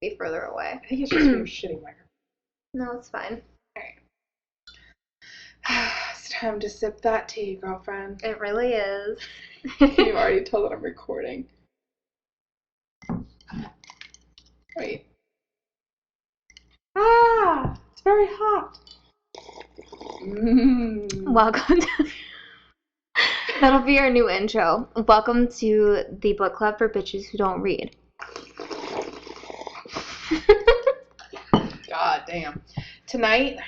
be further away. I think it's just your shitty microphone. No, it's fine. Alright. It's time to sip that tea, girlfriend. It really is. Can you already tell that I'm recording? Wait. It's very hot. Welcome to... That'll be our new intro. Welcome to the book club for bitches who don't read. God damn. Tonight,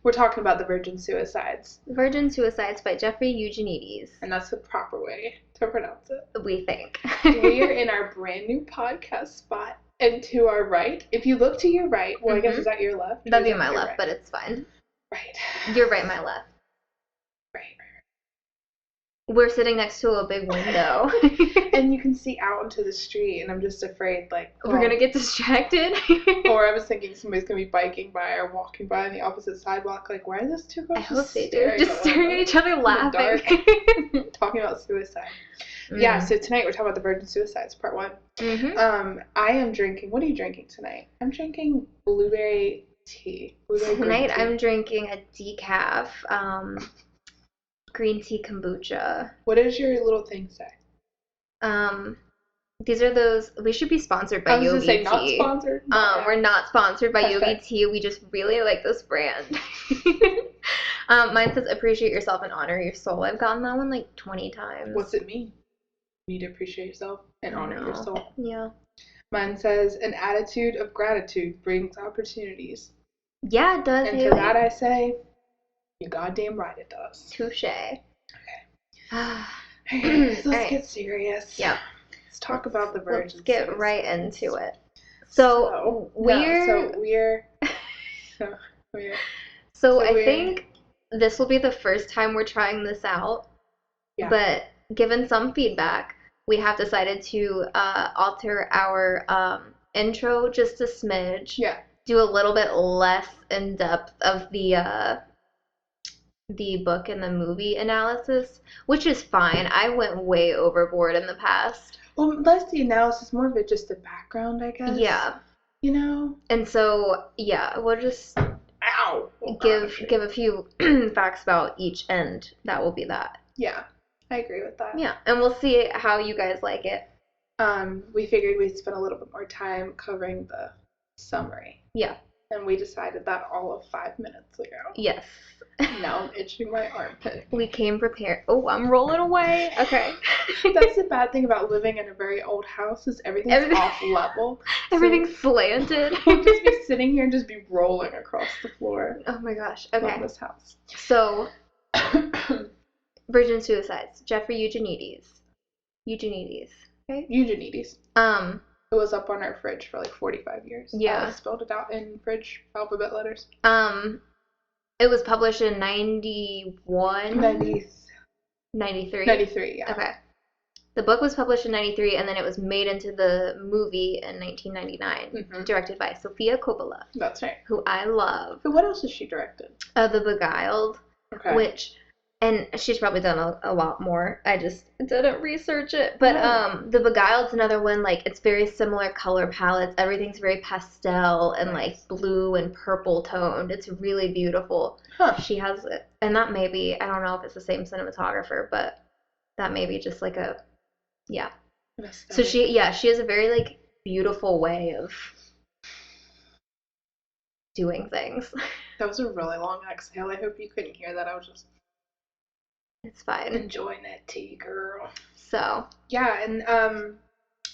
we're talking about the Virgin Suicides. Virgin Suicides by Jeffrey Eugenides. And that's the proper way to pronounce it. We think. We are in our brand new podcast spot. And to our right, if you look to your right, well, I guess is that your left? That'd be my left, right? But it's fine. Right. You're right, my left. Right. We're sitting next to a big window. And you can see out into the street, and I'm just afraid, like... We're going to get distracted. Or I was thinking somebody's going to be biking by or walking by on the opposite sidewalk. Like, why are those two girls just staring at each other laughing? Talking about suicide. Yeah, so tonight we're talking about the Virgin Suicides, part 1. I am drinking... What are you drinking tonight? I'm drinking blueberry tea. Tonight I'm drinking a decaf green tea kombucha. What does your little thing say? These are those... We should be sponsored by Yogi Tea. I was going to say not sponsored. We're not sponsored by Yogi Tea. We just really like this brand. Mine says appreciate yourself and honor your soul. I've gotten that one like 20 times. What's it mean? You need to appreciate yourself and honor your soul. Yeah. Mine says an attitude of gratitude brings opportunities. Yeah, it does. And to that I say, you goddamn right it does. Touche. Okay. Let's get serious. Yeah. Let's talk about the Virgin. Let's get right into it. So I think this will be the first time we're trying this out. Yeah. But given some feedback, we have decided to alter our intro just a smidge. Yeah. Do a little bit less in depth of the book and the movie analysis, which is fine. I went way overboard in the past. Well, less the analysis, more of it just the background, I guess. Yeah. You know? And so, yeah, we'll just give a few facts about each end. That will be that. Yeah, I agree with that. Yeah, and we'll see how you guys like it. We figured we'd spend a little bit more time covering the summary. Yeah. And we decided that all of 5 minutes ago. Yes. Now I'm itching my armpit. We came prepared. Oh, I'm rolling away. Okay. That's the bad thing about living in a very old house is everything's off level. Everything's slanted. We'll just be sitting here and just be rolling across the floor. Oh my gosh. Okay. Love this house. So, Virgin Suicides. Jeffrey Eugenides. Okay? Eugenides. It was up on our fridge for like 45 years. Yeah. I spelled it out in fridge alphabet letters. It was published in 91? 93. 93, yeah. Okay. The book was published in 93, and then it was made into the movie in 1999, directed by Sofia Coppola. That's right. Who I love. So what else has she directed? The Beguiled, which... And she's probably done a lot more. I just didn't research it. But the Beguiled's another one, like, it's very similar color palettes. Everything's very pastel and, like, blue and purple toned. It's really beautiful. Huh. She has it. And that may be, I don't know if it's the same cinematographer, but that may be just, like, a, yeah. So she has a very, like, beautiful way of doing things. That was a really long exhale. I hope you couldn't hear that. I was just... It's fine. Enjoying that tea, girl. So. Yeah, and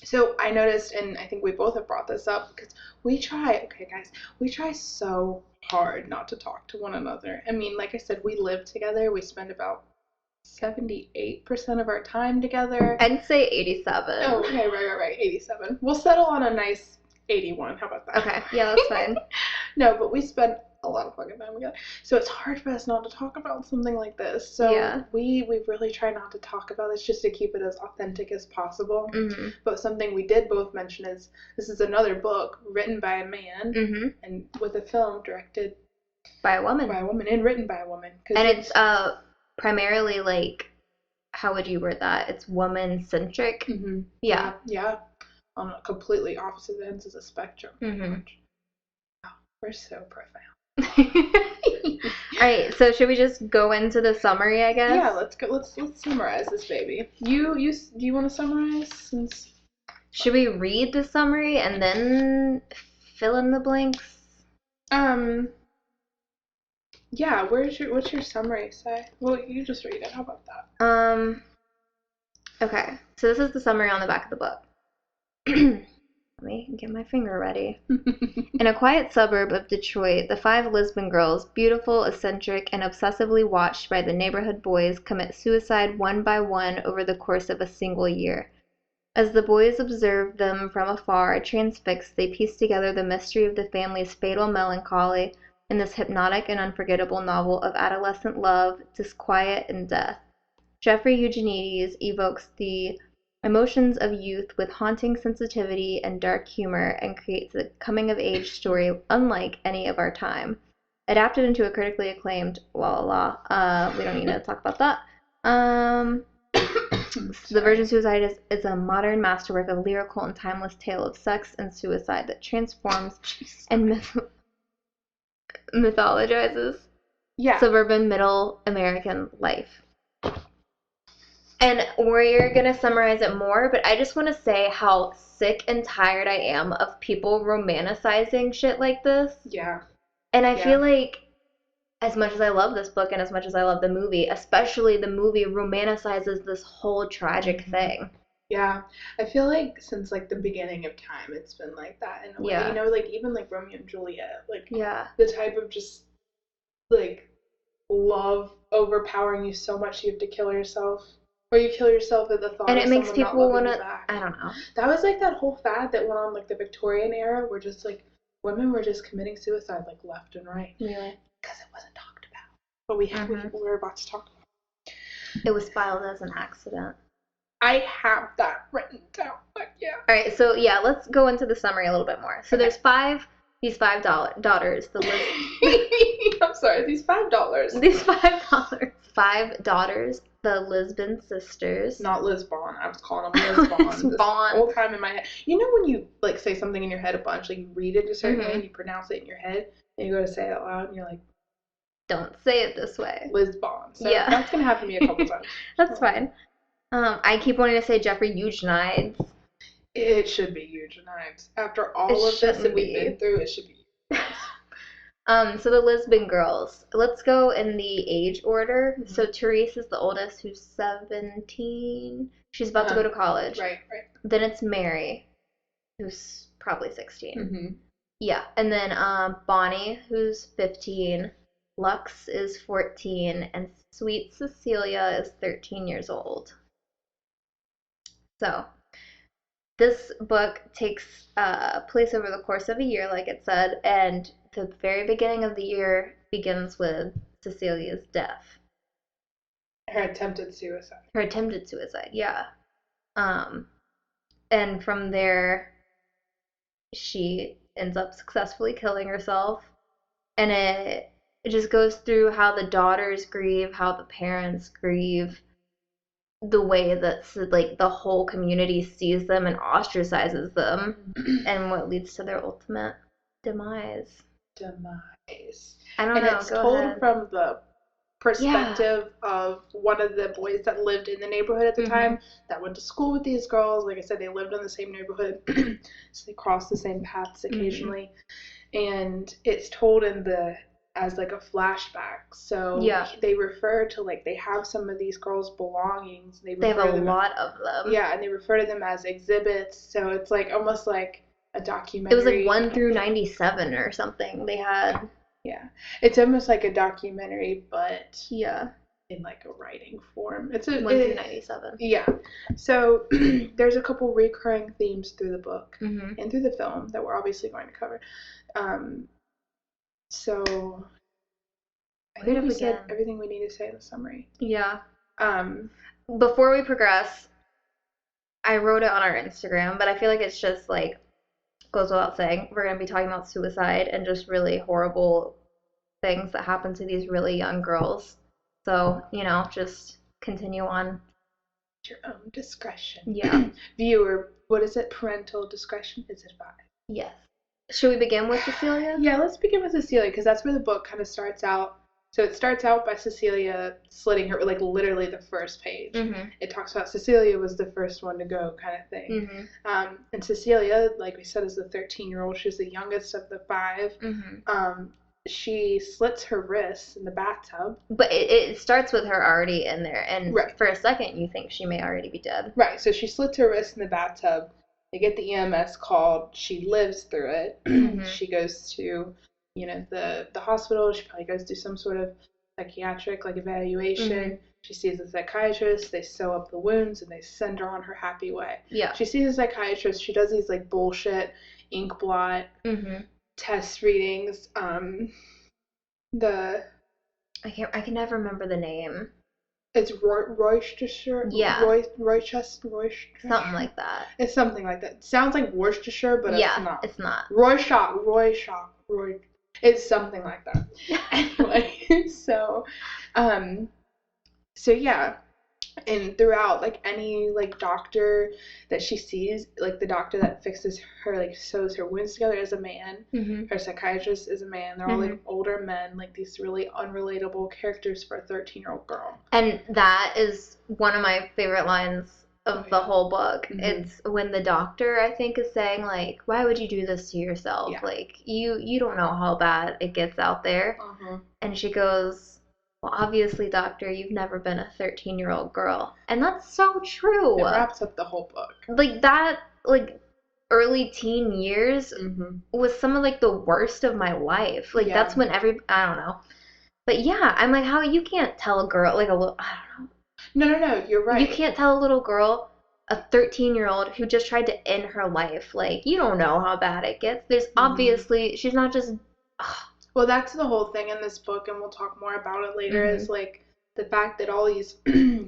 so I noticed, and I think we both have brought this up, because we try so hard not to talk to one another. I mean, like I said, we live together. We spend about 78% of our time together. I'd say 87. Oh, okay, right, 87. We'll settle on a nice 81. How about that? Okay, yeah, that's fine. No, but we spend a lot of fucking time together. So it's hard for us not to talk about something like this. So we really try not to talk about this just to keep it as authentic as possible. But something we did both mention is this is another book written by a man and with a film directed by a woman and written by a woman. And it's primarily, like, how would you word that? It's woman-centric. Yeah. on completely opposite ends of the spectrum. Wow, we're so profound. All right, so should we just go into the summary, I guess? Yeah, let's go. Let's summarize this baby. Do you want to summarize? Should we read the summary and then fill in the blanks? Yeah. What's your summary say? Well, you just read it. How about that? Okay. So this is the summary on the back of the book. Let me get my finger ready. In a quiet suburb of Detroit, the 5 Lisbon girls, beautiful, eccentric, and obsessively watched by the neighborhood boys, commit suicide one by one over the course of a single year. As the boys observed them from afar, transfixed, they pieced together the mystery of the family's fatal melancholy in this hypnotic and unforgettable novel of adolescent love, disquiet, and death. Jeffrey Eugenides evokes the emotions of youth with haunting sensitivity and dark humor and creates a coming-of-age story unlike any of our time. Adapted into a critically acclaimed, we don't need to talk about that. The Virgin Suicide is a modern masterwork of lyrical and timeless tale of sex and suicide that transforms and mythologizes suburban middle American life. And we're going to summarize it more, but I just want to say how sick and tired I am of people romanticizing shit like this. Yeah. And I feel like as much as I love this book and as much as I love the movie, especially the movie romanticizes this whole tragic thing. Yeah. I feel like since like the beginning of time, it's been like that in a way. You know, like even like Romeo and Juliet, like the type of just like love overpowering you so much you have to kill yourself. Or you kill yourself at the thought and of it makes someone people want to, I don't know. That was like that whole fad that went on like the Victorian era where just like women were just committing suicide like left and right. Really? Because it wasn't talked about. But we were about to talk about it. It was filed as an accident. I have that written down, but yeah. Alright, so yeah, let's go into the summary a little bit more. So there's these five daughters. I'm sorry, these $5. These $5. 5 daughters, the Lisbon sisters. Not Lisbon. I was calling them Lisbon. This whole time in my head. You know when you like say something in your head a bunch, like you read it a certain way and you pronounce it in your head, and you go to say it out loud and you're like, don't say it this way. Lisbon. So that's gonna happen to me a couple times. That's fine. I keep wanting to say Jeffrey Eugenides. It should be Eugenides. After all of this that we've been through, it should be Eugenides. So the Lisbon Girls. Let's go in the age order. So Therese is the oldest, who's 17. She's about to go to college. Right. Then it's Mary, who's probably 16. Yeah. And then Bonnie, who's 15. Lux is 14. And Sweet Cecilia is 13 years old. So this book takes place over the course of a year, like it said, and the very beginning of the year begins with Cecilia's death. Her attempted suicide, yeah. And from there, she ends up successfully killing herself. And it just goes through how the daughters grieve, how the parents grieve, the way that like the whole community sees them and ostracizes them, and what leads to their ultimate demise. I don't know. It's told from the perspective of one of the boys that lived in the neighborhood at the time that went to school with these girls. Like I said, they lived in the same neighborhood, so they crossed the same paths occasionally. And it's told as like a flashback. So they refer to like they have some of these girls' belongings. They have a lot of them. Yeah, and they refer to them as exhibits. So it's like almost like a documentary. It was like 1 through 97 or something. They had. Yeah, it's almost like a documentary, but in like a writing form. It's 1 through 97. Yeah. So there's a couple recurring themes through the book and through the film that we're obviously going to cover. So I think we said everything we need to say in the summary. Yeah. Before we progress, I wrote it on our Instagram, but I feel like it's just like goes without saying. We're going to be talking about suicide and just really horrible things that happen to these really young girls. So, just continue on. At your own discretion. Yeah. Viewer, what is it? Parental discretion is advised. Yes. Should we begin with Cecilia? Yeah, let's begin with Cecilia, because that's where the book kind of starts out. So it starts out by Cecilia slitting her, like, literally the first page. Mm-hmm. It talks about Cecilia was the first one to go kind of thing. Mm-hmm. And Cecilia, like we said, is the 13-year-old. She's the youngest of the 5. Mm-hmm. She slits her wrists in the bathtub. But it starts with her already in there, and right. For a second you think she may already be dead. Right, so she slits her wrists in the bathtub. They get the EMS called. She lives through it. Mm-hmm. She goes to, the hospital. She probably goes through some sort of psychiatric, like, evaluation. Mm-hmm. She sees a psychiatrist. They sew up the wounds, and they send her on her happy way. Yeah. She sees a psychiatrist. She does these, like, bullshit ink blot test readings. I can never remember the name. It's Roystershire? Yeah. Roychester? Something like that. It's something like that. It sounds like Worcestershire, but it's not. It's not. Roy. It's something like that. Anyway, so yeah. And throughout, like, any, like, doctor that she sees, like, the doctor that fixes her, like, sews her wounds together is a man. Mm-hmm. Her psychiatrist is a man. They're all, like, older men, like, these really unrelatable characters for a 13-year-old girl. And that is one of my favorite lines of the whole book. Mm-hmm. It's when the doctor, I think, is saying, like, why would you do this to yourself? Yeah. Like, you don't know how bad it gets out there. Uh-huh. And she goes, well, obviously, doctor, you've never been a 13-year-old girl. And that's so true. It wraps up the whole book. Like, that, like, early teen years was some of, like, the worst of my life. Like, that's when I don't know. But, yeah, I'm like, how you can't tell a girl, like, I don't know. No, you're right. You can't tell a little girl, a 13-year-old who just tried to end her life. Like, you don't know how bad it gets. There's obviously, she's not just... Well, that's the whole thing in this book, and we'll talk more about it later, is, like, the fact that all these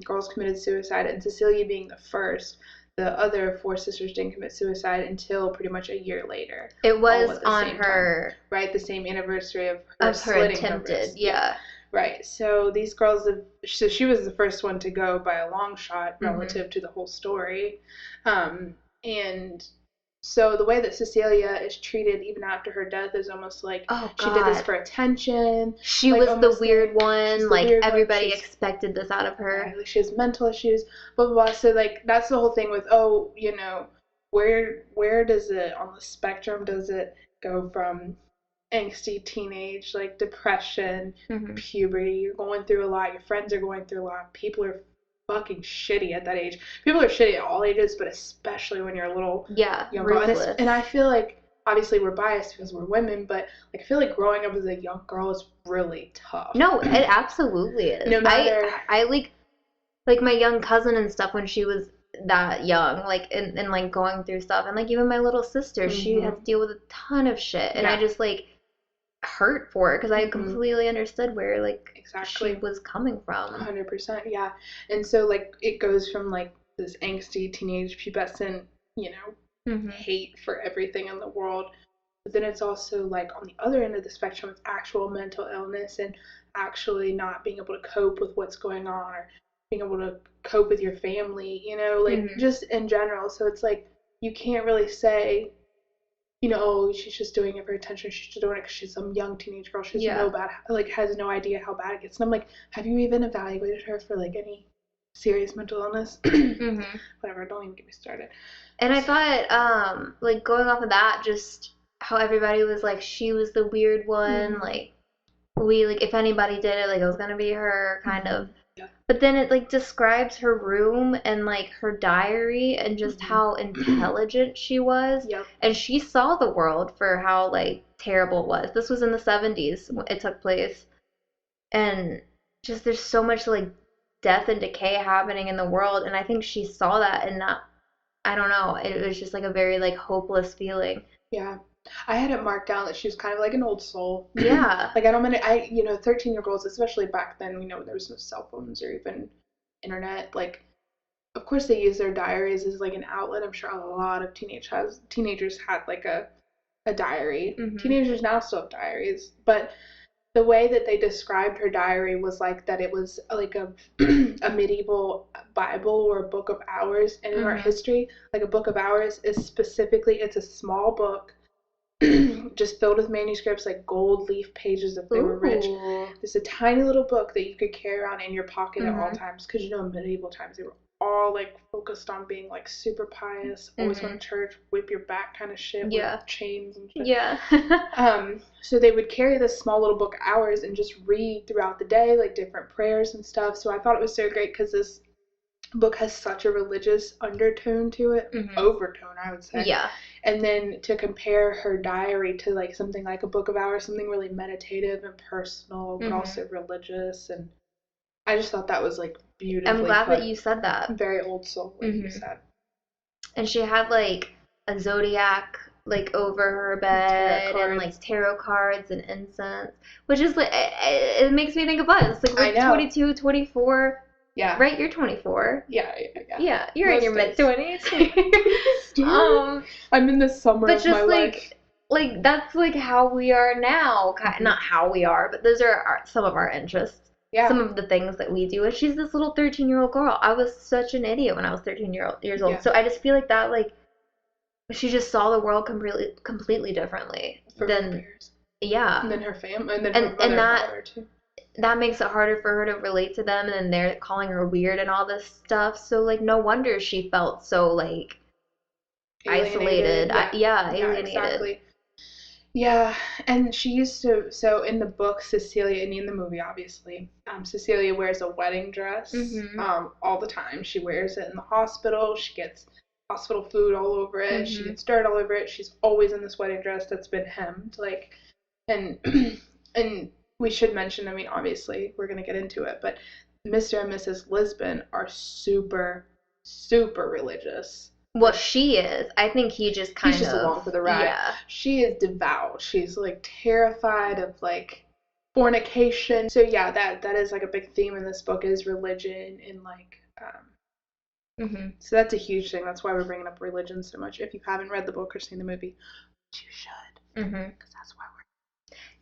girls committed suicide, and Cecilia being the first, the other 4 sisters didn't commit suicide until pretty much a year later. It was on her... Time, right, the same anniversary of her slitting attempted, her wrist. Yeah. Right, so these girls, so she was the first one to go by a long shot relative to the whole story, and... So the way that Cecilia is treated even after her death is almost like she did this for attention. She was the weird one. Like, everybody expected this out of her. Yeah, like, she has mental issues, blah, blah, blah. So, like, that's the whole thing with, where does it, on the spectrum, does it go from angsty teenage, like, depression, puberty? You're going through a lot. Your friends are going through a lot. People are fucking shitty at that age. People are shitty at all ages, but especially when you're a little young girl. And I feel like, obviously we're biased because we're women, but, like, I feel like growing up as a young girl is really tough. No, it absolutely is. No matter... I like my young cousin and stuff when she was that young, like, and like, going through stuff. And, like, even my little sister, she had to deal with a ton of shit. And I just, like, hurt for it because I completely understood where, like, she was coming from. 100%, yeah. And so, like, it goes from, like, this angsty teenage pubescent, hate for everything in the world, but then it's also, like, on the other end of the spectrum, it's actual mental illness and actually not being able to cope with what's going on, or being able to cope with your family, just in general. So it's like, you can't really say, she's just doing it for attention. She's just doing it because she's some young teenage girl. She's has no idea how bad it gets. And I'm like, have you even evaluated her for, like, any serious mental illness? Whatever, don't even get me started. And I thought, like, going off of that, just how everybody was like, she was the weird one. Like, if anybody did it, like, it was gonna be her, kind of. Yeah. But then it, like, describes her room and, like, her diary and just how intelligent she was. Yep. And she saw the world for how, like, terrible it was. This was in the 70s it took place. And just there's so much, like, death and decay happening in the world. And I think she saw that and not, I don't know, it was just, like, a very, like, hopeless feeling. Yeah. I had it marked down that she was kind of like an old soul. Yeah. Like, 13-year-olds, especially back then, there was no cell phones or even internet. Like, of course they use their diaries as, like, an outlet. I'm sure a lot of teenagers had, like, a diary. Teenagers now still have diaries. But the way that they described her diary was like that it was like a medieval Bible or a book of hours. And in art history, like a book of hours is specifically, it's a small book just filled with manuscripts, like gold leaf pages if they were rich. It's a tiny little book that you could carry around in your pocket at all times, because you know in medieval times they were all like focused on being like super pious, always going to church, whip your back kind of shit with chains and shit. So they would carry this small little book hours and just read throughout the day, like different prayers and stuff. So I thought it was so great because this book has such a religious undertone to it, overtone I would say. And then to compare her diary to like something like a book of hours, something really meditative and personal, but also religious, and I just thought that was like beautifully I'm glad that you said that. Very old soul, like you said. And she had like a zodiac like over her bed and like tarot cards and incense, which is like it makes me think of us. Like we're 22, 24. Yeah. Right, you're 24. Yeah. Yeah, you're in your mid-20s. I'm in the summer of my life. Like that's like how we are now. Not how we are, but those are some of our interests. Yeah. Some of the things that we do. And she's this little 13-year-old girl. I was such an idiot when I was 13 years old. Yeah. So I just feel like that, like, she just saw the world completely differently than her family, and then her brother and father too. That makes it harder for her to relate to them, and then they're calling her weird and all this stuff. So, like, no wonder she felt so, like, isolated. Alienated. Exactly. Yeah, and she used to, so in the book, Cecilia, and in the movie, obviously, Cecilia wears a wedding dress all the time. She wears it in the hospital. She gets hospital food all over it. She gets dirt all over it. She's always in this wedding dress that's been hemmed. Like, and we should mention, I mean, obviously, we're going to get into it, but Mr. and Mrs. Lisbon are super, super religious. Well, she is. I think he's just along for the ride. Yeah. She is devout. She's, like, terrified of, like, fornication. So, yeah, that is, like, a big theme in this book is religion and, like, so that's a huge thing. That's why we're bringing up religion so much. If you haven't read the book or seen the movie, you should. Because that's why we're...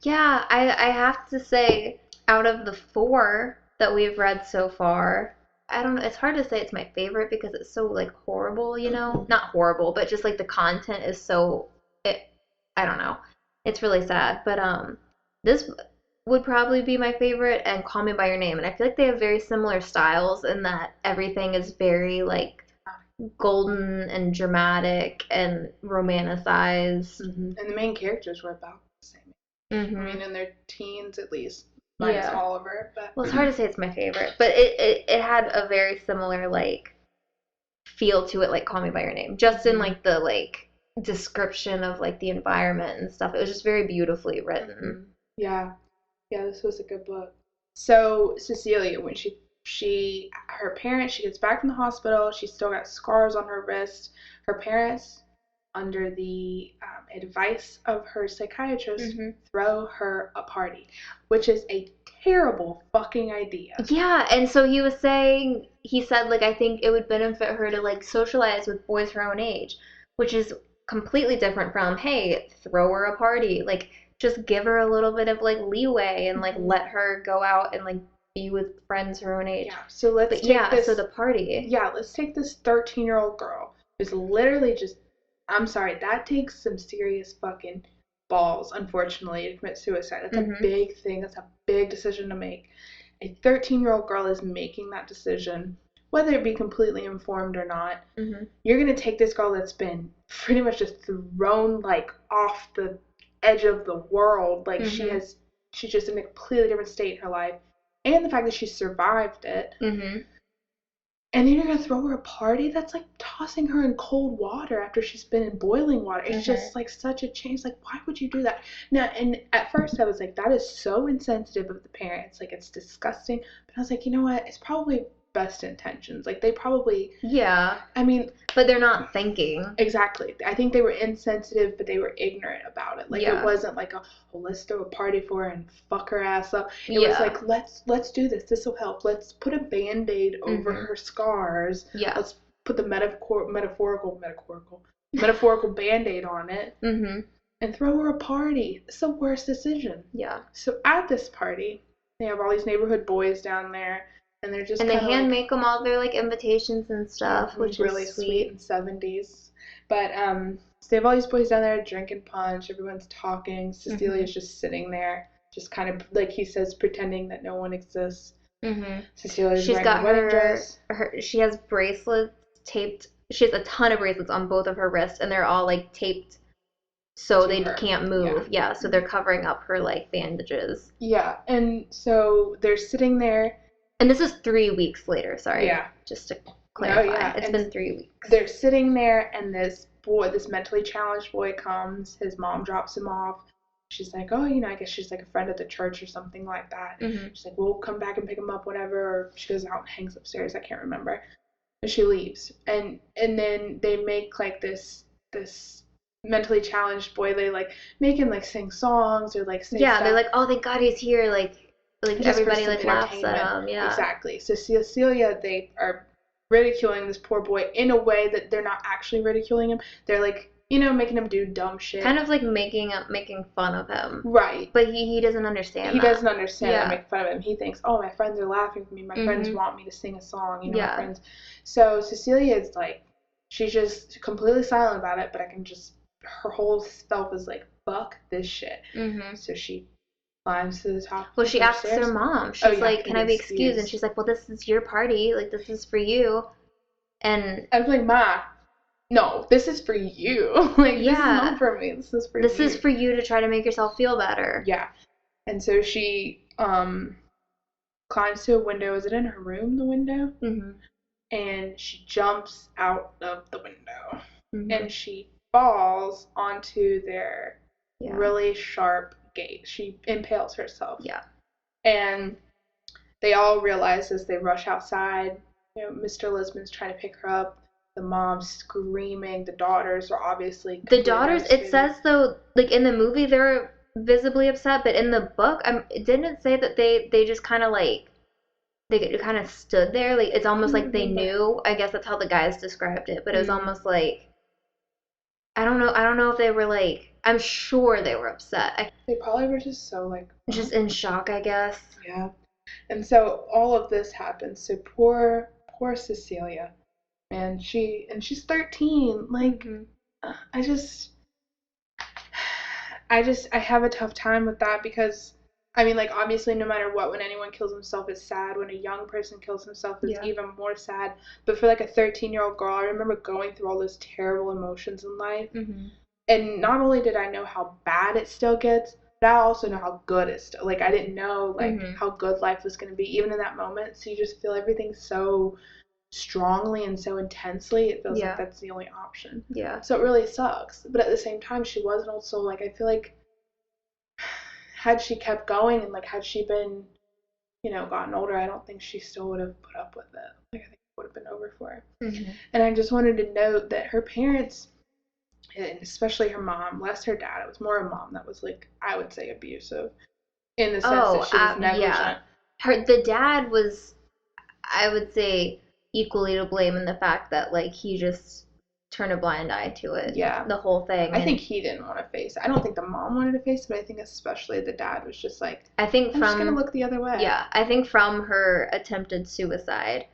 Yeah, I have to say, out of the 4 that we've read so far, I don't know, it's hard to say it's my favorite because it's so, like, horrible, you know? Not horrible, but just, like, the content is so, I don't know. It's really sad. But, this would probably be my favorite, and Call Me By Your Name. And I feel like they have very similar styles in that everything is very, like, golden and dramatic and romanticized. And the main characters were about the same. I mean, in their teens, at least. Minus Oliver. But. Well, it's hard to say it's my favorite, but it had a very similar, like, feel to it, like Call Me By Your Name. Just in, like, the, like, description of, like, the environment and stuff. It was just very beautifully written. Yeah, this was a good book. So, Cecilia, when she gets back from the hospital, she's still got scars on her wrist. Her parents, under the advice of her psychiatrist, throw her a party, which is a terrible fucking idea. Yeah, and so he said, like, I think it would benefit her to, like, socialize with boys her own age, which is completely different from, hey, throw her a party. Like, just give her a little bit of, like, leeway and, like, let her go out and, like, be with friends her own age. Yeah, so let's so the party. Yeah, let's take this 13-year-old girl who's literally just, I'm sorry, that takes some serious fucking balls, unfortunately, to commit suicide. That's a big thing. That's a big decision to make. A 13-year-old girl is making that decision, whether it be completely informed or not. You're going to take this girl that's been pretty much just thrown, like, off the edge of the world. Like, she's just in a completely different state in her life. And the fact that she survived it. And then you're going to throw her a party? That's like tossing her in cold water after she's been in boiling water. It's just like such a change. Like, why would you do that? Now, and at first I was like, that is so insensitive of the parents. Like, it's disgusting. But I was like, you know what? It's probably best intentions. Like, they probably... Yeah. I mean... But they're not thinking. Exactly. I think they were insensitive, but they were ignorant about it. Like, it wasn't like, let's throw a party for her and fuck her ass up. It was like, let's do this. This will help. Let's put a Band-Aid over her scars. Yeah. Let's put the metaphorical Band-Aid on it. and throw her a party. It's the worst decision. Yeah. So at this party, they have all these neighborhood boys down there, and they're just and they hand make them all their like invitations and stuff, which really is sweet in 70s. But so they have all these boys down there drinking punch. Everyone's talking. Cecilia's just sitting there, just kind of like he says, pretending that no one exists. Cecilia's wearing a wedding dress. She has bracelets taped. She has a ton of bracelets on both of her wrists, and they're all like taped so they can't move. Yeah, so they're covering up her like bandages. Yeah, and so they're sitting there. And this is 3 weeks later. Sorry. Yeah. Just to clarify, it's been 3 weeks. They're sitting there, and this mentally challenged boy comes. His mom drops him off. She's like, oh, I guess she's like a friend at the church or something like that. She's like, we'll come back and pick him up whenever. Or she goes out and hangs upstairs. I can't remember. And she leaves. And then they make like this mentally challenged boy. They like make him like sing songs or like say stuff. They're like, oh, thank God he's here. Like everybody like laughs at him. Yeah. Exactly. So Cecilia, they are ridiculing this poor boy in a way that they're not actually ridiculing him. They're like, making him do dumb shit. Kind of like making fun of him. Right. But he doesn't understand He doesn't understand and make fun of him. He thinks, oh, my friends are laughing at me. My friends want me to sing a song. My friends. So Cecilia is like, she's just completely silent about it, but her whole self is like, fuck this shit. So she climbs to the top. Well, she asks her mom. She's like, can I be excused? And she's like, well, this is your party. Like, this is for you. And I was like, Ma, no, this is for you. Like, this is not for me. This is for you. This is for you to try to make yourself feel better. Yeah. And so she climbs to a window. Is it in her room, the window? And she jumps out of the window. And she falls onto their really sharp gate. She impales herself. Yeah. And they all realize as they rush outside, Mr. Lisbon's trying to pick her up. The mom's screaming. The daughters are obviously it says though, like in the movie they're visibly upset, but in the book, didn't it say that they just kind of like they kind of stood there? Like it's almost like they knew. I guess that's how the guys described it, but it was almost like I don't know if they were like. I'm sure they were upset. They probably were just so like just in shock, I guess. Yeah. And so all of this happens. So poor Cecilia. And she's 13. Like I have a tough time with that because like obviously no matter what, when anyone kills himself it's sad. When a young person kills himself it's even more sad. But for like a 13-year-old girl, I remember going through all those terrible emotions in life. And not only did I know how bad it still gets, but I also know how good it's still. Like I didn't know how good life was going to be even in that moment. So you just feel everything so strongly and so intensely. It feels like that's the only option. Yeah. So it really sucks. But at the same time, she wasn't also like I feel like had she kept going and like had she been, gotten older, I don't think she still would have put up with it. Like I think it would have been over for her. And I just wanted to note that her parents. And especially her mom, less her dad. It was more her mom that was like, I would say, abusive. In the sense that she was negligent. The dad was, I would say, equally to blame in the fact that like he just turned a blind eye to it. Yeah. The whole thing. I think he didn't want to face it. I don't think the mom wanted to face it, but I think especially the dad was just like, I'm just going to look the other way. Yeah. I think from her attempted suicide,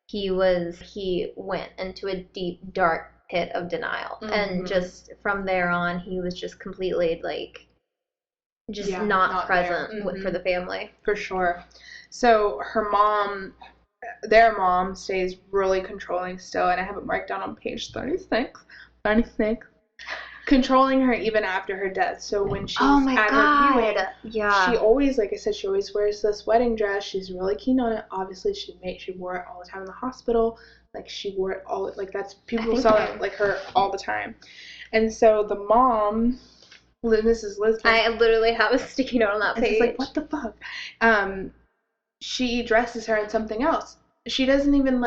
he went into a deep, dark pit of denial. And just from there on, he was just completely like, just not present for the family. For sure. So their mom stays really controlling still, and I have it marked down on page 36, controlling her even after her death. So when she's at her viewing, she always, like I said, she always wears this wedding dress. She's really keen on it. Obviously, she wore it all the time in the hospital. Like she wore it all, like that's people saw it like her all the time. And so the mom, Mrs. Lisbon, I literally have a sticky note on that page. It's like, what the fuck? She dresses her in something else. She doesn't even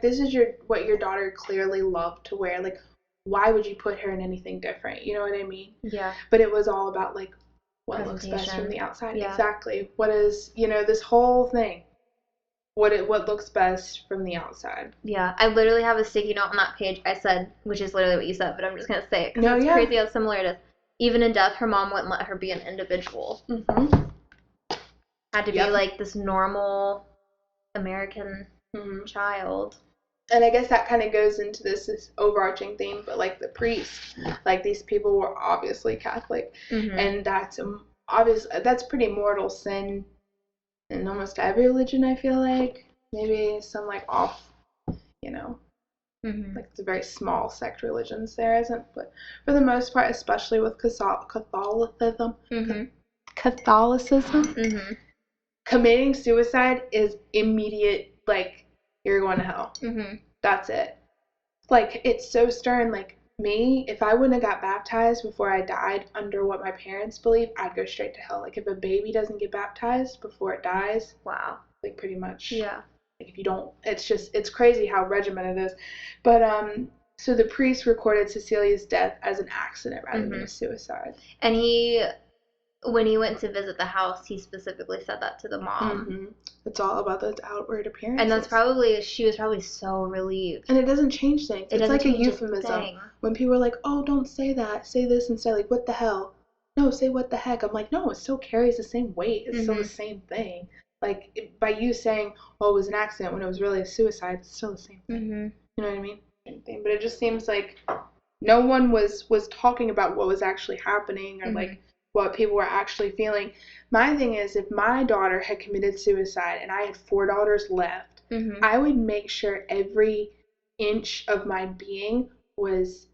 this is what your daughter clearly loved to wear. Like, why would you put her in anything different? You know what I mean? Yeah. But it was all about like what looks best from the outside. Yeah. Exactly. What is this whole thing? What looks best from the outside. Yeah, I literally have a sticky note on that page. I said, which is literally what you said, but I'm just gonna say it because it's crazy how similar it is. even in death, her mom wouldn't let her be an individual. Mm-hmm. Had to be like this normal American child. And I guess that kind of goes into this overarching theme, but like the priests, like these people were obviously Catholic, and that's obvious. That's pretty mortal sin in almost every religion. I feel like maybe some like off, like it's a very small sect religions there isn't, but for the most part, especially with Catholicism, committing suicide is immediate. Like, you're going to hell. That's it. Like, it's so stern. Like, me, if I wouldn't have got baptized before I died under what my parents believe, I'd go straight to hell. Like, if a baby doesn't get baptized before it dies, wow. Like, pretty much. Yeah. Like, if you don't, it's crazy how regimented it is. But, so the priest recorded Cecilia's death as an accident rather than a suicide. And when he went to visit the house, he specifically said that to the mom. It's all about those outward appearances. And she was probably so relieved. And it doesn't change things. It's like a euphemism. When people are like, oh, don't say that. Say this instead. Like, what the hell? No, say what the heck. I'm like, no, it still carries the same weight. It's still the same thing. Like, by you saying, oh, it was an accident when it was really a suicide, it's still the same thing. You know what I mean? Same thing. But it just seems like no one was talking about what was actually happening or, like, what people were actually feeling. My thing is, if my daughter had committed suicide and I had 4 daughters left, I would make sure every inch of my being was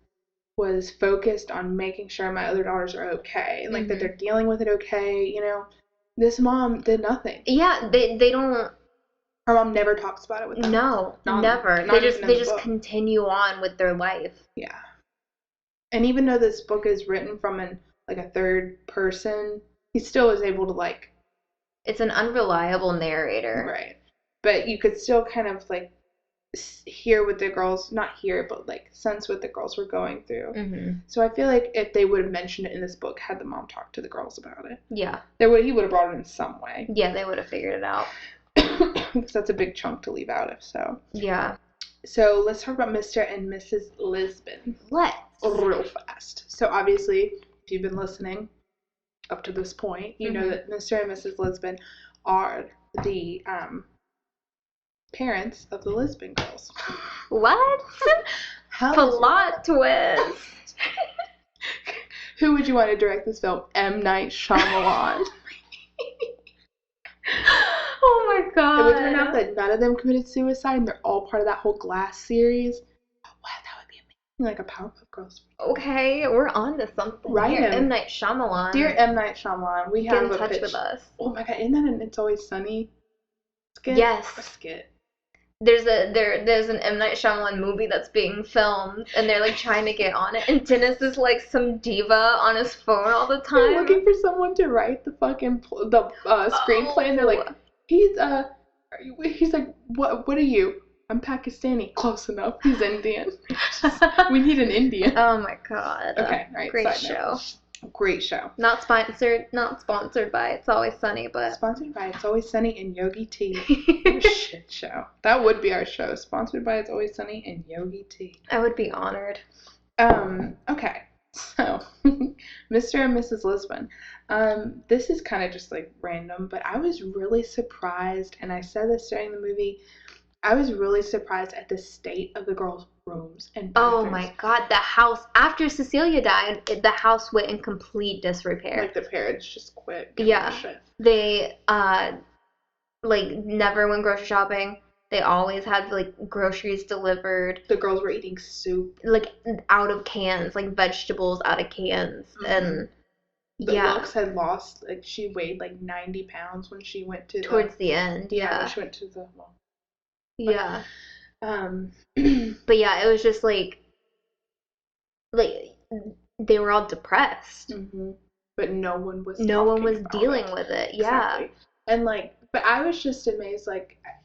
focused on making sure my other daughters are okay and like that they're dealing with it okay. This mom did nothing. Yeah, they don't. Her mom never talks about it with them. No, never. They just continue on with their life. Yeah. And even though this book is written from a third person, he still is able to, like... It's an unreliable narrator. Right. But you could still kind of, like, hear what the girls... Not hear, but, like, sense what the girls were going through. So I feel like if they would have mentioned it in this book, had the mom talked to the girls about it. Yeah. He would have brought it in some way. Yeah, they would have figured it out. Because that's a big chunk to leave out of, so... Yeah. So let's talk about Mr. and Mrs. Lisbon. Let's. Real fast. So obviously... If you've been listening up to this point, you know that Mr. and Mrs. Lisbon are the parents of the Lisbon Girls. What? Plot twist. Who would you want to direct this film? M. Night Shyamalan. Oh my god. It would turn out that none of them committed suicide and they're all part of that whole Glass series. Like a Powerpuff Girls. Okay, we're on to something. Right. Dear M. Night Shyamalan. Dear M. Night Shyamalan, we have Get in touch with us. Oh my god, isn't that an It's Always Sunny skit? Yes. Or skit? There's an M. Night Shyamalan movie that's being filmed, and they're like trying to get on it, and Dennis is like some diva on his phone all the time. They're looking for someone to write the fucking screenplay, and they're like, he's like, what are you? I'm Pakistani. Close enough. He's Indian. We need an Indian. Oh my god. Okay, right. Great show. Great show. Not sponsored by It's Always Sunny, but sponsored by It's Always Sunny and Yogi Tea. What a shit show. That would be our show. Sponsored by It's Always Sunny and Yogi Tea. I would be honored. Okay. So, Mr. and Mrs. Lisbon. This is kind of just like random, but I was really surprised, and I said this during the movie. I was really surprised at the state of the girls' rooms and bathrooms. Oh my god, the house, after Cecilia died, the house went in complete disrepair. Like the parents just quit. Yeah. They, never went grocery shopping. They always had, groceries delivered. The girls were eating soup. Out of cans, vegetables out of cans. And, Lux had lost, she weighed, 90 pounds when she went to towards the end, yeah. When she went to the, yeah. But yeah, it was just they were all depressed. But no one was dealing with it. Yeah. Exactly. And but I was just amazed,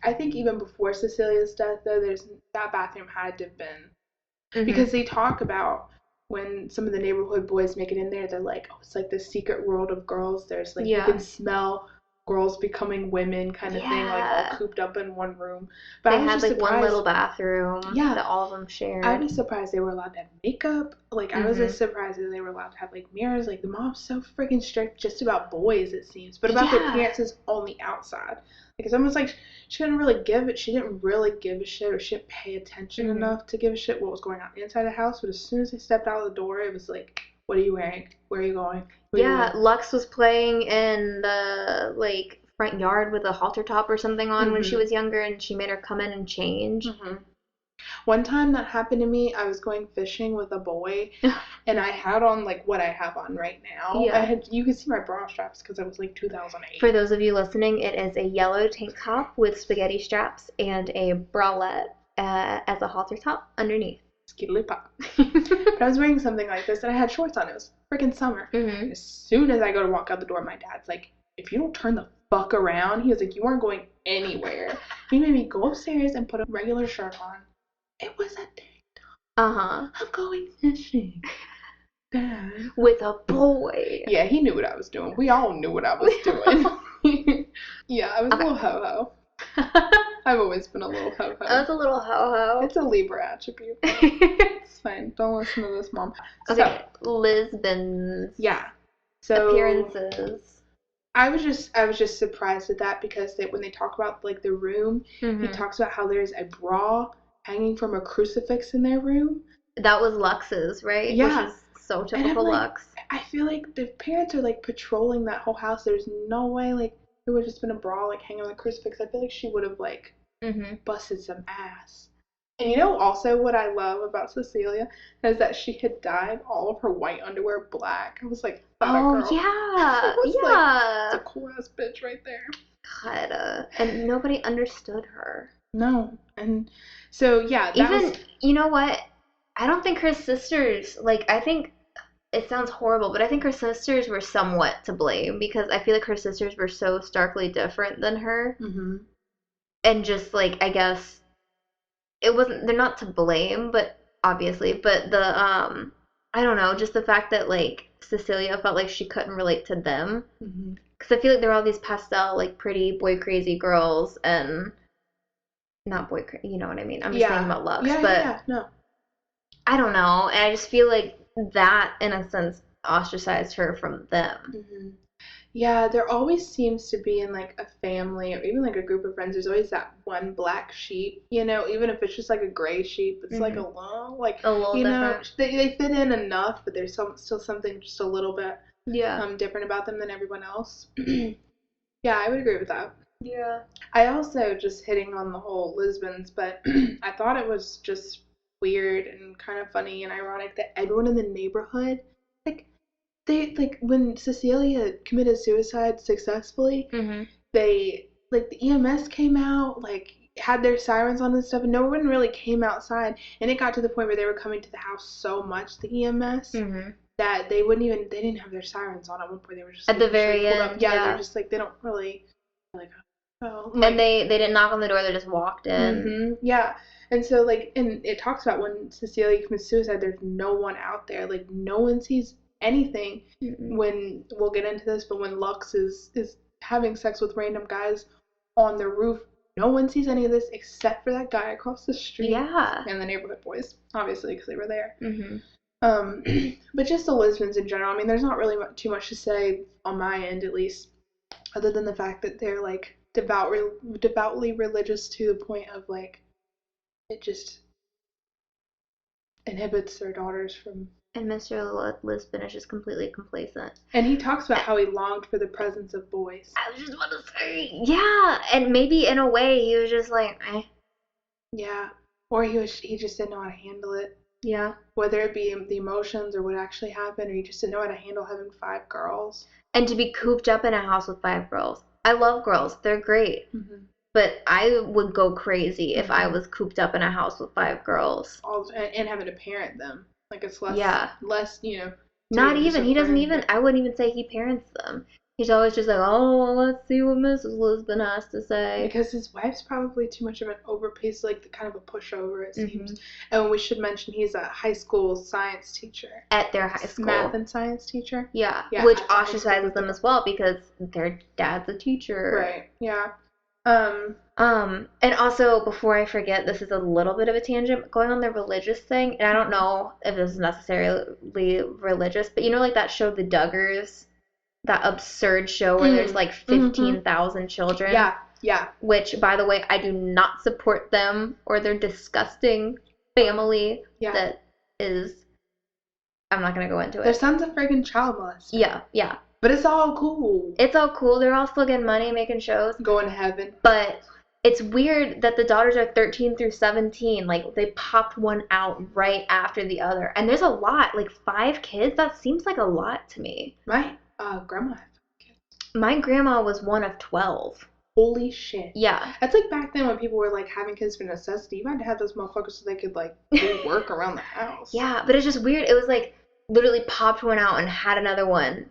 I think even before Cecilia's death though, that bathroom had to have been because they talk about when some of the neighborhood boys make it in there, they're like, oh, it's like the secret world of girls. There's you can smell girls becoming women kind of thing, like all cooped up in one room. But they had like one little bathroom that all of them shared. I was surprised they were allowed to have makeup. Like, I was as surprised that they were allowed to have like mirrors. Like, the mom's so freaking strict just about boys, it seems, but about their parents is on the outside. Like, it's almost like she didn't really give a shit, or she didn't pay attention enough to give a shit what was going on inside the house. But as soon as they stepped out of the door, it was like, what are you wearing? Where are you going? Lux was playing in the like front yard with a halter top or something on when she was younger, and she made her come in and change. One time that happened to me, I was going fishing with a boy, and I had on like what I have on right now. You could see my bra straps because it was like 2008. For those of you listening, it is a yellow tank top with spaghetti straps and a bralette as a halter top underneath. Skiddly pop. But I was wearing something like this, and I had shorts on. It was freaking summer. As soon as I go to walk out the door, my dad's like, if you don't turn the fuck around, he was like, you aren't going anywhere. He made me go upstairs and put a regular shirt on. It was a tank top. I'm going fishing. Dad. With a boy. Yeah, he knew what I was doing. We all knew what I was doing. Yeah, I was a little ho-ho. I've always been a little ho-ho. I was a little ho-ho. It's a Libra attribute. It's fine. Don't listen to this, Mom. Okay, so, Lisbon's appearances. I was just surprised at that because when they talk about like the room, he talks about how there's a bra hanging from a crucifix in their room. That was Lux's, right? Yeah. Which is so typical Lux. I feel like the parents are like patrolling that whole house. There's no way like it would have just been a bra like hanging on the crucifix. I feel like she would have like busted some ass. And you know also what I love about Cecilia is that she had dyed all of her white underwear black. I was like, oh yeah. Like, it's a cool ass bitch right there. God, and nobody understood her. No. And so yeah, you know what? I don't think her sisters, like, I think it sounds horrible, but I think her sisters were somewhat to blame because I feel like her sisters were so starkly different than her. And just, like, I guess they're not to blame, but obviously, but I don't know, just the fact that, like, Cecilia felt like she couldn't relate to them. Because I feel like there were all these pastel, like, pretty boy crazy girls and not boy crazy, you know what I mean? I'm just saying about Lux, no. I don't know, and I just feel like that, in a sense, ostracized her from them. Yeah, there always seems to be in, like, a family or even, like, a group of friends, there's always that one black sheep, you know, even if it's just, like, a gray sheep, it's, like, a little, like, a little you know, different. They fit in enough, but there's still something just a little bit different about them than everyone else. Yeah, I would agree with that. Yeah. I also, just hitting on the whole Lisbon's, but I thought it was just weird and kind of funny and ironic that everyone in the neighborhood, when Cecilia committed suicide successfully, they, like, the EMS came out, like, had their sirens on and stuff, and no one really came outside, and it got to the point where they were coming to the house so much, the EMS, that they didn't have their sirens on at one point. They were just at the very end. They're just like, they don't really, like, oh. And they didn't knock on the door, they just walked in. Yeah. And so, like, and it talks about when Cecilia commits suicide, there's no one out there. Like, no one sees anything when, we'll get into this, but when Lux is having sex with random guys on the roof, no one sees any of this except for that guy across the street. Yeah. And the neighborhood boys, obviously, because they were there. But just the Lisbons in general, I mean, there's not really too much to say on my end, at least, other than the fact that they're, like, devoutly religious to the point of, like, it just inhibits their daughters from... And Mr. Lisbon is just completely complacent. And he talks about how he longed for the presence of boys. I was just about to say, yeah, and maybe in a way he was just like, eh. Yeah, or he just didn't know how to handle it. Yeah. Whether it be the emotions or what actually happened, or he just didn't know how to handle having 5 girls. And to be cooped up in a house with 5 girls. I love girls, they're great. But I would go crazy if I was cooped up in a house with 5 girls. And having to parent them. Like, it's less, you know. Not even. He doesn't even, I wouldn't even say he parents them. He's always just like, oh, well, let's see what Mrs. Lisbon has to say. Because his wife's probably too much of an overpace, like kind of a pushover, it seems. And we should mention he's a high school science teacher. At their high school. Math and science teacher. Yeah. Which ostracizes them as well because their dad's a teacher. Right. Yeah. And also, before I forget, this is a little bit of a tangent, going on the religious thing, and I don't know if this is necessarily religious, but you know, like that show, The Duggars? That absurd show where there's like 15,000 children. Yeah, yeah. Which, by the way, I do not support them or their disgusting family that is... I'm not going to go into it. Their son's a friggin' child molester. Yeah, yeah. But it's all cool. It's all cool. They're all still getting money, making shows. Going to heaven. But it's weird that the daughters are 13 through 17. Like, they popped one out right after the other. And there's a lot. Like, 5 kids? That seems like a lot to me. My grandma had 5 kids. My grandma was one of 12. Holy shit. Yeah. That's like back then when people were like having kids for necessity. You had to have those motherfuckers so they could like do work around the house. Yeah, but it's just weird. It was like literally popped one out and had another one.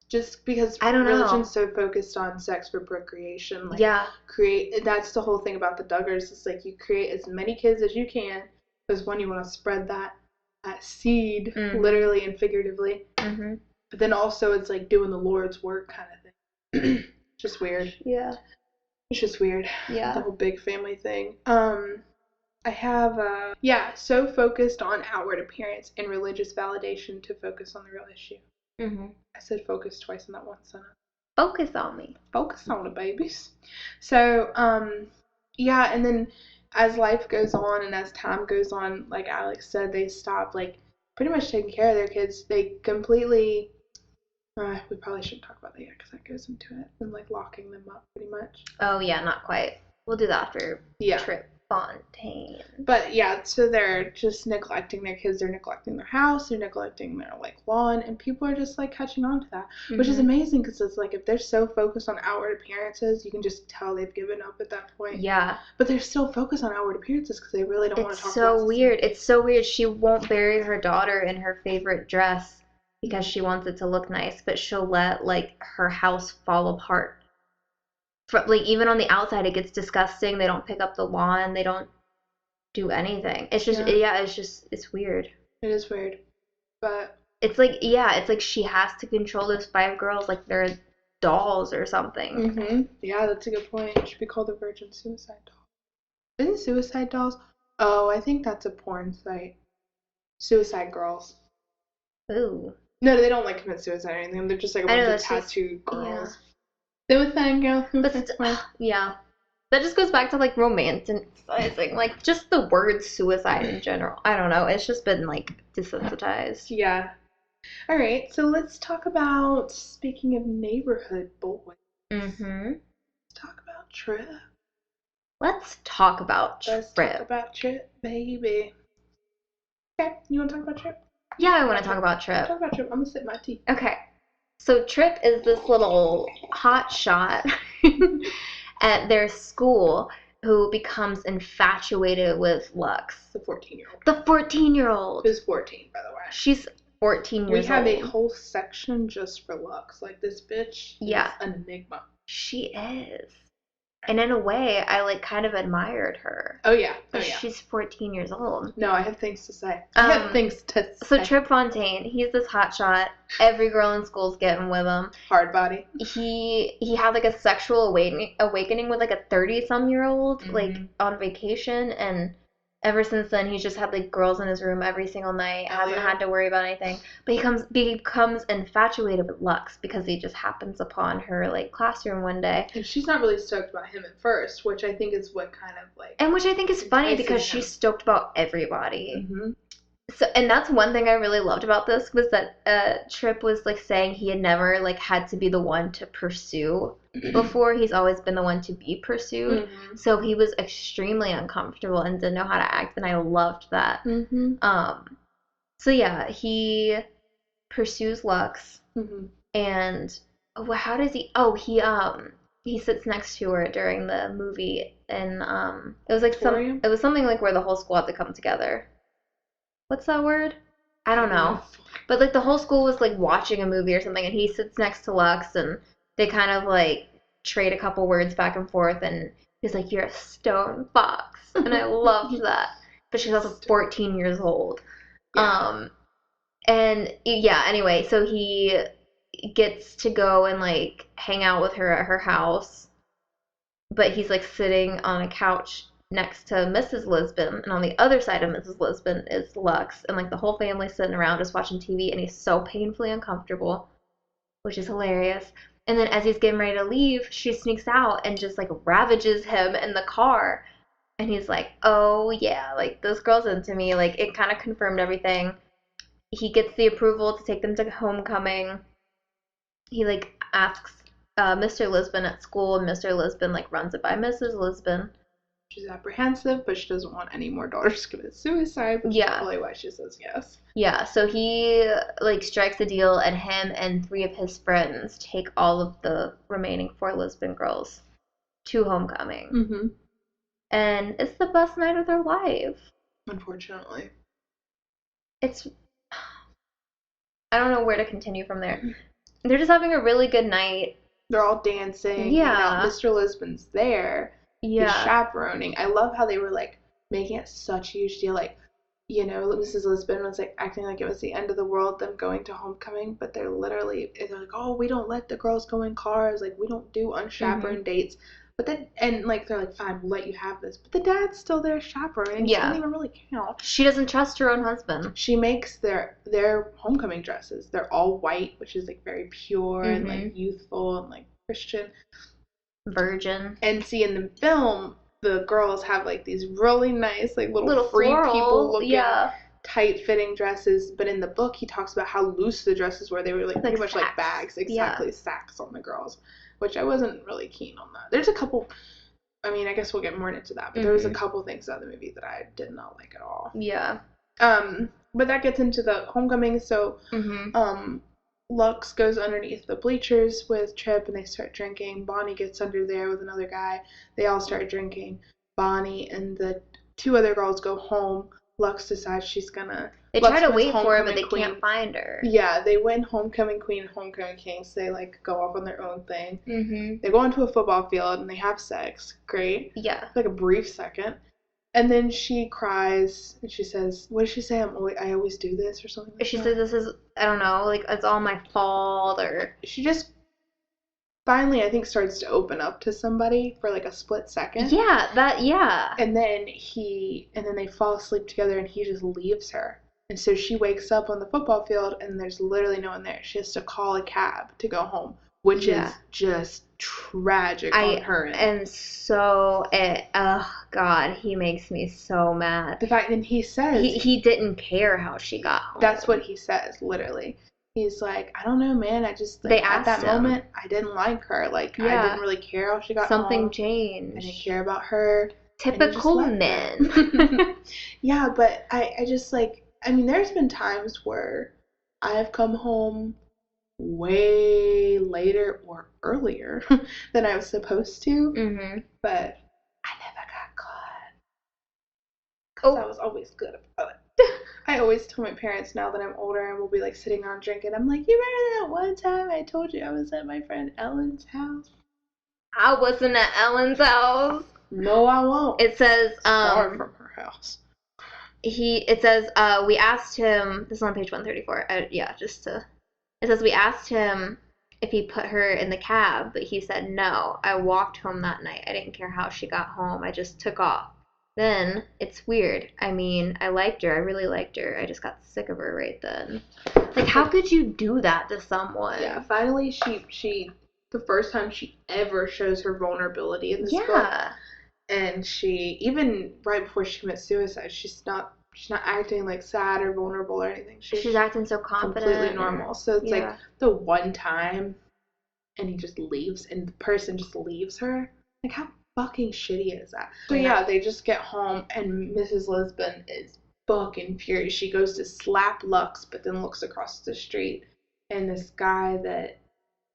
Just because religion's so focused on sex for procreation. Like, that's the whole thing about the Duggars. It's like you create as many kids as you can because one, you want to spread that seed, literally and figuratively. Mm-hmm. But then also it's like doing the Lord's work kind of thing. Just weird. Yeah. It's just weird. Yeah. The whole big family thing. I have, so focused on outward appearance and religious validation to focus on the real issue. Mm-hmm. I said focus twice in that one sentence. Focus on me. Focus on the babies. So, and then as life goes on and as time goes on, like Alex said, they stop, like, pretty much taking care of their kids. They completely... we probably shouldn't talk about that yet because that goes into it. And, like, locking them up pretty much. Oh, yeah, not quite. We'll do that after Trip Fontaine. But, yeah, so they're just neglecting their kids. They're neglecting their house. They're neglecting their, like, lawn. And people are just, like, catching on to that. Which is amazing because it's, like, if they're so focused on outward appearances, you can just tell they've given up at that point. Yeah. But they're still focused on outward appearances because they really don't want to talk about it. It's so weird. It's so weird. She won't bury her daughter in her favorite dress because she wants it to look nice, but she'll let, like, her house fall apart. Like, even on the outside, it gets disgusting. They don't pick up the lawn. They don't do anything. It's just, it's weird. It is weird. But it's like she has to control those 5 girls like they're dolls or something. Mm-hmm. Yeah, that's a good point. It should be called the Virgin Suicide Doll. Isn't Suicide Dolls? Oh, I think that's a porn site. Suicide Girls. Ooh. No, they don't, like, commit suicide or anything. They're just, like, a bunch of tattooed girls. They were fangirl. But yeah. That just goes back to, like, romanticizing. Like, just the word suicide in general. I don't know. It's just been, like, desensitized. Yeah. All right. So let's talk about, speaking of neighborhood boys. Mm-hmm. Let's talk about Trip. Let's talk about Trip. Let's talk about Trip, baby. Okay. You want to talk about Trip? Yeah, I want to talk about Trip. Talk about Trip. I'm going to sip my tea. Okay. So Trip is this little hot shot at their school who becomes infatuated with Lux. The 14-year-old. The 14-year-old. Who's 14, by the way. She's 14 years old. We have a whole section just for Lux. Like, this bitch is an enigma. She is. And in a way, I, like, kind of admired her. Oh, yeah. She's 14 years old. No, I have things to say. So Trip Fontaine, he's this hotshot. Every girl in school's getting with him. Hard body. He had, like, a sexual awakening with, like, a 30-some-year-old, like, on vacation. And ever since then, he's just had, like, girls in his room every single night. Hasn't had to worry about anything. But he becomes infatuated with Lux because he just happens upon her, like, classroom one day. And she's not really stoked about him at first, which I think is what kind of, like... And which I think is funny because she's stoked about everybody. Mm-hmm. So, and that's one thing I really loved about this was that Trip was, like, saying he had never, like, had to be the one to pursue before. He's always been the one to be pursued. Mm-hmm. So he was extremely uncomfortable and didn't know how to act, and I loved that. Mm-hmm. So yeah, he pursues Lux, and how does he? Oh, he sits next to her during the movie, and it was like it was something like where the whole school had to come together. What's that word? I don't know. But, like, the whole school was, like, watching a movie or something, and he sits next to Lux, and they kind of, like, trade a couple words back and forth, and he's like, you're a stone fox. And I loved that. But she's also 14 years old. Yeah. And, yeah, anyway, so he gets to go and, like, hang out with her at her house. But he's, like, sitting on a couch next to Mrs. Lisbon, and on the other side of Mrs. Lisbon is Lux, and, like, the whole family's sitting around just watching TV, and he's so painfully uncomfortable, which is hilarious. And then as he's getting ready to leave, she sneaks out and just, like, ravages him in the car. And he's like, oh, yeah, like, this girl's into me. Like, it kind of confirmed everything. He gets the approval to take them to homecoming. He, like, asks Mr. Lisbon at school, and Mr. Lisbon, like, runs it by Mrs. Lisbon. She's apprehensive, but she doesn't want any more daughters to commit suicide, which is probably why she says yes. Yeah, so he, like, strikes a deal, and him and 3 of his friends take all of the remaining 4 Lisbon girls to homecoming. Mm-hmm. And it's the best night of their life. Unfortunately. I don't know where to continue from there. They're just having a really good night. They're all dancing. Yeah. Mr. Lisbon's there. Yeah. He's chaperoning. I love how they were, like, making it such a huge deal. Like, you know, Mrs. Lisbon was, like, acting like it was the end of the world, them going to homecoming. But they're like, oh, we don't let the girls go in cars. Like, we don't do unchaperoned dates. But then, and, like, they're like, fine, we'll let you have this. But the dad's still there chaperoning. Yeah. It doesn't even really count. She doesn't trust her own husband. She makes their homecoming dresses. They're all white, which is, like, very pure and, like, youthful and, like, Christian. Virgin. And see, in the film, the girls have, like, these really nice, like, little free floral, people looking, tight-fitting dresses. But in the book, he talks about how loose the dresses were. They were, like pretty much like bags. Exactly, sacks on the girls. Which I wasn't really keen on that. There's a couple, I mean, I guess we'll get more into that. But there was a couple things about the movie that I did not like at all. Yeah. But that gets into the homecoming. So, Lux goes underneath the bleachers with Chip, and they start drinking. Bonnie gets under there with another guy. They all start drinking. Bonnie and the 2 other girls go home. Lux decides she's gonna... They try to wait for her, but they can't find her. Yeah, they win Homecoming Queen and Homecoming King, so they, like, go off on their own thing. Mm-hmm. They go into a football field, and they have sex. Great. Yeah. Like a brief second. And then she cries, and she says, what does she say? I always do this, or something like She says this is, I don't know, like, it's all my fault, or... She just finally, I think, starts to open up to somebody for, like, a split second. Yeah, And then they fall asleep together, and he just leaves her. And so she wakes up on the football field, and there's literally no one there. She has to call a cab to go home, which is just tragic on her end. And so, oh, God, he makes me so mad. The fact that he says... He didn't care how she got home. That's what he says, literally. He's like, I don't know, man. I just, like, at that moment, I didn't like her. Like, I didn't really care how she got home. Something changed. I didn't care about her. Typical men. Yeah, but I just, like... I mean, there's been times where I have come home way later or earlier than I was supposed to, but I never got caught. Because I was always good about it. I always tell my parents now that I'm older and we'll be, like, sitting around drinking. I'm like, you remember that one time I told you I was at my friend Ellen's house? I wasn't at Ellen's house. No, I won't. It says, far from her house. It says, we asked him, this is on page 134, it says we asked him if he put her in the cab, but he said no. I walked home that night. I didn't care how she got home. I just took off. Then, it's weird. I mean, I liked her. I really liked her. I just got sick of her right then. Like, how could you do that to someone? Yeah, finally she the first time she ever shows her vulnerability in this book. And she, even right before she commits suicide, she's not acting, like, sad or vulnerable or anything. She's acting so confident. Completely normal. So it's, like, the one time, and he just leaves, and the person just leaves her. Like, how fucking shitty is that? So, yeah, they just get home, and Mrs. Lisbon is fucking furious. She goes to slap Lux, but then looks across the street, and this guy that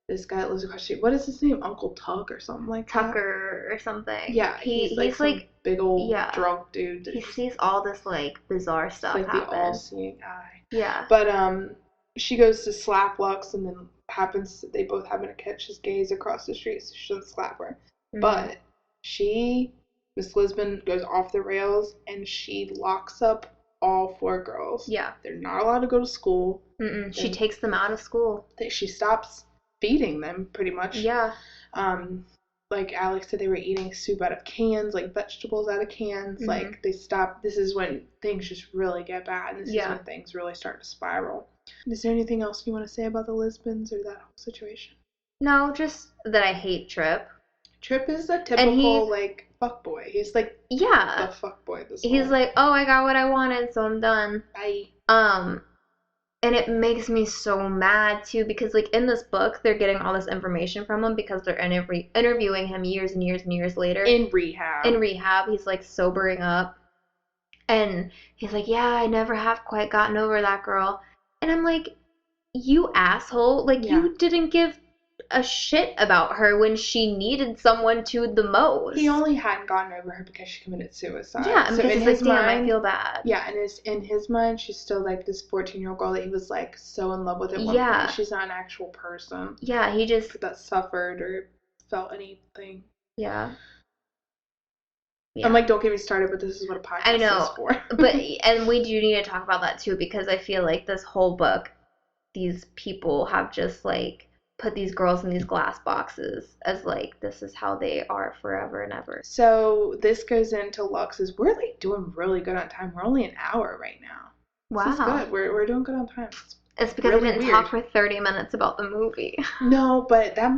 lives across the street. What is his name? Uncle Tuck or something like that? Tucker or something. Yeah, he's like big old drunk dude. He sees all this, like, bizarre stuff like happen. the all-seeing eye. Yeah. But she goes to slap Lux, and then they both happen to catch his gaze across the street, so she doesn't slap her. Mm-hmm. But Miss Lisbon goes off the rails, and she locks up all 4 girls. Yeah. They're not allowed to go to school. She takes them out of school. She stops feeding them, pretty much. Yeah. Like Alex said, they were eating soup out of cans, like vegetables out of cans. Mm-hmm. Like, they stopped. This is when things just really get bad. This is when things really start to spiral. Is there anything else you want to say about the Lisbons or that whole situation? No, just that I hate Trip. Trip is a typical, like, fuckboy. He's, like, the fuckboy. He's like, oh, I got what I wanted, so I'm done. Bye. And it makes me so mad, too, because, like, in this book, they're getting all this information from him because they're interviewing him years and years and years later. In rehab. He's, like, sobering up. And he's like, yeah, I never have quite gotten over that girl. And I'm like, you asshole. Like, you didn't give a shit about her when she needed someone to the most. He only hadn't gotten over her because she committed suicide. Yeah, and so in his mind, I feel bad. Yeah, and in his mind, she's still like this 14-year-old girl that he was like so in love with at one point. She's not an actual person. Yeah, he just that suffered or felt anything. Yeah. I'm like, don't get me started, but this is what a podcast is for. And we do need to talk about that too, because I feel like this whole book, these people have just like put these girls in these glass boxes as like this is how they are forever and ever. So this goes into Lux's. We're like doing really good on time. We're only an hour right now. Wow, this is good. We're doing good on time. It's because really we didn't talk for 30 minutes about the movie. No, but that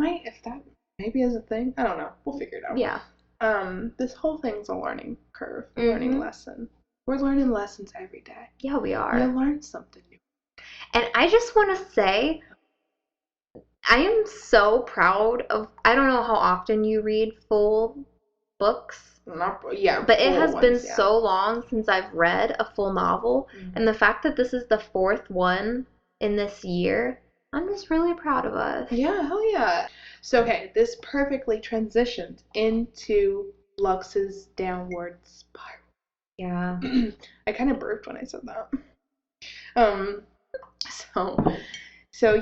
maybe is a thing. I don't know. We'll figure it out. Yeah. This whole thing's a learning curve, a learning lesson. We're learning lessons every day. Yeah, we are. We learn something new. And I just want to say, I am so proud of, I don't know how often you read full books. But it has been so long since I've read a full novel. Mm-hmm. And the fact that this is the 4th one in this year, I'm just really proud of us. Yeah, hell yeah. So, okay, this perfectly transitions into Lux's downward spiral. Yeah. I kind of burped when I said that. So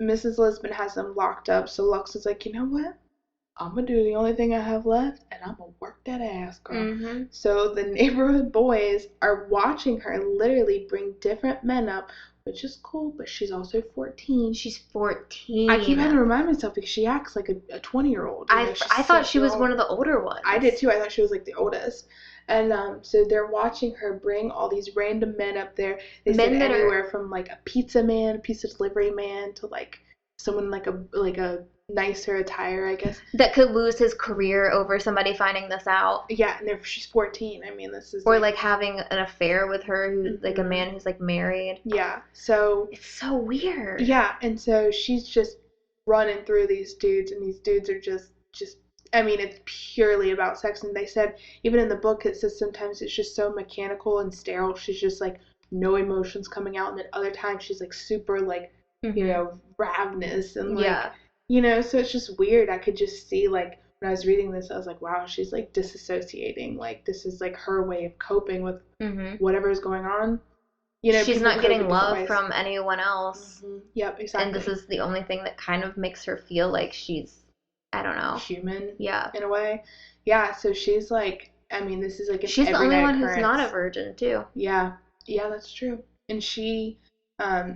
Mrs. Lisbon has them locked up. So Lux is like, you know what? I'm going to do the only thing I have left, and I'm going to work that ass, girl. Mm-hmm. So the neighborhood boys are watching her literally bring different men up, which is cool, but she's also 14. She's 14. I keep having to remind myself because she acts like a 20-year-old. I thought she was one of the older ones. I did too. I thought she was like the oldest. And so they're watching her bring all these random men up there. They said anywhere from like a pizza delivery man to like someone like a nicer attire, I guess. That could lose his career over somebody finding this out. Yeah, and she's 14. I mean, this is... Or like having an affair with her, who's like a man who's like married. Yeah, so... It's so weird. Yeah, and so she's just running through these dudes, and these dudes are just I mean, it's purely about sex, and they said, even in the book, it says sometimes it's just so mechanical and sterile. She's just like, no emotions coming out, and then other times she's like super like, you know, ravenous and like, you know, so it's just weird. I could just see like, when I was reading this, I was like, wow, she's like disassociating. Like, this is like her way of coping with whatever is going on. You know, she's not getting love from anyone else. Mm-hmm. Yep, exactly. And this is the only thing that kind of makes her feel like she's, I don't know, human. Yeah. In a way. Yeah, so she's like, I mean, this is like an she's the only one occurrence. Who's not a virgin, too. Yeah. Yeah, that's true. And she,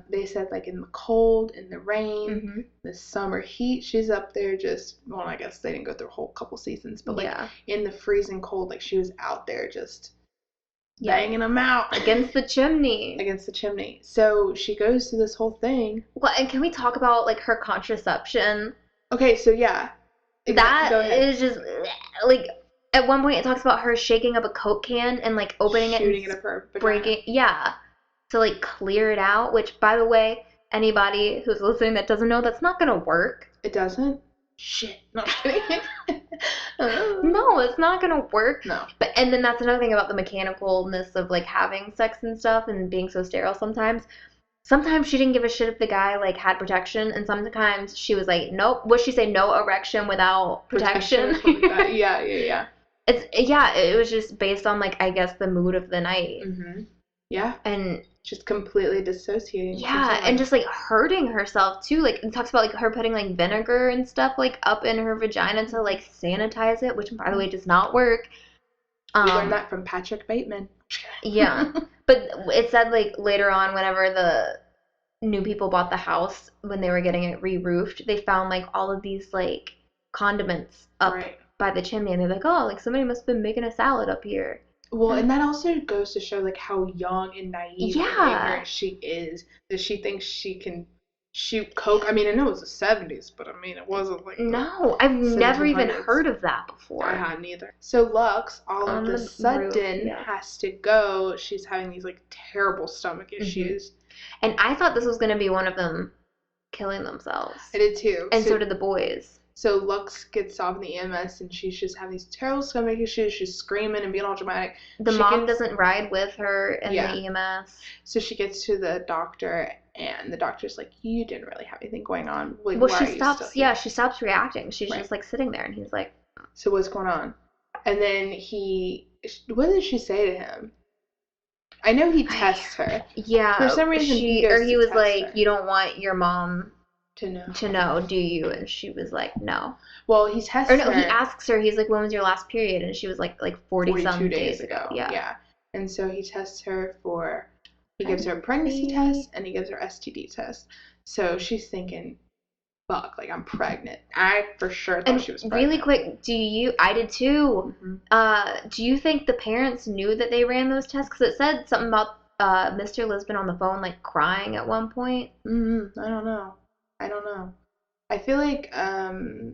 they said like in the cold, in the rain, the summer heat, she's up there just, well, I guess they didn't go through a whole couple seasons, but like in the freezing cold, like she was out there just banging them out. Against the chimney. So she goes through this whole thing. Well, and can we talk about like her contraception? Okay, so yeah. That is just, like, at one point it talks about her shaking up a Coke can and, like, opening it and up her breaking, to, like, clear it out, which, by the way, anybody who's listening that doesn't know, that's not gonna work. It doesn't? Shit. No, I'm kidding. No, it's not gonna work. No. And then that's another thing about the mechanicalness of, like, having sex and stuff and being so sterile sometimes. Sometimes she didn't give a shit if the guy, like, had protection, and sometimes she was like, nope. What'd she say? No erection without protection? Yeah. It was just based on, like, I guess the mood of the night. Yeah. And just completely dissociating. Yeah, and just, like, hurting herself, too. Like, it talks about, like, her putting, like, vinegar and stuff, like, up in her vagina to, like, sanitize it, which, by the way, does not work. We learned that from Patrick Bateman. Yeah. But it said, like, later on, whenever the new people bought the house, when they were getting it re-roofed, they found, like, all of these, like, condiments up by the chimney. And they're like, oh, like, somebody must have been making a salad up here. Well, and that also goes to show, like, how young and naive and ignorant she is, that she thinks she can shoot coke. I mean, I know it was the 70s, but, I mean, it wasn't, like, no, I've never even heard of that before. I hadn't either. So Lux, all of a sudden, has to go. She's having these, like, terrible stomach issues. And I thought this was going to be one of them killing themselves. I did, too. And so did the boys. So Lux gets off in the EMS, and she's just having these terrible stomach issues. She's screaming and being all dramatic. The mom doesn't ride with her in the EMS. So she gets to the doctor, and the doctor's like, you didn't really have anything going on. Like, well, she stops. Yeah, she stops reacting. She's just, like, sitting there, and he's like, so what's going on? And then what did she say to him? I know he tests her. Yeah. For some reason, he was like, you don't want your mom to know, do you? And she was like, no. Well, he tests her. Or no, he asks her, he's like, when was your last period? And she was like 40-some days ago. Yeah. And so he tests her he gives her a pregnancy test, and he gives her STD test. So she's thinking, fuck, like, I'm pregnant. I for sure thought she was pregnant. Really quick, I did too. Do you think the parents knew that they ran those tests? Because it said something about Mr. Lisbon on the phone, like, crying at one point. I don't know. I feel like, God,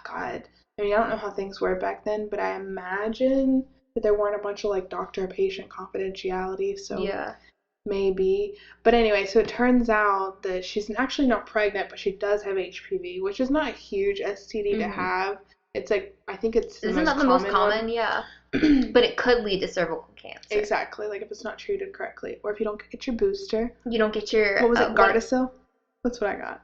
I mean, I don't know how things were back then, but I imagine that there weren't a bunch of, like, doctor-patient confidentiality, so maybe. But anyway, so it turns out that she's actually not pregnant, but she does have HPV, which is not a huge STD to have. It's like, I think it's Isn't that the most common? Yeah. But it could lead to cervical cancer. Exactly, like if it's not treated correctly, or if you don't get your booster. You don't get your... What was it, Gardasil? That's what I got.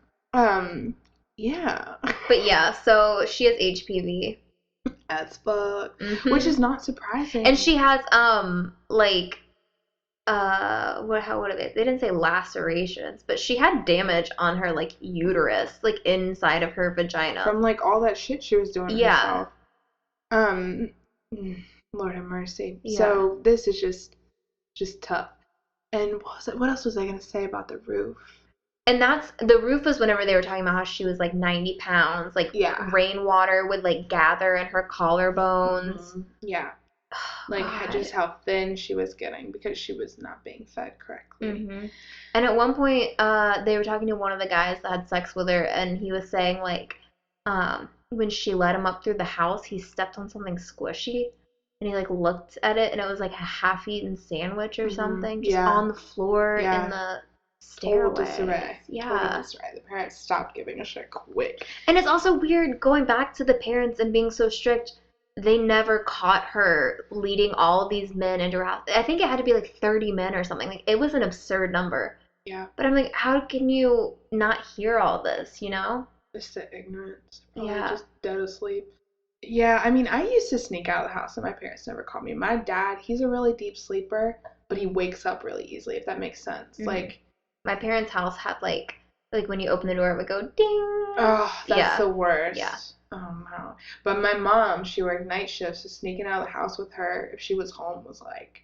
Yeah. But yeah, so she has HPV. As fuck. Which is not surprising. And she has, like, what are they? They didn't say lacerations, but she had damage on her, like, uterus, like, inside of her vagina. From, like, all that shit she was doing herself. Lord have mercy. Yeah. So this is just tough. And what else was I going to say about the roof? And the roof was whenever they were talking about how she was like 90 pounds, like rainwater would like gather in her collarbones. Yeah. Like just how thin she was getting because she was not being fed correctly. And at one point, they were talking to one of the guys that had sex with her, and he was saying like, when she led him up through the house, he stepped on something squishy. And he, like, looked at it, and it was, like, a half-eaten sandwich or something. Just on the floor in the stairway. Total disarray. Total disarray. The parents stopped giving a shit quick. And it's also weird, going back to the parents and being so strict, they never caught her leading all of these men into her house. I think it had to be, like, 30 men or something. Like, it was an absurd number. Yeah. But I'm like, how can you not hear all this, you know? Just the ignorance. Probably just dead asleep. Yeah, I mean, I used to sneak out of the house and my parents never caught me. My dad, he's a really deep sleeper, but he wakes up really easily, if that makes sense. Like, my parents' house had, like when you open the door, it would go ding. Oh, that's the worst. Yeah. Oh, no. But my mom, she worked night shifts, so sneaking out of the house with her, if she was home, was like...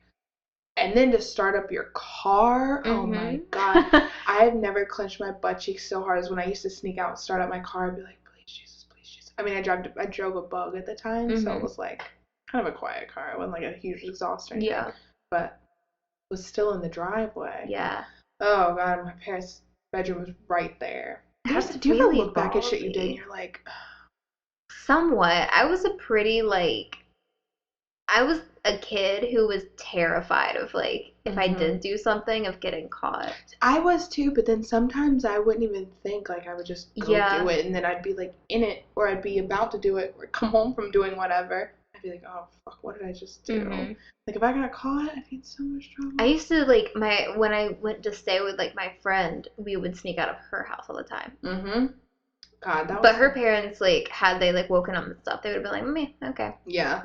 And then to start up your car, oh my God. I have never clenched my butt cheeks so hard as when I used to sneak out and start up my car and be like, I mean, I drove a Bug at the time, so it was like kind of a quiet car. It wasn't like a huge exhaust or anything. Yeah. But it was still in the driveway. Yeah. Oh, God, my parents' bedroom was right there. Do you ever look back at shit you did and you're like... Somewhat. I was a kid who was terrified of, like, if I did do something, of getting caught. I was too, but then sometimes I wouldn't even think, like, I would just go do it, and then I'd be, like, in it, or I'd be about to do it, or come home from doing whatever. I'd be like, oh, fuck, what did I just do? Like, if I got caught, I'd be in so much trouble. I used to, like, when I went to stay with, like, my friend, we would sneak out of her house all the time. God, that was... But her parents, like, had they, like, woken up and stuff, they would have been like, meh, okay. Yeah.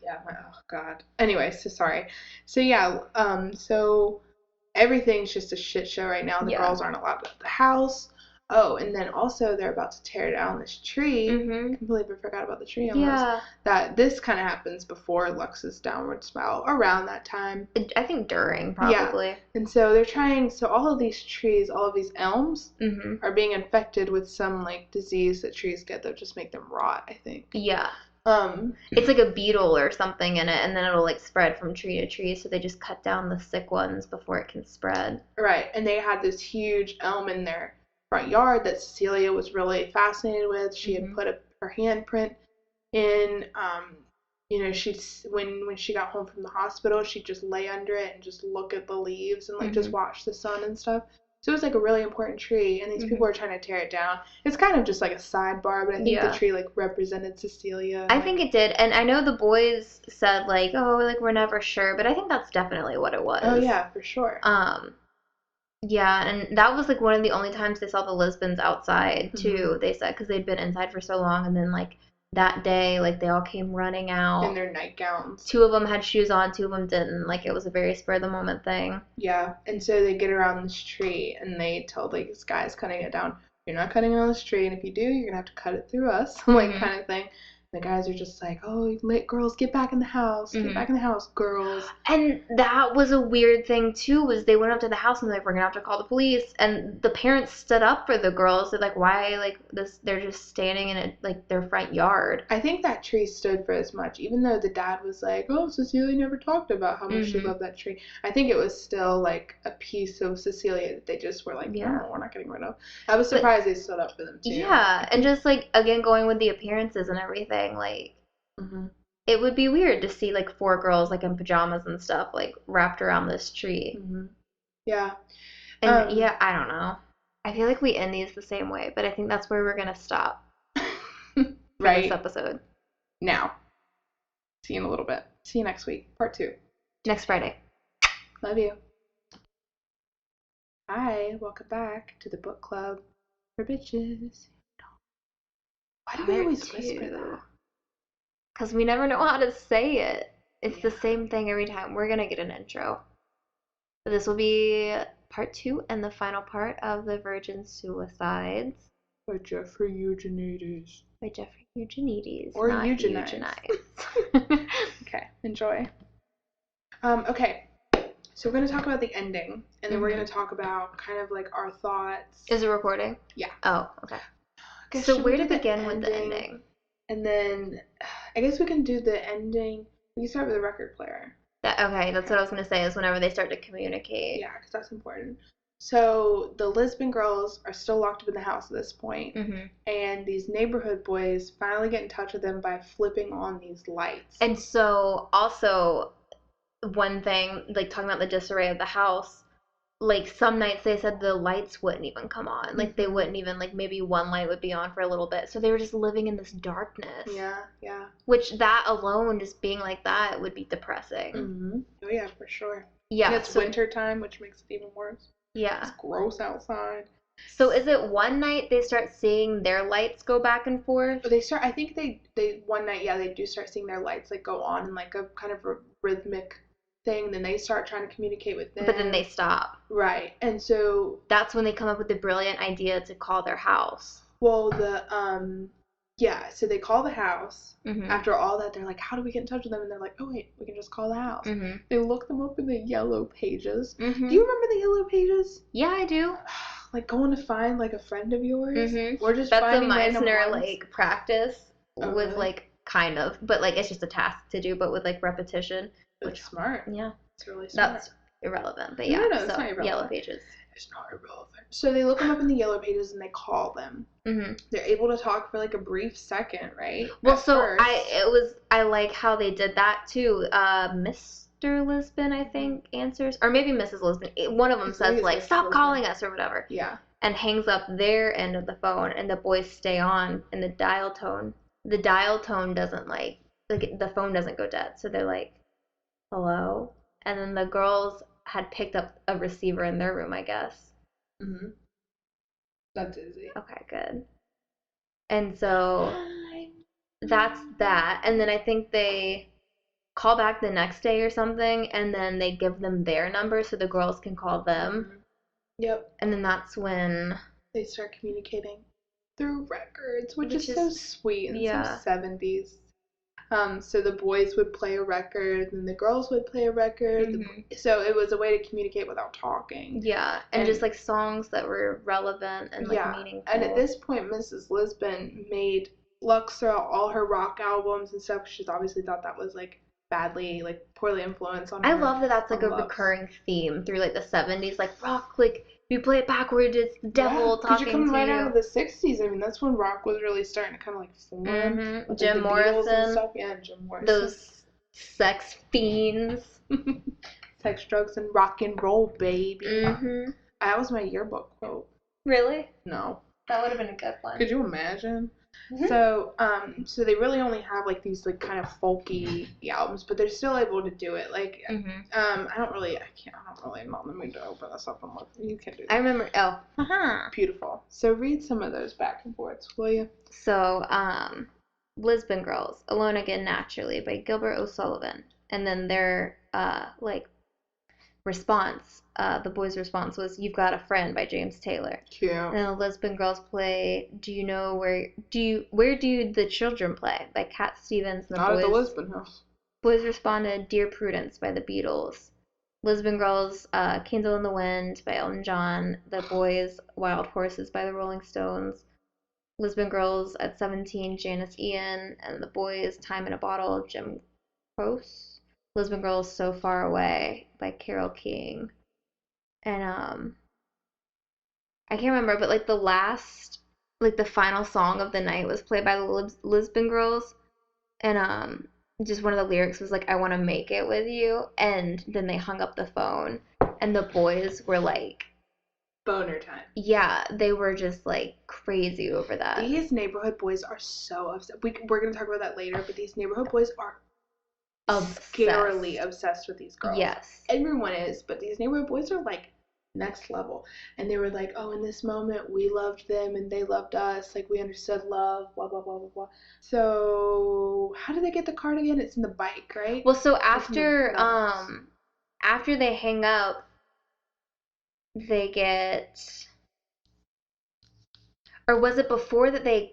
Yeah, oh God. Anyway, so sorry. So yeah, so everything's just a shit show right now. The girls aren't allowed at the house. Oh, and then also they're about to tear down this tree. Completely forgot about the tree almost. Yeah. That this kind of happens before Lux's downward spiral, around that time. I think during, probably. Yeah. And so they're trying, so all of these trees, all of these elms are being infected with some, like, disease that trees get that just make them rot, I think. Yeah. It's like a beetle or something in it, and then it'll, like, spread from tree to tree, so they just cut down the sick ones before it can spread. Right. And they had this huge elm in there front yard that Cecilia was really fascinated with. She had put her handprint in. You know, when she got home from the hospital, she'd just lay under it and just look at the leaves and like just watch the sun and stuff. So it was like a really important tree, and these people are trying to tear it down. It's kind of just like a sidebar, but I think the tree like represented Cecilia. I think it did, and I know the boys said like, oh, like we're never sure, but I think that's definitely what it was. Oh yeah, for sure. Yeah, and that was, like, one of the only times they saw the Lisbons outside, too, they said, because they'd been inside for so long, and then, like, that day, like, they all came running out. In their nightgowns. 2 of them had shoes on, 2 of them didn't. Like, it was a very spur-of-the-moment thing. Yeah, and so they get around this tree, and they tell, like, this guy's cutting it down, you're not cutting it on this tree, and if you do, you're going to have to cut it through us, like, kind of thing. The guys are just like, oh, girls, get back in the house. Get back in the house, girls. And that was a weird thing, too, was they went up to the house and they're like, we're going to have to call the police. And the parents stood up for the girls. They're like, why, like, this? They're just standing in, like, their front yard. I think that tree stood for as much. Even though the dad was like, oh, Cecilia never talked about how much she loved that tree. I think it was still, like, a piece of Cecilia that they just were like, no, we're not getting rid of. I was surprised they stood up for them, too. Yeah, and just, like, again, going with the appearances and everything. Like, it would be weird to see like 4 girls like in pajamas and stuff like wrapped around this tree. Yeah. And I don't know. I feel like we end these the same way, but I think that's where we're gonna stop. Right. This episode. Now. See you in a little bit. See you next week. Part 2. Next Friday. Love you. Hi. Welcome back to the book club for bitches. Why do we always whisper that? Because we never know how to say it. It's the same thing every time. We're going to get an intro. But this will be part 2 and the final part of The Virgin Suicides. By Jeffrey Eugenides. By Jeffrey Eugenides. Or Eugenides. Okay, enjoy. Okay, so we're going to talk about the ending. And then we're going to talk about kind of like our thoughts. Is it recording? Yeah. Oh, okay. So where to begin with the ending? And then, I guess we can do the ending. We can start with the record player. Okay, that's what I was going to say, is whenever they start to communicate. Yeah, because that's important. So, the Lisbon Girls are still locked up in the house at this point. And these neighborhood boys finally get in touch with them by flipping on these lights. And so, also, one thing, like, talking about the disarray of the house, like, some nights they said the lights wouldn't even come on. Like, they wouldn't even, like, maybe one light would be on for a little bit. So they were just living in this darkness. Yeah, yeah. Which, that alone, just being like that, would be depressing. Oh, yeah, for sure. Yeah. And it's winter time, which makes it even worse. Yeah. It's gross outside. So is it one night they start seeing their lights go back and forth? I think they one night, they do start seeing their lights, like, go on in, like, a kind of rhythmic thing, then they start trying to communicate with them. But then they stop. Right. And so that's when they come up with the brilliant idea to call their house. Well, so they call the house. After all that, they're like, how do we get in touch with them? And they're like, oh wait, we can just call the house. They look them up in the yellow pages. Do you remember the yellow pages? Yeah, I do. Like going to find like a friend of yours? Or just that's finding a Meisner ones? like practice with really? Like kind of, but like it's just a task to do, but with like repetition. Which smart. Yeah. It's really smart. That's irrelevant, but yeah. No, it's not irrelevant. Yellow pages. It's not irrelevant. So they look them up in the yellow pages and they call them. They're able to talk for like a brief second, right? Well, I like how they did that too. Mr. Lisbon, I think, answers, or maybe Mrs. Lisbon. One of them says like, "Stop calling us" or whatever. Yeah. And hangs up their end of the phone, and the boys stay on. And the dial tone doesn't like the phone doesn't go dead, so they're like, "Hello," and then the girls had picked up a receiver in their room, I guess. That's easy. Okay, good. And so that's that. And then I think they call back the next day or something, and then they give them their number so the girls can call them. Mm-hmm. Yep. And then that's when they start communicating through records, which is so sweet and so 70s. So the boys would play a record, and the girls would play a record. Mm-hmm. So it was a way to communicate without talking. Yeah, and just like songs that were relevant and like meaningful. And at this point, Mrs. Lisbon made Lux throw out all her rock albums and stuff. She's obviously thought that was like badly, like poorly influenced on her. I love that that's like a recurring theme through like the 70s, like rock, like you play it backwards, it's the devil talking to you. Because you're coming right out of the 60s. I mean, that's when rock was really starting to kind of like form. Mm-hmm. Jim Morrison. And stuff. Yeah, Jim Morrison. Those sex fiends. Sex, drugs, and rock and roll, baby. Mm-hmm. That was my yearbook quote. Really? No. That would have been a good one. Could you imagine? Mm-hmm. So they really only have like these like kind of folky albums, but they're still able to do it. Like, I'm not in the mood to open this up and look. You can do that. I remember. Oh, beautiful. So read some of those back and forths, will you? So, Lisbon Girls, Alone Again Naturally by Gilbert O'Sullivan, and then their response. The boys' response was "You've Got a Friend" by James Taylor. Cute. And the Lisbon Girls play "Do You Know Where Do the Children Play" by Cat Stevens. And Not at the Lisbon House. Boys responded "Dear Prudence" by the Beatles. Lisbon Girls, "Candle in the Wind" by Elton John. The boys, "Wild Horses" by the Rolling Stones. Lisbon Girls at 17, Janice Ian. And the boys, "Time in a Bottle," Jim Croce. Lisbon Girls, "So Far Away" by Carole King. And I can't remember, but like the final song of the night was played by the Lisbon Girls, and just one of the lyrics was like, "I want to make it with you," and then they hung up the phone, and the boys were like, boner time. Yeah, they were just like crazy over that. These neighborhood boys are so upset. We're gonna talk about that later, but these neighborhood boys are scarily obsessed with these girls. Yes. Everyone is, but these neighborhood boys are like next level. And they were like, oh, in this moment we loved them and they loved us, like we understood love, blah blah blah blah blah. So how did they get the card again? It's in the bike, right? Well, so after they hang up, they get, or was it before they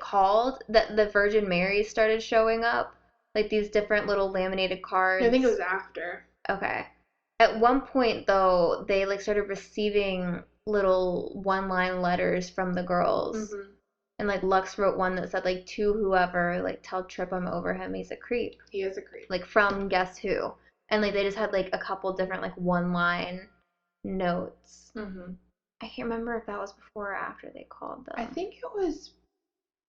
called that the Virgin Mary started showing up? Like these different little laminated cards? I think it was after. Okay. At one point, though, they like started receiving little one-line letters from the girls. Mm-hmm. And like Lux wrote one that said like, "To whoever, like tell Trip I'm over him, he's a creep." He is a creep. Like from guess who. And like they just had like a couple different like one-line notes. Mm-hmm. I can't remember if that was before or after they called them. I think it was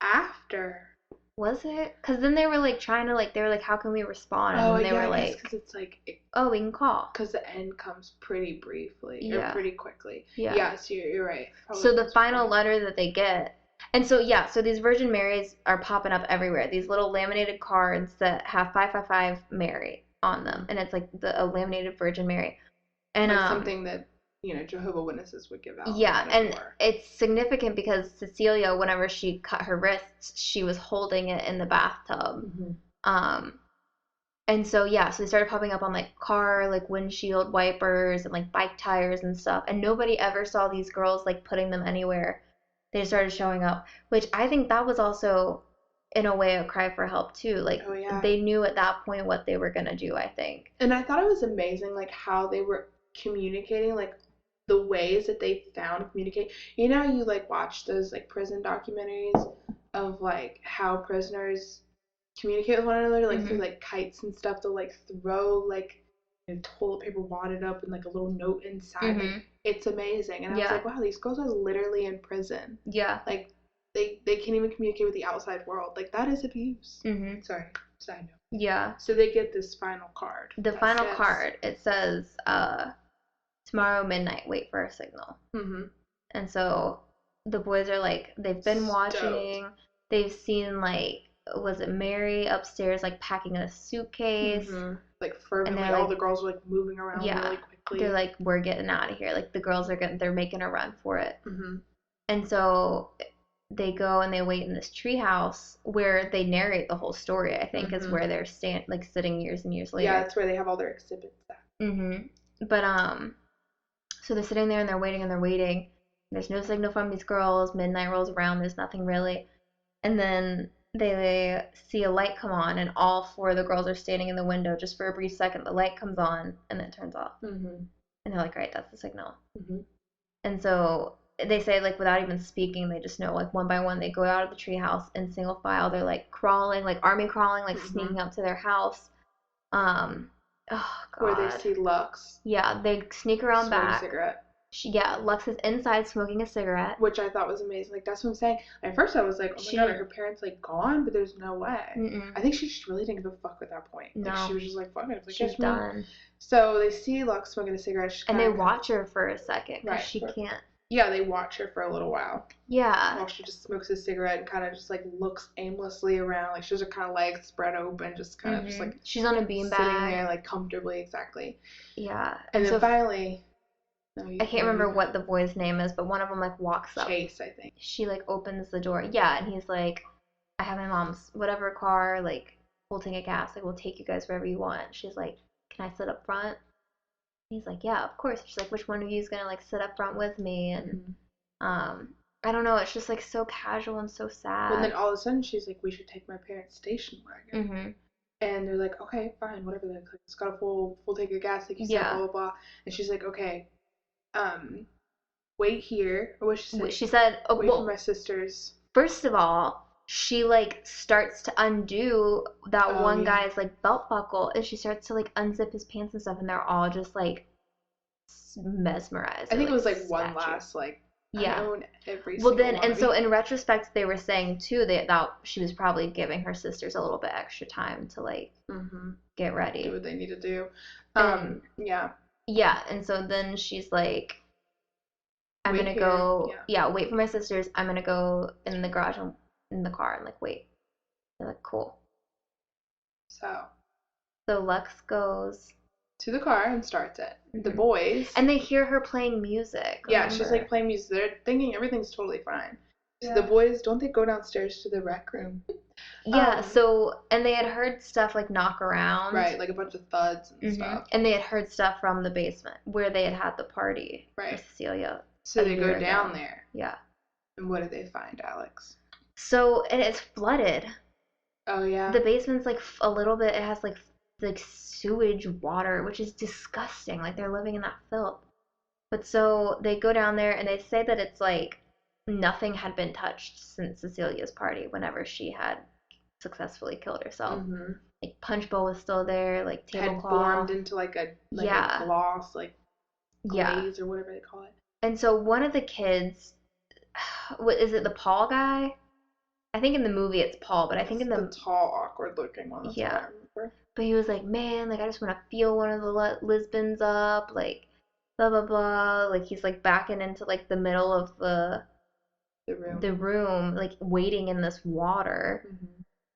after. Was it? Because then they were like trying to like, they were like, how can we respond? And they were like, because it's like, oh, we can call. Because the end comes pretty briefly or pretty quickly. Yeah. Yeah, so you're right. Probably so the final letter that they get, and so so these Virgin Marys are popping up everywhere. These little laminated cards that have 555 Mary on them, and it's like a laminated Virgin Mary, and like something that Jehovah's Witnesses would give out. Yeah, and it's significant because Cecilia, whenever she cut her wrists, she was holding it in the bathtub. Mm-hmm. And so so they started popping up on like car, like windshield wipers and like bike tires and stuff. And nobody ever saw these girls like putting them anywhere. They started showing up, which I think that was also in a way a cry for help too. Like they knew at that point what they were gonna do, I think. And I thought it was amazing like how they were communicating, like the ways that they found to communicate. You know, you like watch those like prison documentaries of like how prisoners communicate with one another, like through like kites and stuff. They'll like throw like toilet paper wadded up and like a little note inside. Like, it's amazing. And I was like, wow, these girls are literally in prison. Yeah. Like they can't even communicate with the outside world. Like that is abuse. Mm-hmm. Sorry, side note. Yeah. So they get this final card. The final card. It says, tomorrow midnight, wait for a signal. Mm-hmm. And so the boys are like, they've been watching. They've seen like, was it Mary upstairs like packing a suitcase? Mm-hmm. Like fervently, all the girls are like moving around really quickly. They're like, we're getting out of here. Like the girls they're making a run for it. Mm-hmm. And so they go and they wait in this treehouse where they narrate the whole story, I think, is where they're sitting years and years later. Yeah, that's where they have all their exhibits at. But, so they're sitting there and they're waiting. There's no signal from these girls. Midnight rolls around. There's nothing really. And then they see a light come on, and all 4 of the girls are standing in the window. Just for a brief second, the light comes on, and then it turns off. And they're like, right, that's the signal. And so they say, like, without even speaking, they just know, like, one by one, they go out of the treehouse in single file. They're, like, crawling, like, army crawling, like, sneaking up to their house. Oh, God. Where they see Lux. Yeah, they sneak around back. Smoke a cigarette. Lux is inside smoking a cigarette. Which I thought was amazing. Like, that's what I'm saying. At first I was like, oh my God, are her parents, like, gone? But there's no way. I think she just really didn't give a fuck at that point. No. Like, she was just like, fuck it. Like, she's done. So they see Lux smoking a cigarette. And they watch her for a second. Because she can't. Yeah, they watch her for a little while. Yeah. While she just smokes a cigarette and kind of just, like, looks aimlessly around. Like, she has her kind of legs spread open, just kind of just, like... She's on a beanbag. Sitting there, like, comfortably, exactly. Yeah. And then finally... I can't remember what the boy's name is, but one of them, like, walks up. Chase, I think. She, like, opens the door. Yeah, and he's like, I have my mom's whatever car, like, we'll take a gas. Like, we'll take you guys wherever you want. She's like, can I sit up front? He's like, yeah, of course. She's like, which one of you is going to, like, sit up front with me? And, I don't know. It's just, like, so casual and so sad. And then all of a sudden, she's like, we should take my parents' station wagon. And they're like, okay, fine, whatever. Like, it's got a full tank of gas, like you said, blah, blah, blah. And she's like, okay, wait here. Or what she said? She said, wait for my sisters. First of all, she, like, starts to undo that one guy's, like, belt buckle, and she starts to, like, unzip his pants and stuff, and they're all just, like, mesmerized. I think it was, like, one last, like, every well, then, and so in retrospect, they were saying, too, that she was probably giving her sisters a little bit extra time to, like, get ready. Do what they need to do. Yeah, and so then she's like, I'm going to go, wait for my sisters. I'm going to go in the garage, in the car, and, like, wait. They're like, cool. So Lux goes to the car and starts it. The boys. And they hear her playing music. Yeah, she's, like, playing music. They're thinking everything's totally fine. So the boys, don't they go downstairs to the rec room? Yeah, and they had heard stuff, like, knock around. Right, like a bunch of thuds and stuff. And they had heard stuff from the basement where they had the party. Right. With Cecilia. So they go down there. Yeah. And what do they find, Alex? So, and it's flooded. Oh, yeah? The basement's, like, a little bit, it has, like sewage water, which is disgusting. Like, they're living in that filth. But so they go down there, and they say that it's, like, nothing had been touched since Cecilia's party whenever she had successfully killed herself. Like, punch bowl was still there, like, tablecloth. Had formed into, like, a gloss, like, glaze or whatever they call it. And so one of the kids, is it the Paul guy? I think in the movie it's Paul, but I think in the tall, awkward-looking one. That's what I remember. But he was like, man, like, I just want to feel one of the Lisbons up, like, blah, blah, blah. Like, he's, like, backing into, like, the middle of the room, like, waiting in this water.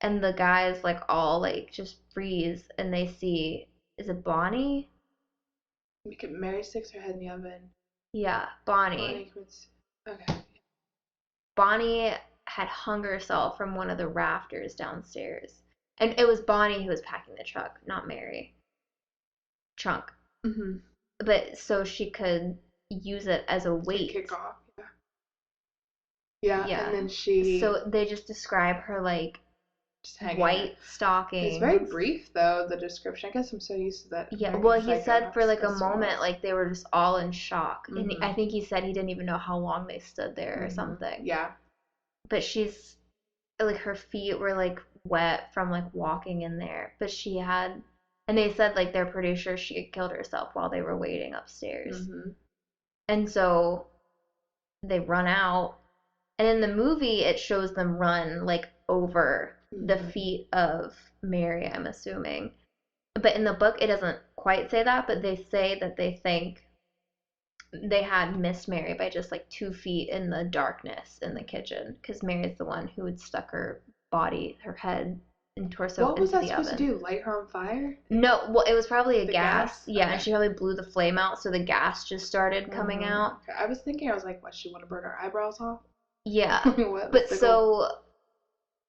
And the guys, like, all, like, just freeze, and they see, is it Bonnie? Mary sticks her head in the oven. Yeah, Bonnie. Okay. Bonnie had hung herself from one of the rafters downstairs. And it was Bonnie who was packing the truck, not Mary. Trunk. But so she could use it as a weight. To kick off, yeah, and then she... So they just describe her, like, white stockings. It's very brief, though, the description. I guess I'm so used to that. Yeah, well, he said for, like, a moment, like, they were just all in shock. And I think he said he didn't even know how long they stood there or something. Yeah. But she's, like, her feet were, like, wet from, like, walking in there. But she had, and they said, like, they're pretty sure she had killed herself while they were waiting upstairs. And so they run out. And in the movie, it shows them run, like, over the feet of Mary, I'm assuming. But in the book, it doesn't quite say that, but they say that they think they had missed Mary by just, like, 2 feet in the darkness in the kitchen, because Mary's the one who had stuck her body, her head, and torso into the oven. What was that supposed to do? Light her on fire? No, well, it was probably a gas. Yeah, okay. And she probably blew the flame out, so the gas just started coming out. Okay. I was thinking, I was like, what, she want to burn her eyebrows off? Yeah. But so,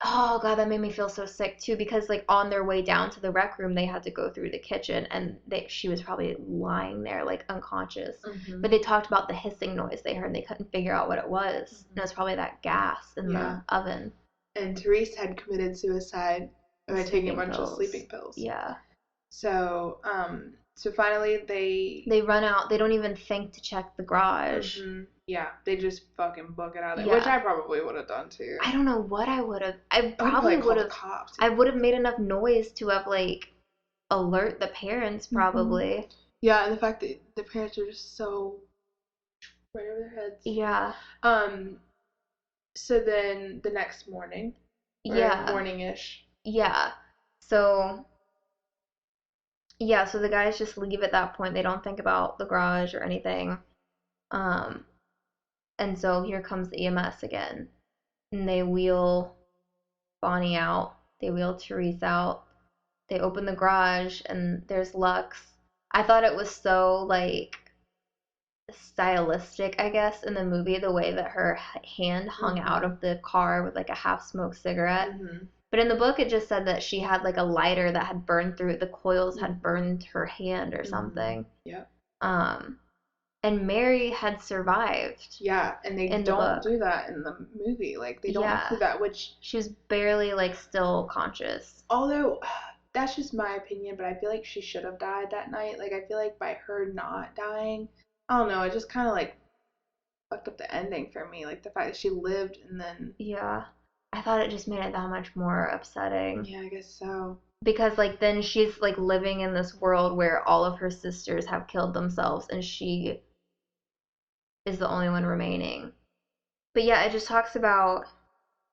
oh God, that made me feel so sick too, because like on their way down to the rec room, they had to go through the kitchen, and she was probably lying there like unconscious. But they talked about the hissing noise they heard, and they couldn't figure out what it was. And it was probably that gas in the oven. And Therese had committed suicide by taking a bunch of sleeping pills. Yeah. So, so finally they run out. They don't even think to check the garage. Yeah, they just fucking book it out of there, which I probably would have done too. I don't know what I would have. I probably would have. I would have made enough noise to have like alert the parents probably. Yeah, and the fact that the parents are just so right over their heads. Yeah. So then the next morning. Morning-ish. Yeah. So the guys just leave at that point. They don't think about the garage or anything. And so here comes the EMS again. And they wheel Bonnie out. They wheel Therese out. They open the garage and there's Lux. I thought it was so like stylistic, I guess, in the movie, the way that her hand hung out of the car with like a half-smoked cigarette. But in the book, it just said that she had like a lighter that had burned through. The coils had burned her hand or something. Yeah. And Mary had survived. Yeah, and they don't do that in the movie. Like, they don't do that, which... She was barely, like, still conscious. Although, that's just my opinion, but I feel like she should have died that night. Like, I feel like by her not dying, I don't know, it just kind of, like, fucked up the ending for me. Like, the fact that she lived and then... Yeah. I thought it just made it that much more upsetting. Yeah, I guess so. Because, like, then she's, like, living in this world where all of her sisters have killed themselves, and she is the only one remaining. But yeah, it just talks about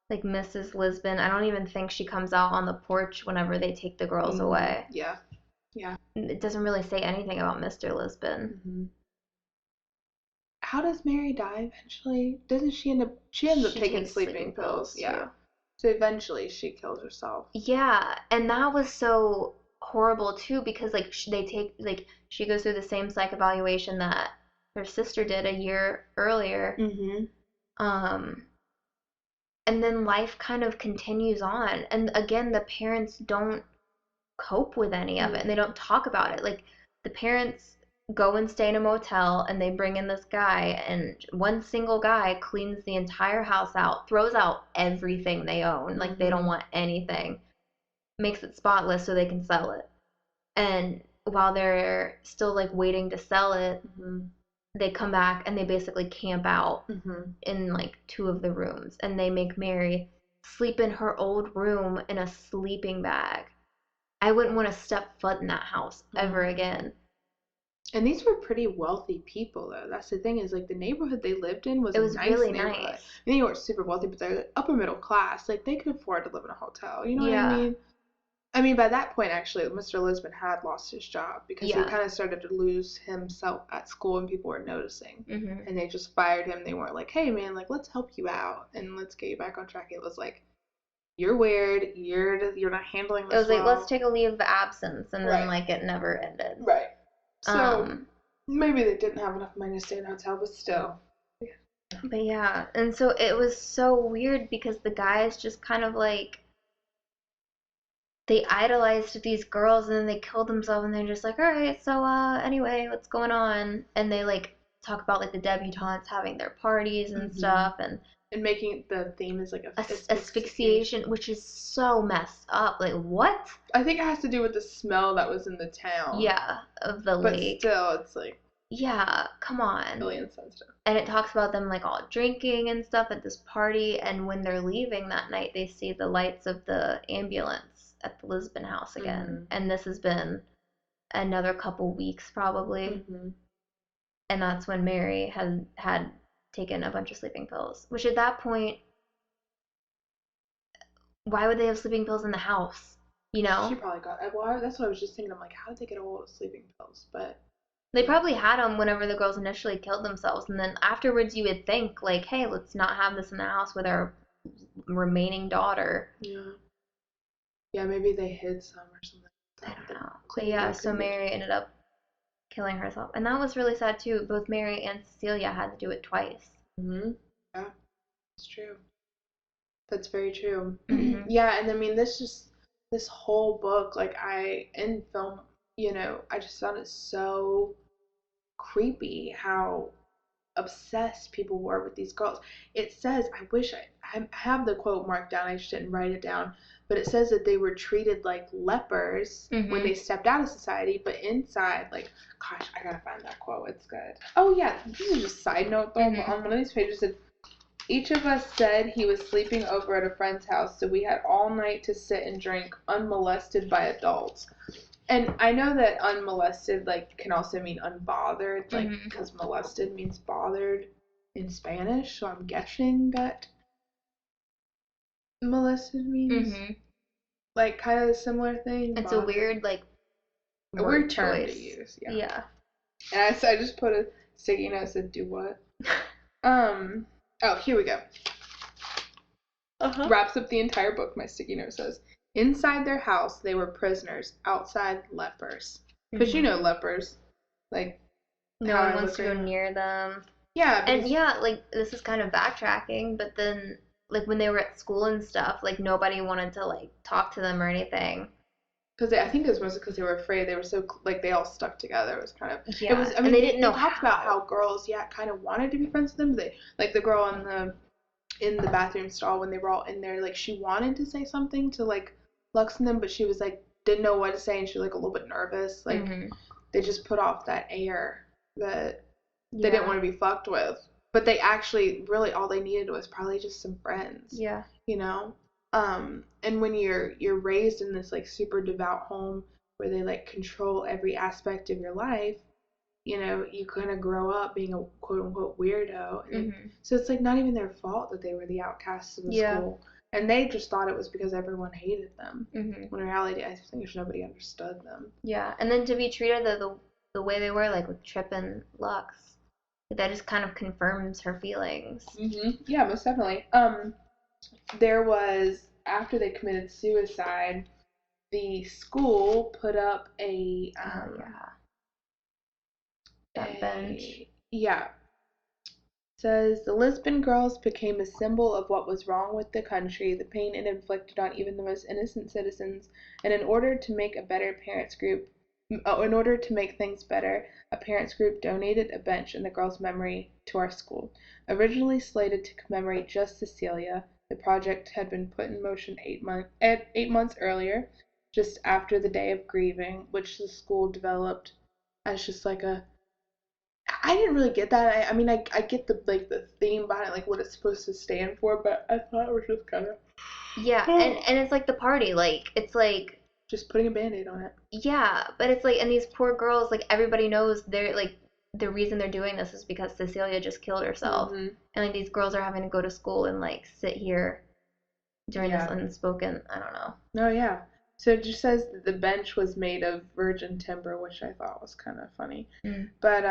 like Mrs. Lisbon. I don't even think she comes out on the porch whenever they take the girls away. Yeah. It doesn't really say anything about Mr. Lisbon. How does Mary die eventually? Doesn't she end up? She ends up taking sleeping pills. Yeah. So eventually she kills herself. Yeah, and that was so horrible too, because like she goes through the same psych evaluation that her sister did a year earlier. And then life kind of continues on. And again, the parents don't cope with any of it, and they don't talk about it. Like, the parents go and stay in a motel, and they bring in this guy, and one single guy cleans the entire house out, throws out everything they own. Like, they don't want anything. Makes it spotless so they can sell it. And while they're still, like, waiting to sell it, they come back and they basically camp out in like 2 of the rooms, and they make Mary sleep in her old room in a sleeping bag. I wouldn't want to step foot in that house ever again. And these were pretty wealthy people, though. That's the thing, is like the neighborhood they lived in was a nice really neighborhood. Nice. I mean, they weren't super wealthy, but they're upper middle class. Like, they could afford to live in a hotel. You know what I mean? I mean, by that point, actually, Mr. Lisbon had lost his job because he kind of started to lose himself at school, and people were noticing. And they just fired him. They weren't like, hey, man, like, let's help you out and let's get you back on track. It was like, you're weird. You're not handling this. It was like, let's take a leave of absence, and then like it never ended. Right. So maybe they didn't have enough money to stay in a hotel, but still. But yeah, and so it was so weird because the guys just kind of like, they idolized these girls, and then they killed themselves, and they're just like, all right, so anyway, what's going on? And they like talk about like the debutantes having their parties and stuff, and making the theme is like asphyxiation, which is so messed up. Like, what? I think it has to do with the smell that was in the town. Yeah, of the lake. But still, it's like, yeah, come on. Really insensitive. And it talks about them like all drinking and stuff at this party, and when they're leaving that night, they see the lights of the ambulance at the Lisbon house again. And this has been another couple weeks probably. And that's when Mary had taken a bunch of sleeping pills, which at that point, why would they have sleeping pills in the house? You know? She probably got, well, that's what I was just thinking. I'm like, how did they get a hold of sleeping pills? But they probably had them whenever the girls initially killed themselves, and then afterwards you would think like, hey, let's not have this in the house with our remaining daughter. Yeah, maybe they hid some or something. I don't know. But yeah, so Mary ended up killing herself. And that was really sad too. Both Mary and Cecilia had to do it twice. Yeah. It's true. That's very true. Mm-hmm. Yeah, and I mean, this whole book, like, in film, I just found it so creepy how obsessed people were with these girls. It says, I wish I have the quote marked down, I just didn't write it down, but it says that they were treated like lepers when they stepped out of society, but inside, like, gosh, I gotta find that quote, it's good. Oh yeah, this is just a side note though, but on one of these pages it said, each of us said he was sleeping over at a friend's house, so we had all night to sit and drink unmolested by adults. And I know that unmolested, like, can also mean unbothered, like, because molested means bothered in Spanish, so I'm guessing that molested means, like, kind of a similar thing. It's bothered. A weird, like, a weird term to use, yeah. And I just put a sticky note that said, do what? Oh, here we go. Wraps up the entire book, my sticky note says. Inside their house, they were prisoners. Outside, lepers. Because lepers. Like, no one wants to go near them. Yeah. And yeah, like, this is kind of backtracking, but then, like, when they were at school and stuff, like, nobody wanted to, like, talk to them or anything. Because I think it was mostly because they were afraid. They were so, like, they all stuck together. It was kind of... Yeah, and they didn't know how. They talked about how girls, kind of wanted to be friends with them. They, like, the girl in the bathroom stall, when they were all in there, like, she wanted to say something to, like, Lux and them, but she was, like, didn't know what to say, and she was, like, a little bit nervous. Like, they just put off that air that they didn't want to be fucked with. But they actually, really, all they needed was probably just some friends. Yeah. And when you're raised in this, like, super devout home where they, like, control every aspect of your life, you kind of grow up being a quote-unquote weirdo. And so it's, like, not even their fault that they were the outcasts of the school. And they just thought it was because everyone hated them. When in reality, I think nobody understood them. Yeah, and then to be treated the way they were, like, with Trip and Lux, that just kind of confirms her feelings. Yeah, most definitely. There was, after they committed suicide, the school put up a... that bench. Yeah. Says, the Lisbon Girls became a symbol of what was wrong with the country, the pain it inflicted on even the most innocent citizens, and in order to make things better, a parents group donated a bench in the girls' memory to our school. Originally slated to commemorate just Cecilia, the project had been put in motion 8 months earlier, just after the Day of Grieving, which the school developed as just like a... I didn't really get that. I mean, I get the theme behind it, like what it's supposed to stand for, but I thought it was just kind of... Yeah, and it's like the party, like, it's like... Just putting a Band-Aid on it. Yeah, but it's like, and these poor girls, like, everybody knows they're, like, the reason they're doing this is because Cecilia just killed herself. And, like, these girls are having to go to school and, like, sit here during this unspoken, I don't know. No, yeah. So it just says that the bench was made of virgin timber, which I thought was kind of funny. But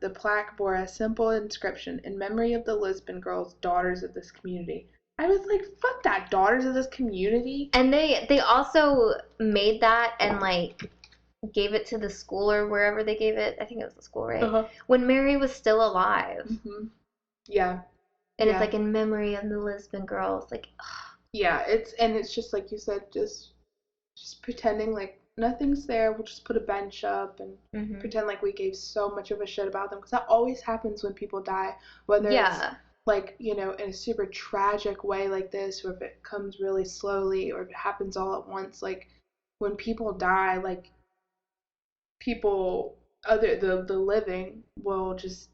the plaque bore a simple inscription, in memory of the Lisbon Girls, daughters of this community. I was like, fuck that, daughters of this community. And they also made that and, like, gave it to the school or wherever they gave it. I think it was the school, right? When Mary was still alive. Yeah. And it's, like, in memory of the Lisbon Girls. Like, ugh. Yeah, it's just, like you said, just pretending like nothing's there. We'll just put a bench up and pretend like we gave so much of a shit about them, because that always happens when people die, whether it's like, in a super tragic way like this, or if it comes really slowly, or if it happens all at once. Like, when people die, like, people the living will just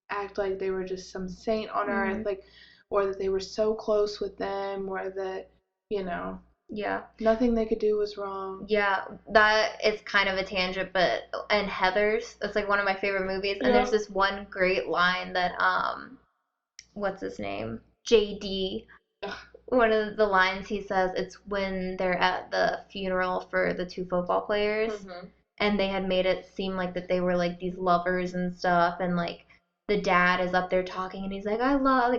act like they were just some saint on earth, like, or that they were so close with them, or that nothing they could do was wrong. Yeah, that is kind of a tangent, but and Heathers, that's like one of my favorite movies, and there's this one great line that what's his name? JD. One of the lines he says, it's when they're at the funeral for the 2 football players, and they had made it seem like that they were like these lovers and stuff, and like the dad is up there talking, and he's like,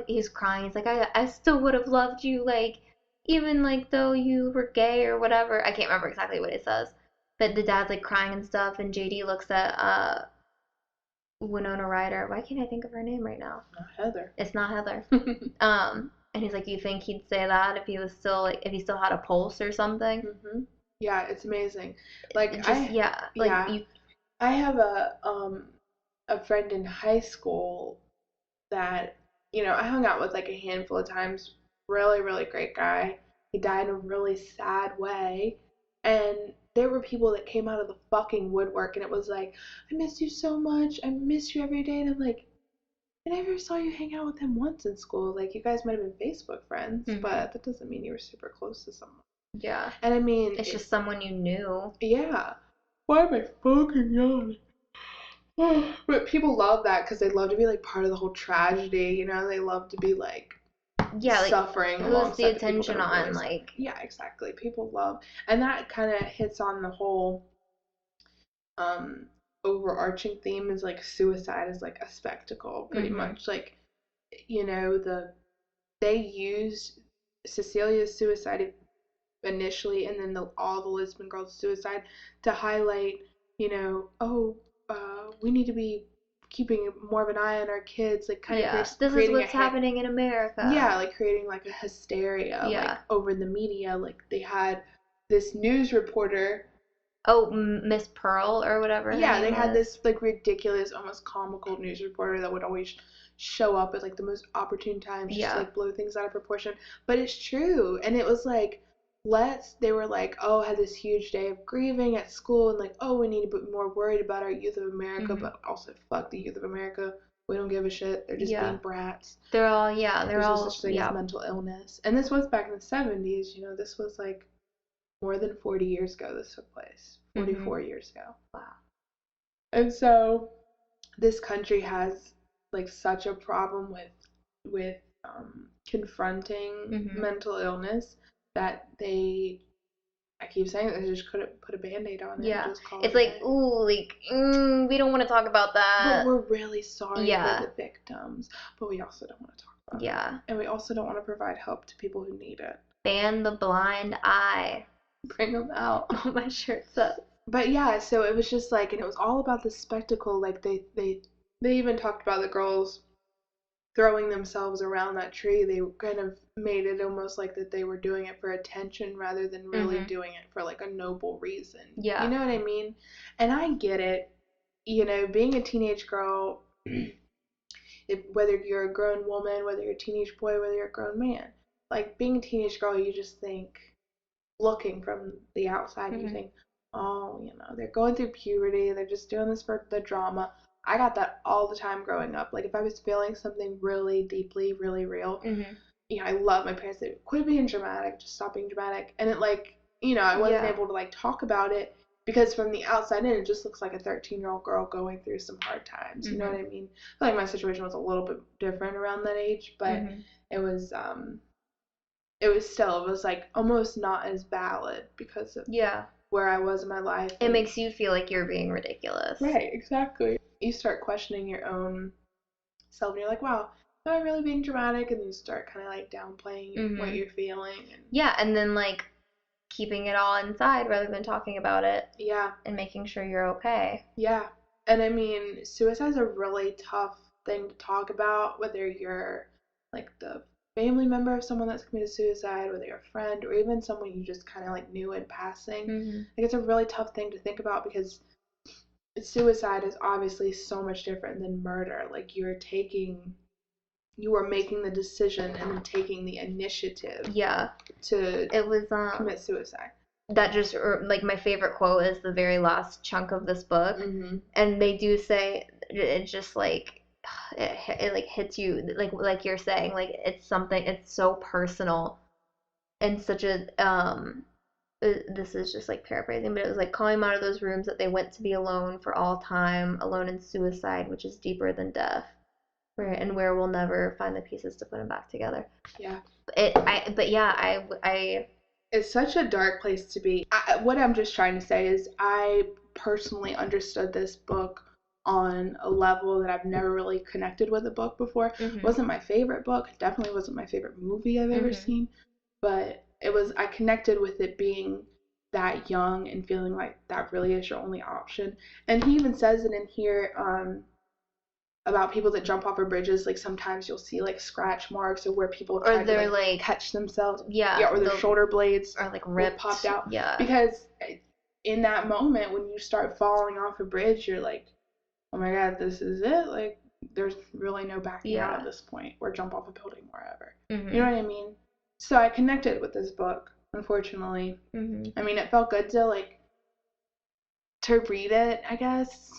he's crying, he's like, I still would have loved you, like, even, like, though you were gay or whatever. I can't remember exactly what it says. But the dad's, like, crying and stuff, and JD looks at Winona Ryder. Why can't I think of her name right now? Not Heather. It's not Heather. And And he's like, you think he'd say that if he was still like, if he still had a pulse or something? Mm-hmm. Yeah, it's amazing. Like just, I have a friend in high school that, you know, I hung out with like a handful of times. Really, really great guy. He died in a really sad way. And there were people that came out of the fucking woodwork and it was like, I miss you so much. I miss you every day. And I'm like, I never saw you hang out with him once in school. Like, you guys might have been Facebook friends, but that doesn't mean you were super close to someone. Yeah. And I mean, it's just someone you knew. Yeah. Why am I fucking yawning? But people love that because they love to be like part of the whole tragedy, you know? They love to be like suffering who's the attention on, like. Yeah, exactly. People love, and that kind of hits on the whole overarching theme is like suicide is like a spectacle, pretty much. Like, you know, they use Cecilia's suicide initially, and then all the Lisbon Girls' suicide to highlight, you know, we need to be keeping more of an eye on our kids, like kind of this is what's happening in America. Yeah, like creating like a hysteria, like over the media. Like they had this news reporter. Oh, Miss Pearl or whatever. Yeah, they had this like ridiculous, almost comical news reporter that would always show up at like the most opportune times just to like blow things out of proportion. But it's true, and it was like, they were like, oh, had this huge day of grieving at school, and like, oh, we need to be more worried about our youth of America, but also fuck the youth of America. We don't give a shit. They're just being brats. They're all, There's no such thing as mental illness. And this was back in the 70s, you know, this was like more than 40 years ago this took place. 44 years ago. Wow. And so this country has like such a problem with confronting mental illness that I keep saying that they just couldn't put a Band-Aid on it. Yeah. And just call it's like, ooh, like, we don't want to talk about that. But we're really sorry for the victims. But we also don't want to talk about it. And we also don't want to provide help to people who need it. Ban the blind eye. Bring them out. Oh, my shirt says. But yeah, so it was just like, and it was all about the spectacle. Like they even talked about the girls throwing themselves around that tree. They kind of made it almost like that they were doing it for attention rather than really doing it for like a noble reason. Yeah. You know what I mean? And I get it. You know, being a teenage girl, whether you're a grown woman, whether you're a teenage boy, whether you're a grown man, like being a teenage girl, you just think, looking from the outside, you think, oh, you know, they're going through puberty, they're just doing this for the drama. I got that all the time growing up. Like, if I was feeling something really deeply, really real, you know, I love my parents. They quit being dramatic, just stop being dramatic. And it, like, you know, I wasn't able to, like, talk about it because from the outside in, it just looks like a 13-year-old girl going through some hard times. You know what I mean? I feel like my situation was a little bit different around that age, but it was still, it was, like, almost not as valid because of where I was in my life. It makes you feel like you're being ridiculous. Right, exactly. You start questioning your own self, and you're like, wow, am I really being dramatic? And you start kind of, like, downplaying what you're feeling. And then, like, keeping it all inside rather than talking about it. Yeah. And making sure you're okay. Yeah. And, I mean, suicide's a really tough thing to talk about, whether you're, like, the family member of someone that's committed suicide, whether you're a friend, or even someone you just kind of like knew in passing. Like, it's a really tough thing to think about because suicide is obviously so much different than murder. Like, you are making the decision and then taking the initiative to commit suicide. That just, like, my favorite quote is the very last chunk of this book, and they do say it's just like it like hits you like you're saying, like it's something, it's so personal and such a this is just like paraphrasing, but it was like calling them out of those rooms that they went to be alone for all time, alone in suicide, which is deeper than death, where we'll never find the pieces to put them back together. It's such a dark place to be. What I'm just trying to say is I personally understood this book on a level that I've never really connected with a book before. It wasn't my favorite book. It definitely wasn't my favorite movie I've ever seen. But I connected with it being that young and feeling like that really is your only option. And he even says it in here, about people that jump off of bridges, like sometimes you'll see like scratch marks or where people try to like catch themselves. Yeah, or their shoulder blades are like ripped, popped out. Yeah. Because in that moment when you start falling off a bridge, you're like, oh my God, this is it. Like there's really no backing out at this point, or jump off a building, wherever. Mm-hmm. You know what I mean? So I connected with this book, unfortunately. Mm-hmm. I mean, it felt good to read it, I guess.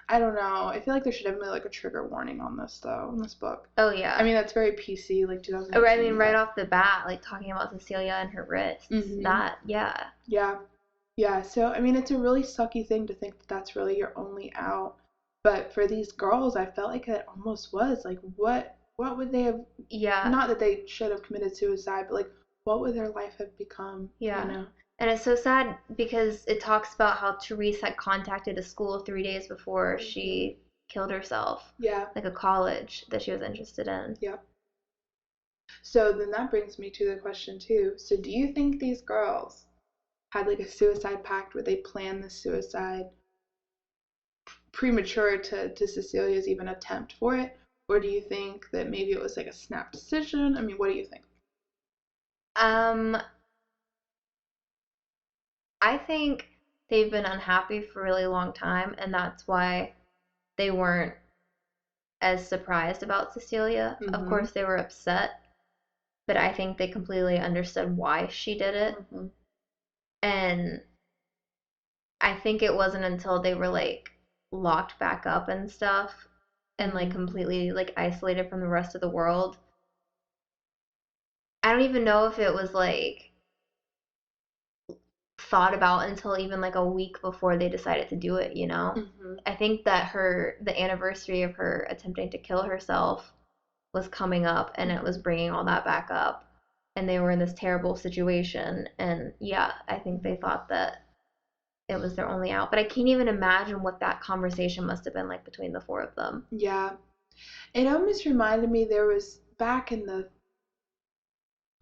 I don't know. I feel like there should have been like a trigger warning on this though, in this book. Oh yeah. I mean, that's very PC, like 2018. I mean, right off the bat, like talking about Cecilia and her wrists. Mm-hmm. That, yeah. Yeah. Yeah. So I mean, it's a really sucky thing to think that that's really your only out. But for these girls, I felt like it almost was like, what would they have? Yeah. Not that they should have committed suicide, but like, what would their life have become? Yeah. You know? And it's so sad because it talks about how Therese had contacted a school 3 days before she killed herself. Yeah. Like a college that she was interested in. Yeah. So then that brings me to the question too. So do you think these girls had like a suicide pact where they planned the suicide premature to Cecilia's even attempt for it? Or do you think that maybe it was like a snap decision? I mean, what do you think? I think they've been unhappy for a really long time, and that's why they weren't as surprised about Cecilia. Mm-hmm. Of course, they were upset, but I think they completely understood why she did it. Mm-hmm. And I think it wasn't until they were like locked back up and stuff and like completely like isolated from the rest of the world. I don't even know if it was like thought about until even like a week before they decided to do it, you know? Mm-hmm. I think that the anniversary of her attempting to kill herself was coming up, and it was bringing all that back up, and they were in this terrible situation, and yeah, I think they thought that it was their only out, but I can't even imagine what that conversation must have been like between the four of them. Yeah. It almost reminded me, there was back in the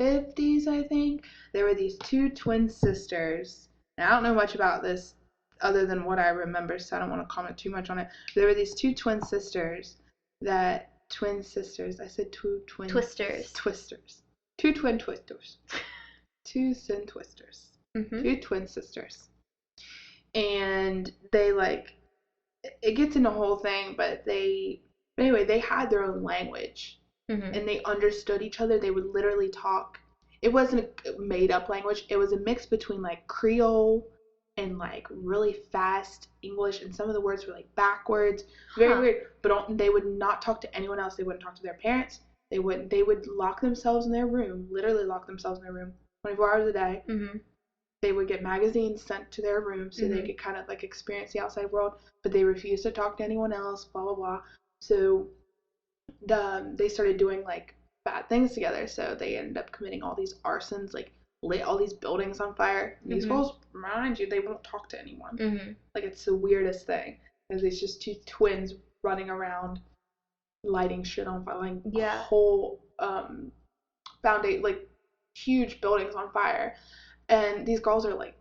50s, I think, there were these two twin sisters. And I don't know much about this other than what I remember, so I don't want to comment too much on it. There were these two twin sisters I said two twin twisters. Two twin twisters. Two sin twisters. Mm-hmm. Two twin sisters. And they like, it gets in the whole thing, but they had their own language. Mm-hmm. And they understood each other. They would literally talk. It wasn't a made-up language. It was a mix between like Creole and like really fast English, and some of the words were like backwards. Very weird. But they would not talk to anyone else. They wouldn't talk to their parents. They would lock themselves in their room, literally lock themselves in their room 24 hours a day. Mm-hmm. They would get magazines sent to their room so they could kind of like experience the outside world, but they refused to talk to anyone else, blah, blah, blah. So they started doing like bad things together. So they ended up committing all these arsons, like lit all these buildings on fire. And these girls, mind you, they won't talk to anyone. Mm-hmm. Like, it's the weirdest thing. Because it's just two twins running around lighting shit on fire, like whole foundation, like huge buildings on fire. And these girls are like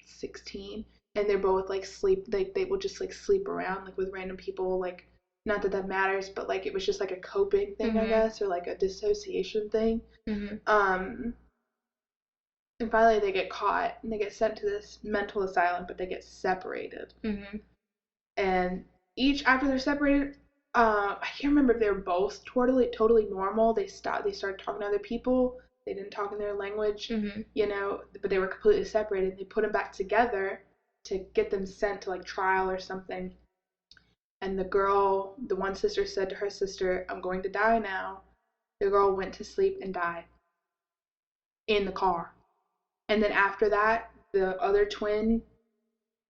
16, and they're both like they will just like sleep around like with random people, like, not that matters, but like it was just like a coping thing, I guess, or like a dissociation thing. And finally they get caught and they get sent to this mental asylum, but they get separated. And after they're separated, I can't remember if they were both totally normal. They started talking to other people. They didn't talk in their language, you know, but they were completely separated. They put them back together to get them sent to like trial or something. And the one sister said to her sister, "I'm going to die now." The girl went to sleep and died in the car. And then after that, the other twin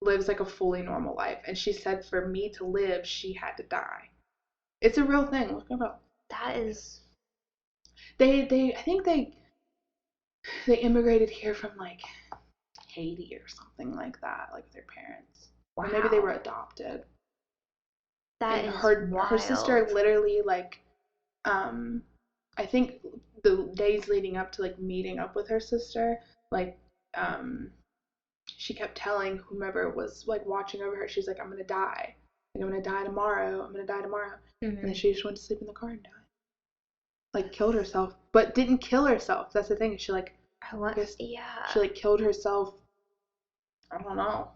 lives like a fully normal life. And she said for me to live, she had to die. It's a real thing. Look it up. That is... I think they immigrated here from like Haiti or something like that, like with their parents. Wow. Or maybe they were adopted. That and is her sister literally like, I think the days leading up to like meeting up with her sister, like, she kept telling whomever was like watching over her, she's like, "I'm gonna die." Like, I'm going to die tomorrow. I'm going to die tomorrow. Mm-hmm. And then she just went to sleep in the car and died. Like, killed herself. But didn't kill herself. That's the thing. She, like, she, like, killed herself. I don't know.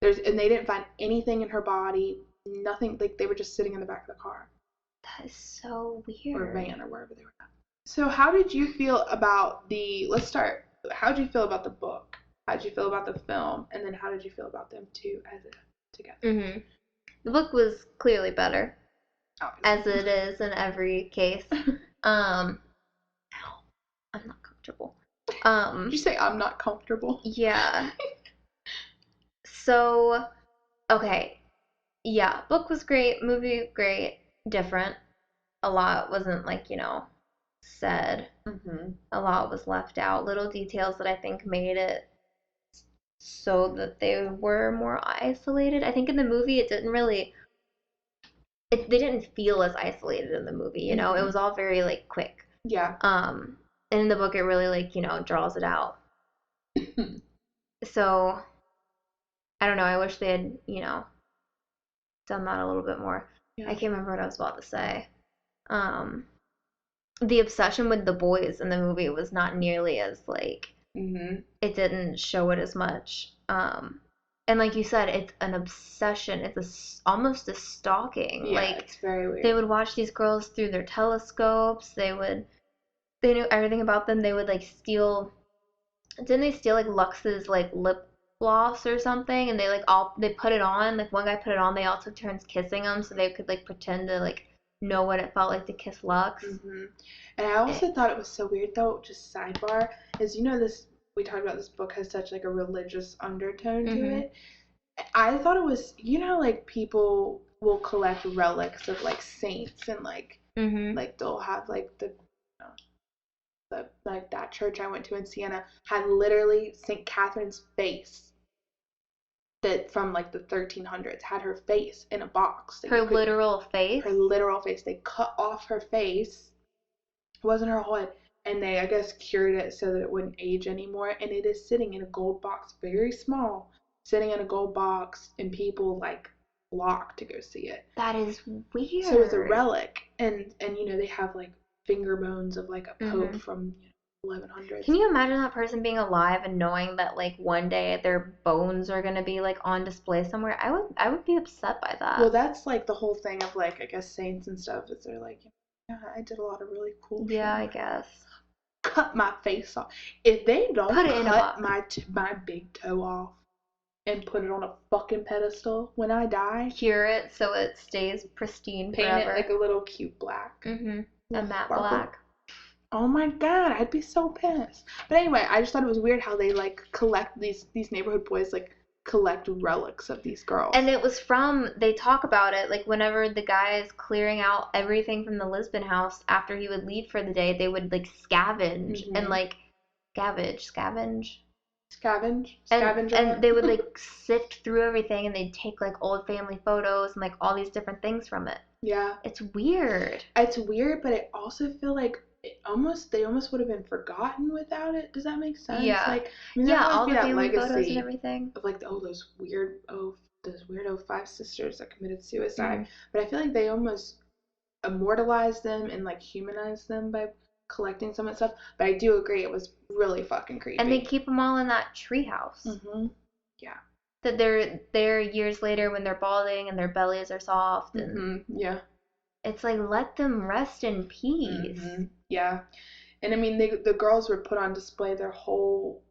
And they didn't find anything in her body. Nothing. Like, they were just sitting in the back of the car. That is so weird. Or van or wherever they were at. So how did you feel about let's start. How did you feel about the book? How did you feel about the film? And then how did you feel about them two together? Mm-hmm. The book was clearly better. Obviously. As it is in every case. I'm not comfortable. Did you say I'm not comfortable? Yeah. So, okay. Yeah, book was great, movie great, different. A lot wasn't, like, said. Mm-hmm. A lot was left out. Little details that I think made it so that they were more isolated. I think in the movie it didn't really... they didn't feel as isolated in the movie, Mm-hmm. It was all very, like, quick. Yeah. And in the book it really, like, draws it out. So, I don't know, I wish they had, done that a little bit more. Yeah. I can't remember what I was about to say. The obsession with the boys in the movie was not nearly as, like, Mm-hmm. It didn't show it as much. And like you said, it's an obsession. It's almost a stalking. Yeah, like, it's very weird. They would watch these girls through their telescopes. They knew everything about them. They would, like, didn't they steal, like, Lux's, like, lip gloss or something? And they put it on. Like, one guy put it on. They all took turns kissing him so they could, like, pretend to, like, know what it felt like to kiss Lux. Mm-hmm. And I also thought it was so weird, though, just sidebar, is, this, we talked about this book has such, like, a religious undertone Mm-hmm. to it. I thought it was, like, people will collect relics of, like, saints and, like, Mm-hmm. like, they'll have, like, like, that church I went to in Siena had literally St. Catherine's face that from, like, the 1300s had her face in a box. Her literal face? Her literal face. They cut off her face. It wasn't her whole head. And they, I guess, cured it so that it wouldn't age anymore. And it is sitting in a gold box, very small, sitting in a gold box, and people, like, flock to go see it. That is weird. So it's a relic. And they have, like, finger bones of, like, a pope from 1100s. Can you imagine that person being alive and knowing that, like, one day their bones are gonna be, like, on display somewhere? I would be upset by that. Well, that's, like, the whole thing of, like, I guess saints and stuff is they're like, yeah, I did a lot of really cool shit. Yeah, I guess. Cut my face off. If they don't cut my big toe off and put it on a fucking pedestal when I die, cure it so it stays pristine paint forever. It like a little cute black. Mm-hmm. A matte black. Oh my god, I'd be so pissed. But anyway, I just thought it was weird how they, like, collect these neighborhood boys, like, collect relics of these girls. And it was they talk about it, like, whenever the guy is clearing out everything from the Lisbon house after he would leave for the day, they would, like, scavenge and, like, scavenge. And they would, like, sift through everything, and they'd take, like, old family photos and, like, all these different things from it. Yeah. It's weird. It's weird, but I also feel like they almost would have been forgotten without it. Does that make sense? Yeah. Like, all the family photos and everything. Of, like, those weirdo 5 sisters that committed suicide. Mm-hmm. But I feel like they almost immortalized them and, like, humanized them by collecting some of that stuff. But I do agree, it was really fucking creepy. And they keep them all in that treehouse. Mm-hmm. Yeah. That they're there years later when they're balding and their bellies are soft. And mm-hmm. Yeah. It's like, let them rest in peace. Mm-hmm. Yeah. And I mean, the girls were put on display their whole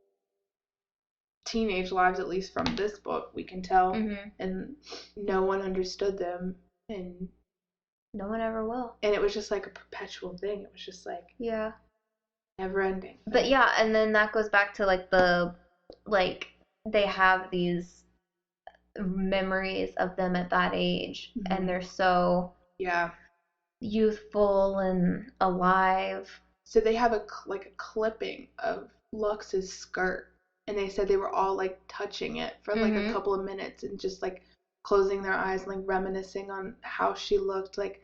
teenage lives, at least from this book, we can tell. Mm-hmm. And no one understood them. And no one ever will. And it was just like a perpetual thing. It was just like, yeah, never ending. But yeah, and then that goes back to, like, they have these memories of them at that age, mm-hmm. and they're so youthful and alive. So they have a clipping of Lux's skirt, and they said they were all, like, touching it for, like, mm-hmm. a couple of minutes and just, like, closing their eyes and, like, reminiscing on how she looked. Like,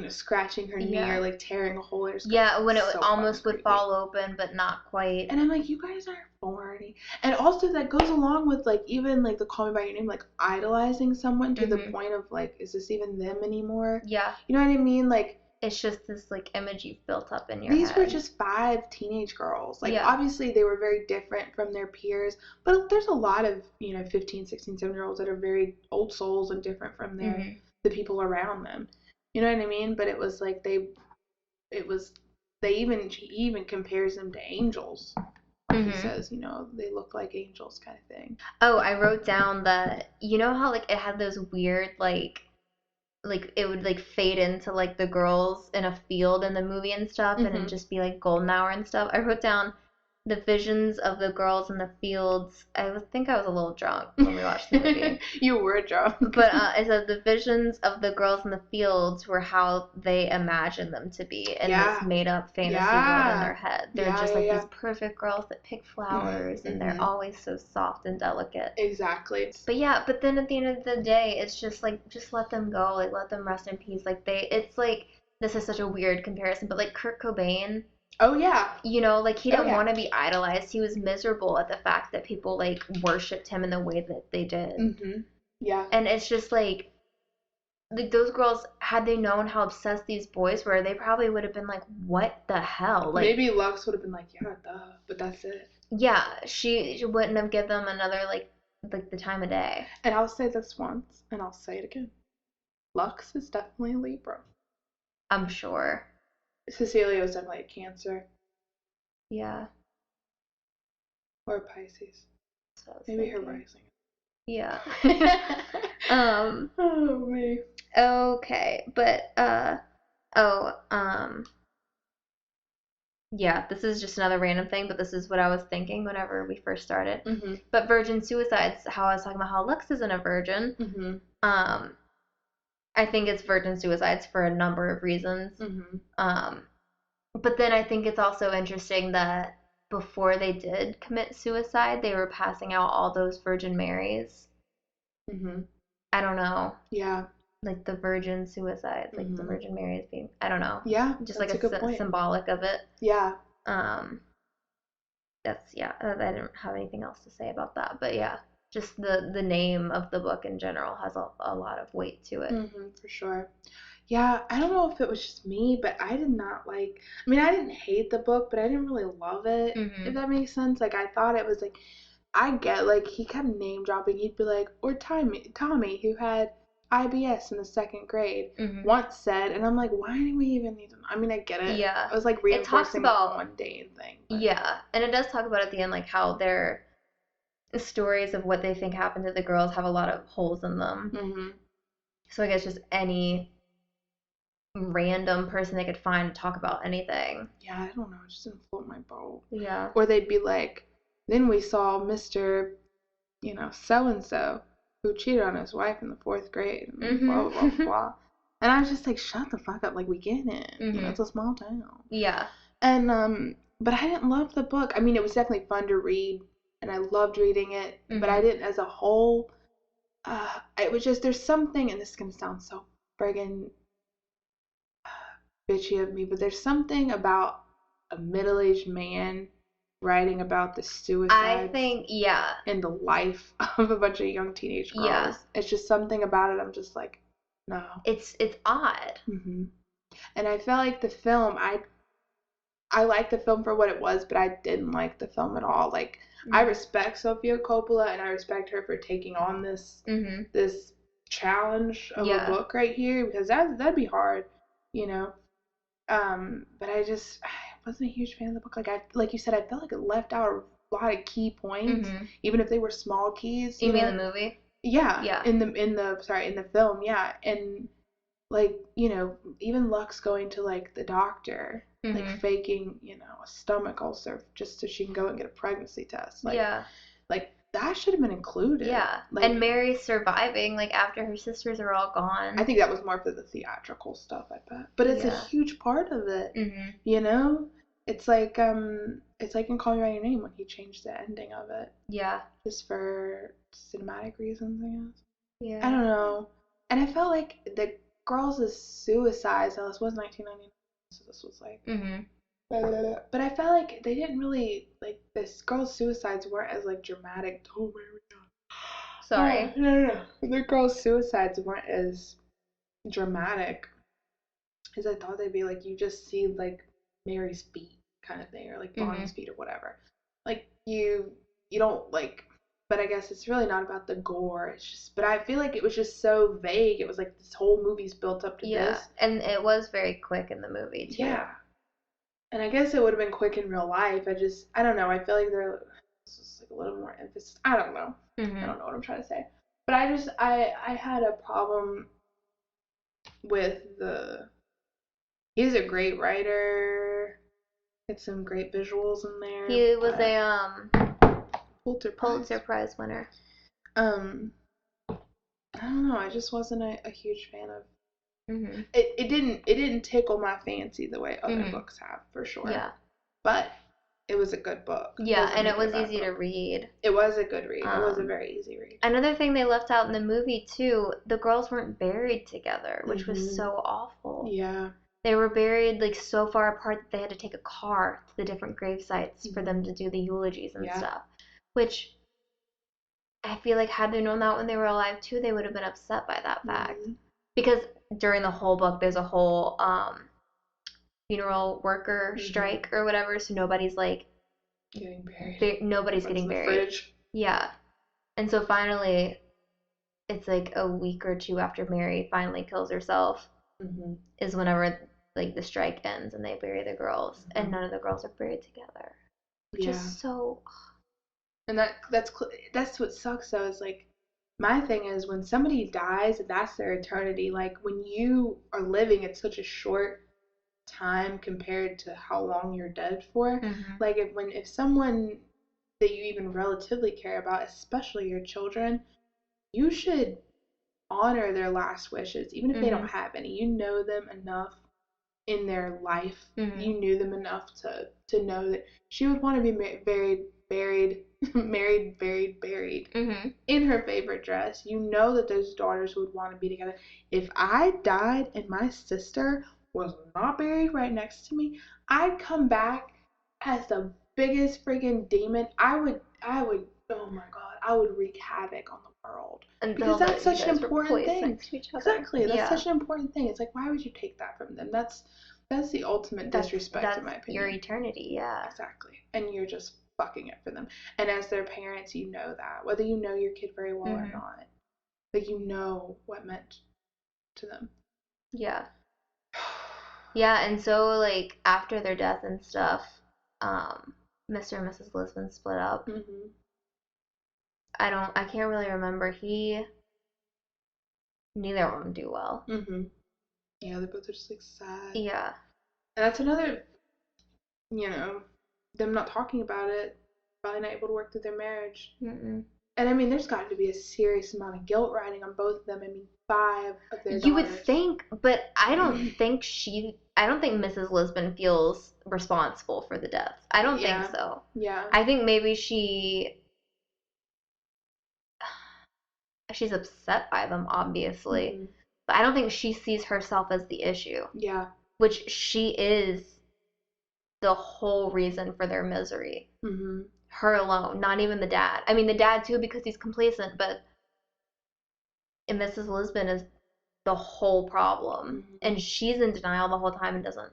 scratching her knee or like tearing a hole in her skin. Yeah, when it almost would fall open, but not quite. And I'm like, you guys aren't 40. And also that goes along with like even like the Call Me by Your Name, like idolizing someone to the point of like, is this even them anymore? Yeah. You know what I mean? Like, it's just this like image you've built up in your head. These were just 5 teenage girls. Like obviously they were very different from their peers, but there's a lot of 15, 16, 17-year-olds that are very old souls and different from the people around them. You know what I mean? But it was like he even compares them to angels. He says, they look like angels kind of thing. Oh, I wrote down that, how like it had those weird like it would like fade into like the girls in a field in the movie and stuff, and it'd just be like golden hour and stuff. I wrote down the visions of the girls in the fields. I think I was a little drunk when we watched the movie. You were drunk. But it said the visions of the girls in the fields were how they imagined them to be in this made-up fantasy world in their head. They're just like these perfect girls that pick flowers, and they're always so soft and delicate. Exactly. But then at the end of the day, it's just like, just let them go. Like, let them rest in peace. Like, it's like, this is such a weird comparison, but like Kurt Cobain. Oh, yeah. Like, he didn't want to be idolized. He was miserable at the fact that people, like, worshipped him in the way that they did. Mm-hmm. Yeah. And it's just, like, those girls, had they known how obsessed these boys were, they probably would have been like, what the hell? Like, maybe Lux would have been like, yeah, duh, but that's it. Yeah, she wouldn't have given them another, like the time of day. And I'll say this once, and I'll say it again. Lux is definitely a Libra. I'm sure. Cecilia was definitely a Cancer. Yeah. Or a Pisces. Maybe her rising. Yeah. Oh, me. Okay, but yeah, this is just another random thing, but this is what I was thinking whenever we first started. Mm-hmm. But virgin suicides, how I was talking about how Lux isn't a virgin. Mm-hmm. I think it's virgin suicides for a number of reasons. Mm-hmm. But then I think it's also interesting that before they did commit suicide, they were passing out all those Virgin Marys. Mm-hmm. I don't know. Yeah. Like the virgin suicides, like the Virgin Marys being, I don't know. Yeah. Just like a symbolic of it. Yeah. I didn't have anything else to say about that, but yeah, just the name of the book in general has a lot of weight to it. Mm-hmm, for sure. Yeah, I don't know if it was just me, but I did not like, I mean, I didn't hate the book, but I didn't really love it, if that makes sense. Like, I thought it was like, I get, like, he kept name dropping. He'd be like, or Tommy, who had IBS in the 2nd grade, once said, and I'm like, why do we even need to, I mean, I get it. Yeah. I was like reinforcing the mundane thing. But. Yeah, and it does talk about at the end, like, how their stories of what they think happened to the girls have a lot of holes in them. Mm-hmm. So I guess just any random person they could find to talk about anything. Yeah, I don't know. It just didn't float my boat. Yeah. Or they'd be like, then we saw Mr. So-and-so who cheated on his wife in the 4th grade. And blah, blah, blah, blah. And I was just like, shut the fuck up. Like, we get it. It's a small town. Yeah. And, but I didn't love the book. I mean, it was definitely fun to read, and I loved reading it. But I didn't, as a whole, it was just, there's something, and this is going to sound so friggin' bitchy of me, but there's something about a middle-aged man writing about the suicide. I think, yeah. In the life of a bunch of young teenage girls. Yeah. It's just something about it. I'm just like, no. It's odd. Mm-hmm. And I felt like the film, I liked the film for what it was, but I didn't like the film at all. Like, I respect Sofia Coppola, and I respect her for taking on this this challenge of a book right here, because that'd be hard, But I wasn't a huge fan of the book. Like you said, I felt like it left out a lot of key points, even if they were small keys. You mean the movie? Yeah. Yeah. In the film, yeah. And like, even Lux going to like the doctor, like faking, a stomach ulcer just so she can go and get a pregnancy test. Like, yeah. Like that should have been included. Yeah. Like, and Mary surviving, like, after her sisters are all gone. I think that was more for the theatrical stuff, I bet. But it's a huge part of it. It's like in Call Me by Your Name when he changed the ending of it. Yeah. Just for cinematic reasons, I guess. Yeah. I don't know. And I felt like girls' suicides. Now, this was 1999, so this was like. But I felt like they didn't really, like, this girls' suicides weren't as, like, dramatic. Oh, where are we going? Sorry. No. The girls' suicides weren't as dramatic as I thought they'd be. Like, you just see, like, Mary's feet kind of thing, or, like, Bonnie's feet or whatever. Like, you don't, like, but I guess it's really not about the gore. It's just, but I feel like it was just so vague. It was like this whole movie's built up to this. Yeah, and it was very quick in the movie, too. Yeah. And I guess it would have been quick in real life. I don't know. I feel like there's just like a little more emphasis. I don't know. I don't know what I'm trying to say. But I had a problem with he's a great writer. Had some great visuals in there. He was a Pulitzer Prize winner. I don't know. I just wasn't a huge fan of. It didn't tickle my fancy the way other books have, for sure. Yeah. But it was a good book. Yeah, and it was easy to read. It was a good read. It was a very easy read. Another thing they left out in the movie, too, the girls weren't buried together, which was so awful. Yeah. They were buried, like, so far apart that they had to take a car to the different grave sites for them to do the eulogies and stuff. Which, I feel like had they known that when they were alive, too, they would have been upset by that fact. Because during the whole book, there's a whole funeral worker strike or whatever, so nobody's, like, getting buried. Nobody's getting buried. Fridge. Yeah. And so finally, it's like a week or two after Mary finally kills herself, is whenever, like, the strike ends and they bury the girls, and none of the girls are buried together. Which is so... And that's what sucks, though, is, like, my thing is when somebody dies, that's their eternity. Like, when you are living, it's such a short time compared to how long you're dead for. Like, if someone that you even relatively care about, especially your children, you should honor their last wishes, even if they don't have any. You know them enough in their life. You knew them enough to know that she would want to be buried in her favorite dress. You know that those daughters would want to be together. If I died and my sister was not buried right next to me, I'd come back as the biggest freaking demon. I would oh my god, I would wreak havoc on the world. Because that's such an important thing. Exactly. That's such an important thing. It's like, why would you take that from them? That's the ultimate disrespect, in my opinion. Your eternity, yeah. Exactly. And you're just fucking it for them. And as their parents, you know that. Whether you know your kid very well or not. Like, you know what meant to them. Yeah. Yeah, and so, like, after their death and stuff, Mr. and Mrs. Lisbon split up. I can't really remember. Neither of them do well. Yeah, they both are just, like, sad. Yeah. And that's another, them not talking about it, probably not able to work through their marriage. And I mean, there's got to be a serious amount of guilt riding on both of them. I mean, 5 of their daughters. You would think, but I don't think Mrs. Lisbon feels responsible for the death. I don't think so. Yeah. I think maybe she's upset by them, obviously. But I don't think she sees herself as the issue. Yeah. Which she is the whole reason for their misery. Her alone, not even the dad. I mean, the dad too, because he's complacent, but Mrs. Lisbon is the whole problem. And she's in denial the whole time and doesn't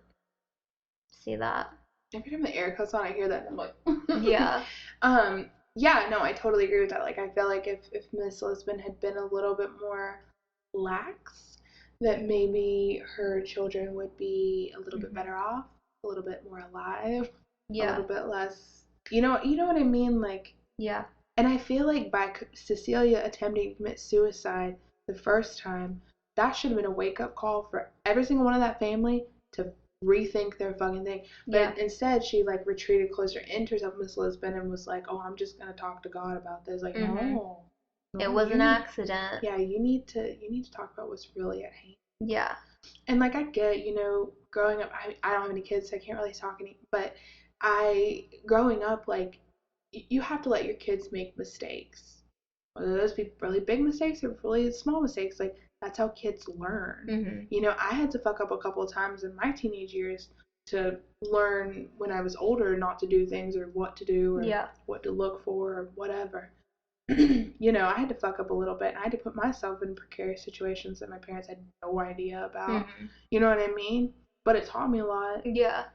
see that. Every time the air cuts on, I hear that and I'm like... Yeah. Yeah, no, I totally agree with that. Like, I feel like if Miss Lisbon had been a little bit more lax, that maybe her children would be a little bit better off, a little bit more alive, a little bit less, you know what I mean? Like, yeah. And I feel like by Cecilia attempting to commit suicide the first time, that should have been a wake-up call for every single one of that family to rethink their fucking thing. But instead, she, like, retreated closer into herself, Miss Lisbon, and was like, oh, I'm just going to talk to God about this. Like, no. It was an accident. Yeah, you need to talk about what's really at hand. Yeah. And, like, I get, growing up, I don't have any kids, so I can't really talk but growing up, like, you have to let your kids make mistakes. Whether those be really big mistakes or really small mistakes, like, That's how kids learn. Mm-hmm. You know, I had to fuck up a couple of times in my teenage years to learn when I was older not to do things or what to do or what to look for or whatever. You know, I had to fuck up a little bit, and I had to put myself in precarious situations that my parents had no idea about. Mm-hmm. You know what I mean? But it taught me a lot. Yeah.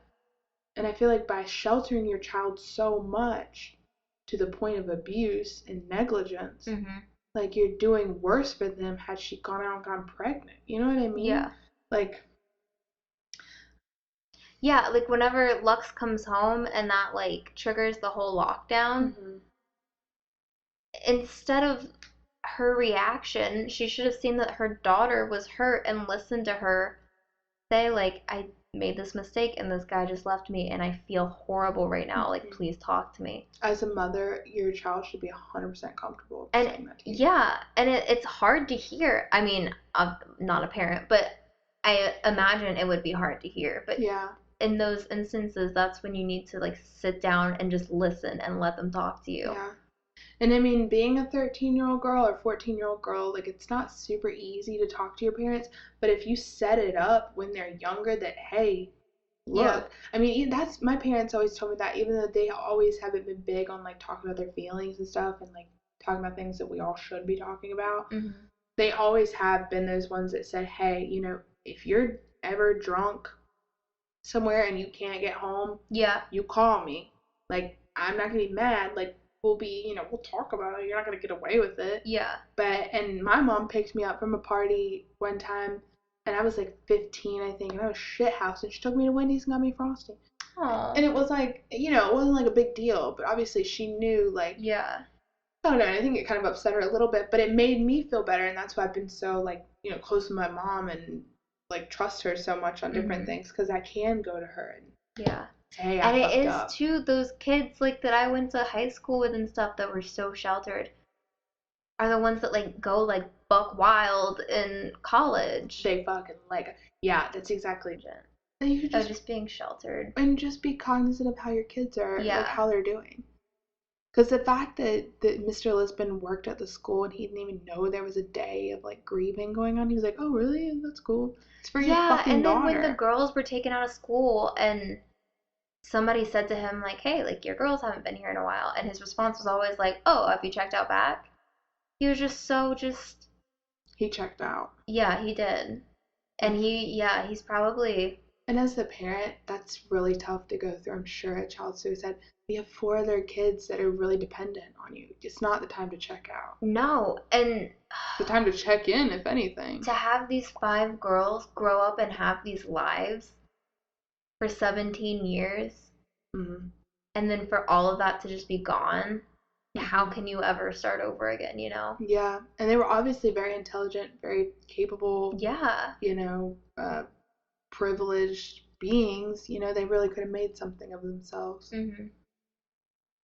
And I feel like by sheltering your child so much to the point of abuse and negligence, mm-hmm. like you're doing worse for them had she gone out and gotten pregnant. You know what I mean? Yeah. Like. Yeah, like whenever Lux comes home and that like triggers the whole lockdown, mm-hmm. instead of her reaction, she should have seen that her daughter was hurt and listened to her say, like, I made this mistake and this guy just left me and I feel horrible right now. Mm-hmm. Like, please talk to me. As a mother, your child should be 100% comfortable saying that to you. Yeah, and it's hard to hear. I mean, I'm not a parent, but I imagine it would be hard to hear. But yeah. In those instances, that's when you need to, like, sit down and just listen and let them talk to you. Yeah. And I mean, being a 13-year-old girl or 14-year-old girl, like, it's not super easy to talk to your parents, but if you set it up when they're younger that, hey, look, yeah. I mean, that's, my parents always told me that, even though they always haven't been big on, like, talking about their feelings and stuff and, like, talking about things that we all should be talking about, mm-hmm. they always have been those ones that said, hey, you know, if you're ever drunk somewhere and you can't get home, yeah, you call me. Like, I'm not going to be mad, like, we'll be, you know, we'll talk about it. You're not going to get away with it. Yeah. But, and my mom picked me up from a party one time, and I was like 15, I think, and I was shithoused, and she took me to Wendy's and got me frosting. Aww. And it was like, you know, it wasn't like a big deal, but obviously she knew, like, yeah. I don't know, I think it kind of upset her a little bit, but it made me feel better, and that's why I've been so, like, you know, close with my mom and, like, trust her so much on different mm-hmm. things, because I can go to her and yeah. Hey, and it is up. Too, those kids like that I went to high school with and stuff that were so sheltered are the ones that like go like buck wild in college. They fucking like, yeah, that's exactly it. And you could just being sheltered and just be cognizant of how your kids are, yeah. like how they're doing. Because the fact that Mr. Lisbon worked at the school and he didn't even know there was a day of like grieving going on, he was like, oh really? That's cool. It's for your fucking daughter. Yeah, and then when the girls were taken out of school and somebody said to him, like, hey, like, your girls haven't been here in a while. And his response was always like, oh, have you checked out back? He was just so He checked out. Yeah, he did. And he's probably... And as the parent, that's really tough to go through, I'm sure, at child suicide. We have 4 other kids that are really dependent on you. It's not the time to check out. No, and... It's the time to check in, if anything. To have these 5 girls grow up and have these lives for 17 years, mm-hmm. and then for all of that to just be gone, how can you ever start over again, you know? Yeah, and they were obviously very intelligent, very capable, yeah, you know, privileged beings, you know, they really could have made something of themselves. Mm-hmm.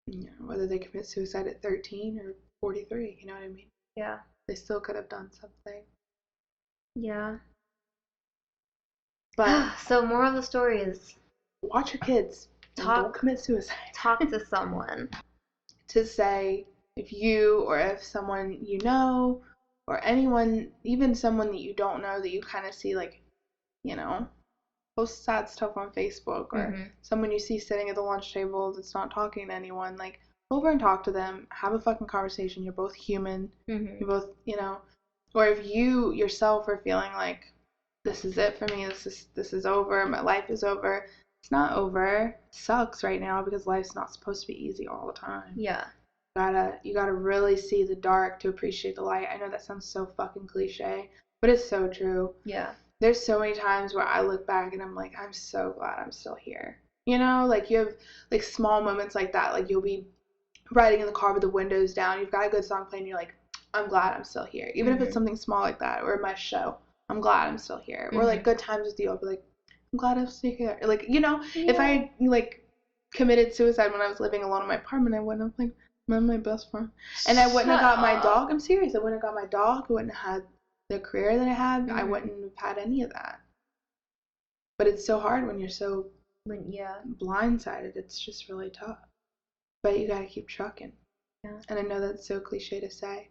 You know, whether they commit suicide at 13 or 43, you know what I mean? Yeah. They still could have done something. Yeah. But so moral of the story is watch your kids. Don't commit suicide. Talk to someone. To say if you or if someone you know or anyone, even someone that you don't know that you kind of see like, you know, post sad stuff on Facebook or mm-hmm. someone you see sitting at the lunch table that's not talking to anyone, like go over and talk to them. Have a fucking conversation. You're both human. Mm-hmm. You're both, you know, or if you yourself are feeling like this is it for me. This is over. My life is over. It's not over. It sucks right now because life's not supposed to be easy all the time. Yeah. You gotta really see the dark to appreciate the light. I know that sounds so fucking cliche, but it's so true. Yeah. There's so many times where I look back and I'm like, I'm so glad I'm still here. You know, like you have like small moments like that. Like you'll be riding in the car with the windows down. You've got a good song playing. And you're like, I'm glad I'm still here. Even mm-hmm. if it's something small like that or my show. I'm glad I'm still here. Mm-hmm. Or, like, good times with you, I'll be like, I'm glad I'm still here. Or, like, you know, yeah. If I, like, committed suicide when I was living alone in my apartment, I wouldn't have, like, met my best friend. And I wouldn't have got my dog. I'm serious. I wouldn't have got my dog. I wouldn't have had the career that I had. Mm-hmm. I wouldn't have had any of that. But it's so hard when you're so blindsided. It's just really tough. But you gotta keep trucking. Yeah. And I know that's so cliche to say.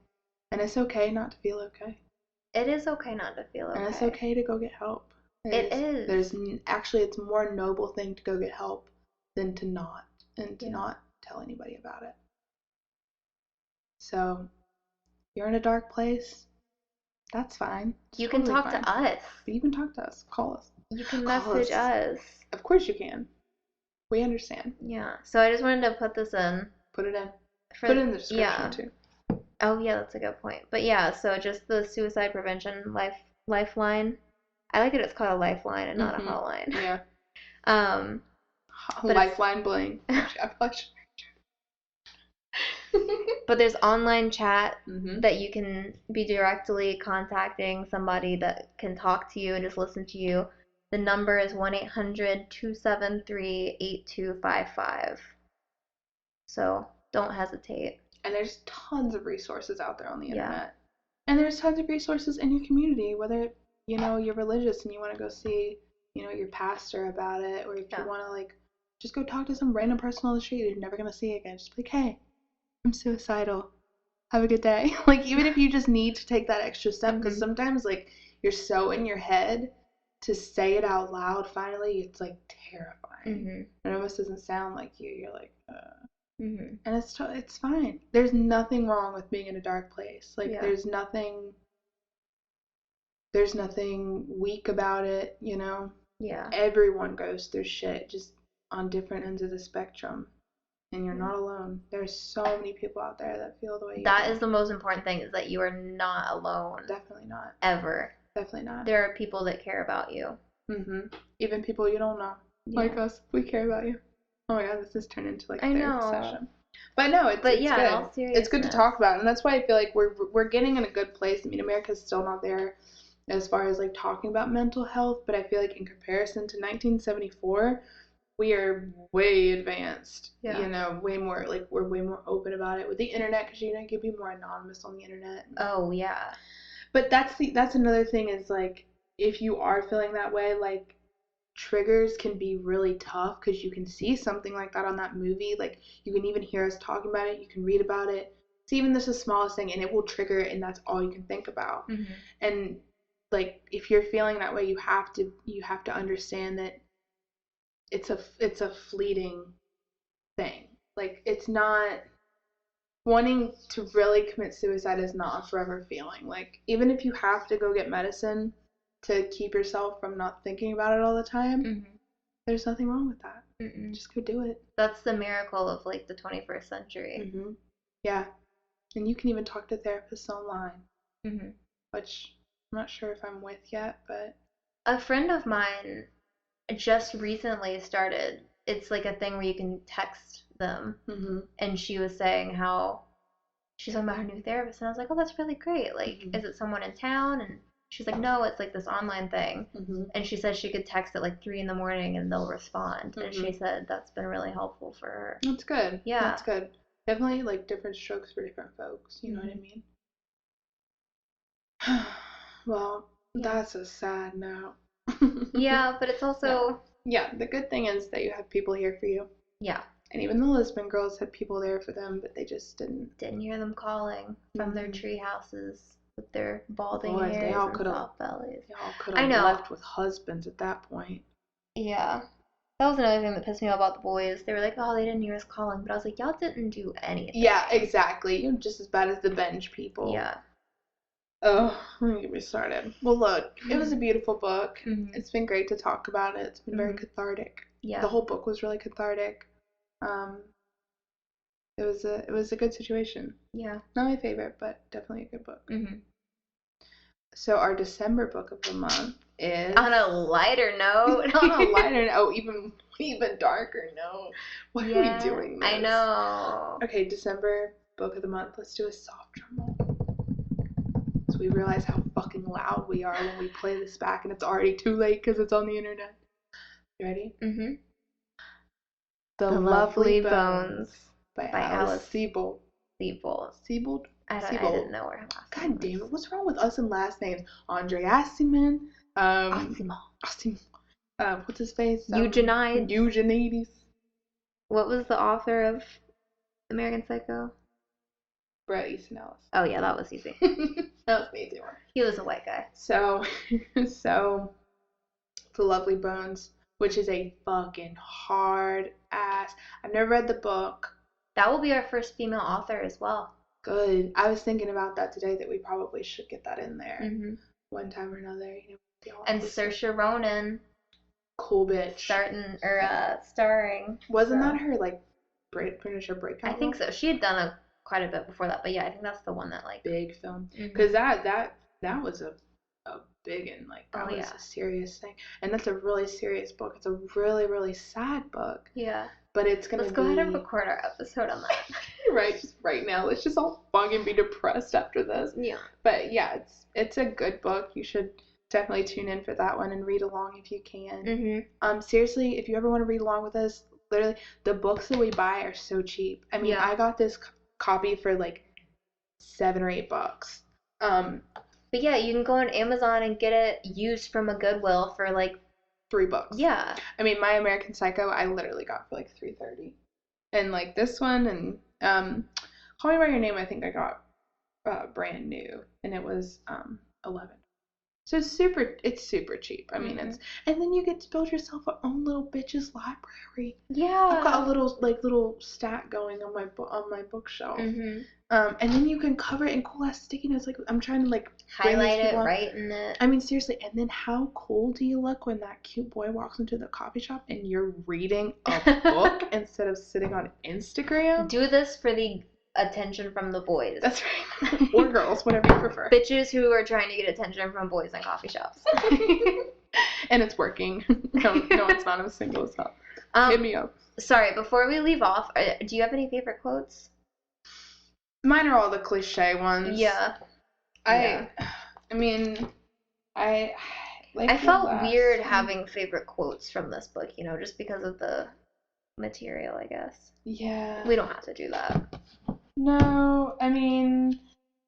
And it's okay not to feel okay. It is okay not to feel okay. And it's okay to go get help. It is. It's a more noble thing to go get help than to not, and to not tell anybody about it. So, you're in a dark place, that's fine. You can talk to us. But you can talk to us. Call us. You can message us. Of course you can. We understand. Yeah. So I just wanted to put this in. Put it in. Put it in the description too. Oh yeah, that's a good point. But yeah, so just the suicide prevention lifeline. I like that it's called a lifeline and not a hotline. Yeah. Lifeline bling. But there's online chat that you can be directly contacting somebody that can talk to you and just listen to you. The number is 1-800-273-8255. So don't hesitate. And there's tons of resources out there on the internet. And there's tons of resources in your community, whether, you're religious and you want to go see, your pastor about it, or if you want to, just go talk to some random person on the street you're never going to see again. Just be like, hey, I'm suicidal. Have a good day. Even if you just need to take that extra step, because sometimes, you're so in your head, to say it out loud, finally, it's, terrifying. It almost doesn't sound like you. You're like, And it's fine. There's nothing wrong with being in a dark place. There's nothing weak about it, Yeah. Everyone goes through shit, just on different ends of the spectrum. And you're not alone. There's so many people out there that feel the way you do. That is the most important thing, is that you are not alone. Definitely not. Ever. Definitely not. There are people that care about you. Even people you don't know. Like us. We care about you. Oh my god, this has turned into a therapy session. But no, it's good. It's good to talk about, and that's why I feel like we're getting in a good place. I mean, America's still not there as far as talking about mental health, but I feel like in comparison to 1974, we are way advanced. Way more we're way more open about it with the internet, because you can be more anonymous on the internet. Oh yeah. But that's another thing, is if you are feeling that way, triggers can be really tough, because you can see something like that on that movie. You can even hear us talking about it. You can read about it. It's even just the smallest thing, and it will trigger it, and that's all you can think about. And if you're feeling that way, you have to understand that it's a fleeting thing. It's not, wanting to really commit suicide is not a forever feeling. Even if you have to go get medicine to keep yourself from not thinking about it all the time, there's nothing wrong with that. Just go do it. That's the miracle of the 21st century. Yeah. And you can even talk to therapists online, which I'm not sure if I'm with yet, but a friend of mine just recently started. It's a thing where you can text them, and she was saying how she's talking about her new therapist, and I was like, oh, that's really great. Is it someone in town? And she's like, no, it's this online thing. And she said she could text at 3 a.m. and they'll respond. And she said that's been really helpful for her. That's good. Yeah, that's good. Definitely different strokes for different folks. You know what I mean? Well, that's a sad note. Yeah, but it's also the good thing is that you have people here for you. Yeah. And even the Lisbon Girls had people there for them, but they just didn't hear them calling from their tree houses with their balding hairs and soft bellies. They all could have left with husbands at that point. Yeah. That was another thing that pissed me off about the boys. They were like, oh, they didn't hear us calling. But I was like, y'all didn't do anything. Yeah, exactly. You're just as bad as the bench people. Yeah. Oh, don't get me started. Well, look, it was a beautiful book. It's been great to talk about it. It's been very cathartic. Yeah. The whole book was really cathartic. It was a good situation. Yeah. Not my favorite, but definitely a good book. So our December book of the month is on a lighter note. On a lighter note, even darker note. Why are we doing this? I know. Okay, December book of the month. Let's do a soft drum roll. So we realize how fucking loud we are when we play this back, and it's already too late because it's on the internet. You ready? The Lovely Bones by Alice Sebold. Sebold? I didn't know her last name. God damn it, what's wrong with us and last names? Andre Aciman. What's his face? Eugenides. What was the author of American Psycho? Bret Easton Ellis. Oh yeah, that was easy. That was an easy one. He was a white guy. So, The Lovely Bones, which is a fucking hard ass. I've never read the book. That will be our first female author as well. Good. I was thinking about that today, that we probably should get that in there one time or another. You know, and Saoirse Ronan. Cool bitch. Starring. Wasn't that her, like, finish her breakout? I think so. She had done quite a bit before that, but yeah, I think that's the one that, like... Big film. Because that was a big and, like, that was a serious thing. And that's a really serious book. It's a really, really sad book. Yeah. But it's going to Let's go ahead and record our episode on that. Right, just right now. Let's just all fucking be depressed after this. Yeah. But yeah, it's a good book. You should definitely tune in for that one and read along if you can. Seriously, if you ever want to read along with us, literally, the books that we buy are so cheap. I mean, I got this copy for like $7 or $8. But yeah, you can go on Amazon and get it used from a Goodwill for like $3. Yeah. I mean, My American Psycho, I literally got for like $3.30. And like this one and Call Me by Your Name, I think I got brand new, and it was $11. So it's super cheap. I mean, and then you get to build yourself a own little bitch's library. Yeah. I've got a little stack going on my bookshelf. And then you can cover it in cool ass sticky notes. Like, I'm trying to like highlight it, write in it. I mean, seriously. And then how cool do you look when that cute boy walks into the coffee shop and you're reading a book instead of sitting on Instagram? Do this for the attention from the boys. That's right. Or girls, whatever you prefer. Bitches who are trying to get attention from boys in coffee shops. And it's working. No, it's not as single as hell. Hit me up. Sorry, before we leave off, do you have any favorite quotes? Mine are all the cliche ones. Yeah. I mean, I felt weird having favorite quotes from this book, you know, just because of the material, I guess. Yeah. We don't have to do that. No, I mean,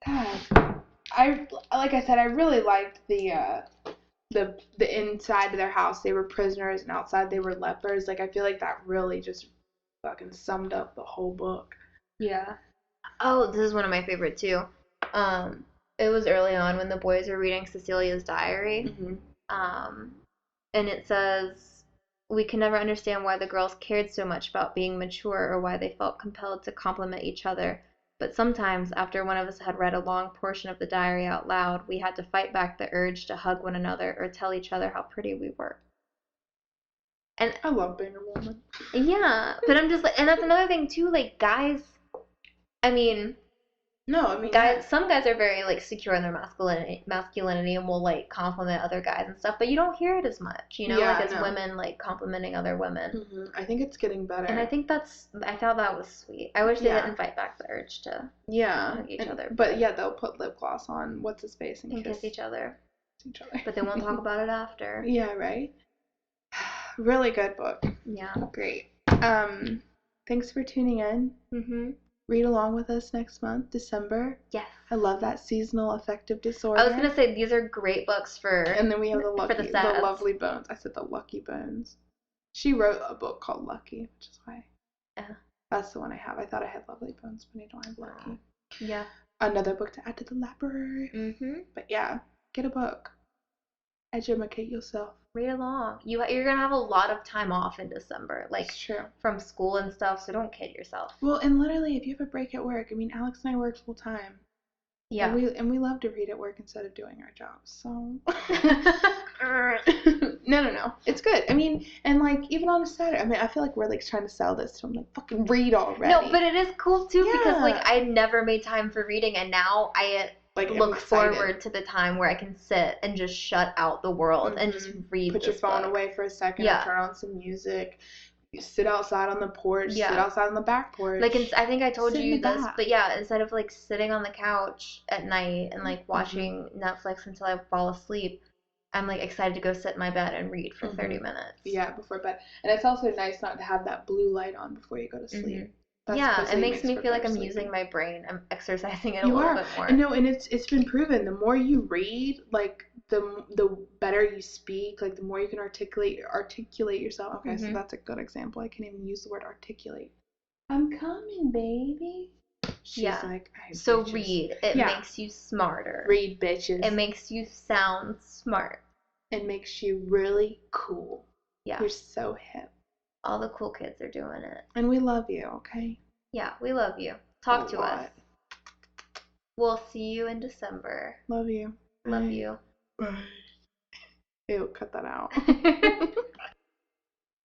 God, like I said, I really liked the inside of their house. They were prisoners, and outside they were lepers. Like, I feel like that really just fucking summed up the whole book. Yeah. Oh, this is one of my favorite too. It was early on when the boys were reading Cecilia's diary. And it says, "We can never understand why the girls cared so much about being mature or why they felt compelled to compliment each other. But sometimes, after one of us had read a long portion of the diary out loud, we had to fight back the urge to hug one another or tell each other how pretty we were." And I love being a woman. Yeah, but I'm just like, and that's another thing too, like, guys, some guys are very, like, secure in their masculinity and will, like, compliment other guys and stuff, but you don't hear it as much, you know, as women, like, complimenting other women. I think it's getting better. And I thought that was sweet. I wish they didn't fight back the urge to hug each other. But yeah, they'll put lip gloss on, what's his face, and kiss each other. Each other. But they won't talk about it after. Yeah, right? Really good book. Yeah. Great. Thanks for tuning in. Read along with us next month, December. Yes. I love that seasonal affective disorder. I was going to say, these are great books for... And then we have the Lovely Bones. I said the Lucky Bones. She wrote a book called Lucky, which is why. Yeah. That's the one I have. I thought I had Lovely Bones, but I don't have Lucky. Yeah. Another book to add to the library. But yeah, get a book. Educate yourself. Read along. You're going to have a lot of time off in December, like, from school and stuff, so don't kid yourself. Well, and literally, if you have a break at work, I mean, Alex and I work full time. Yeah. And we love to read at work instead of doing our jobs, so. No. It's good. I mean, and, like, even on a Saturday, I mean, I feel like we're, like, trying to sell this to them, like, fucking read already. No, but it is cool, too, because, like, I never made time for reading, and now I look forward to the time where I can sit and just shut out the world and just read. Put your phone away for a second, turn on some music, you sit outside on the porch, sit outside on the back porch. Like, I think I told you this, but yeah, instead of, like, sitting on the couch at night and, like, watching Netflix until I fall asleep, I'm, like, excited to go sit in my bed and read for 30 minutes. Yeah, before bed. And it's also nice not to have that blue light on before you go to sleep. It makes me feel like I'm using my brain. I'm exercising it a little bit more. No, and it's been proven. The more you read, like, the better you speak. Like, the more you can articulate yourself. Okay, so that's a good example. I can't even use the word articulate. I'm coming, baby. She's like, so bitches. Read. It makes you smarter. Read, bitches. It makes you sound smart. It makes you really cool. Yeah. You're so hip. All the cool kids are doing it. And we love you, okay? Yeah, we love you. Talk to us. We'll see you in December. Love you. Love you. Bye. Ew, cut that out.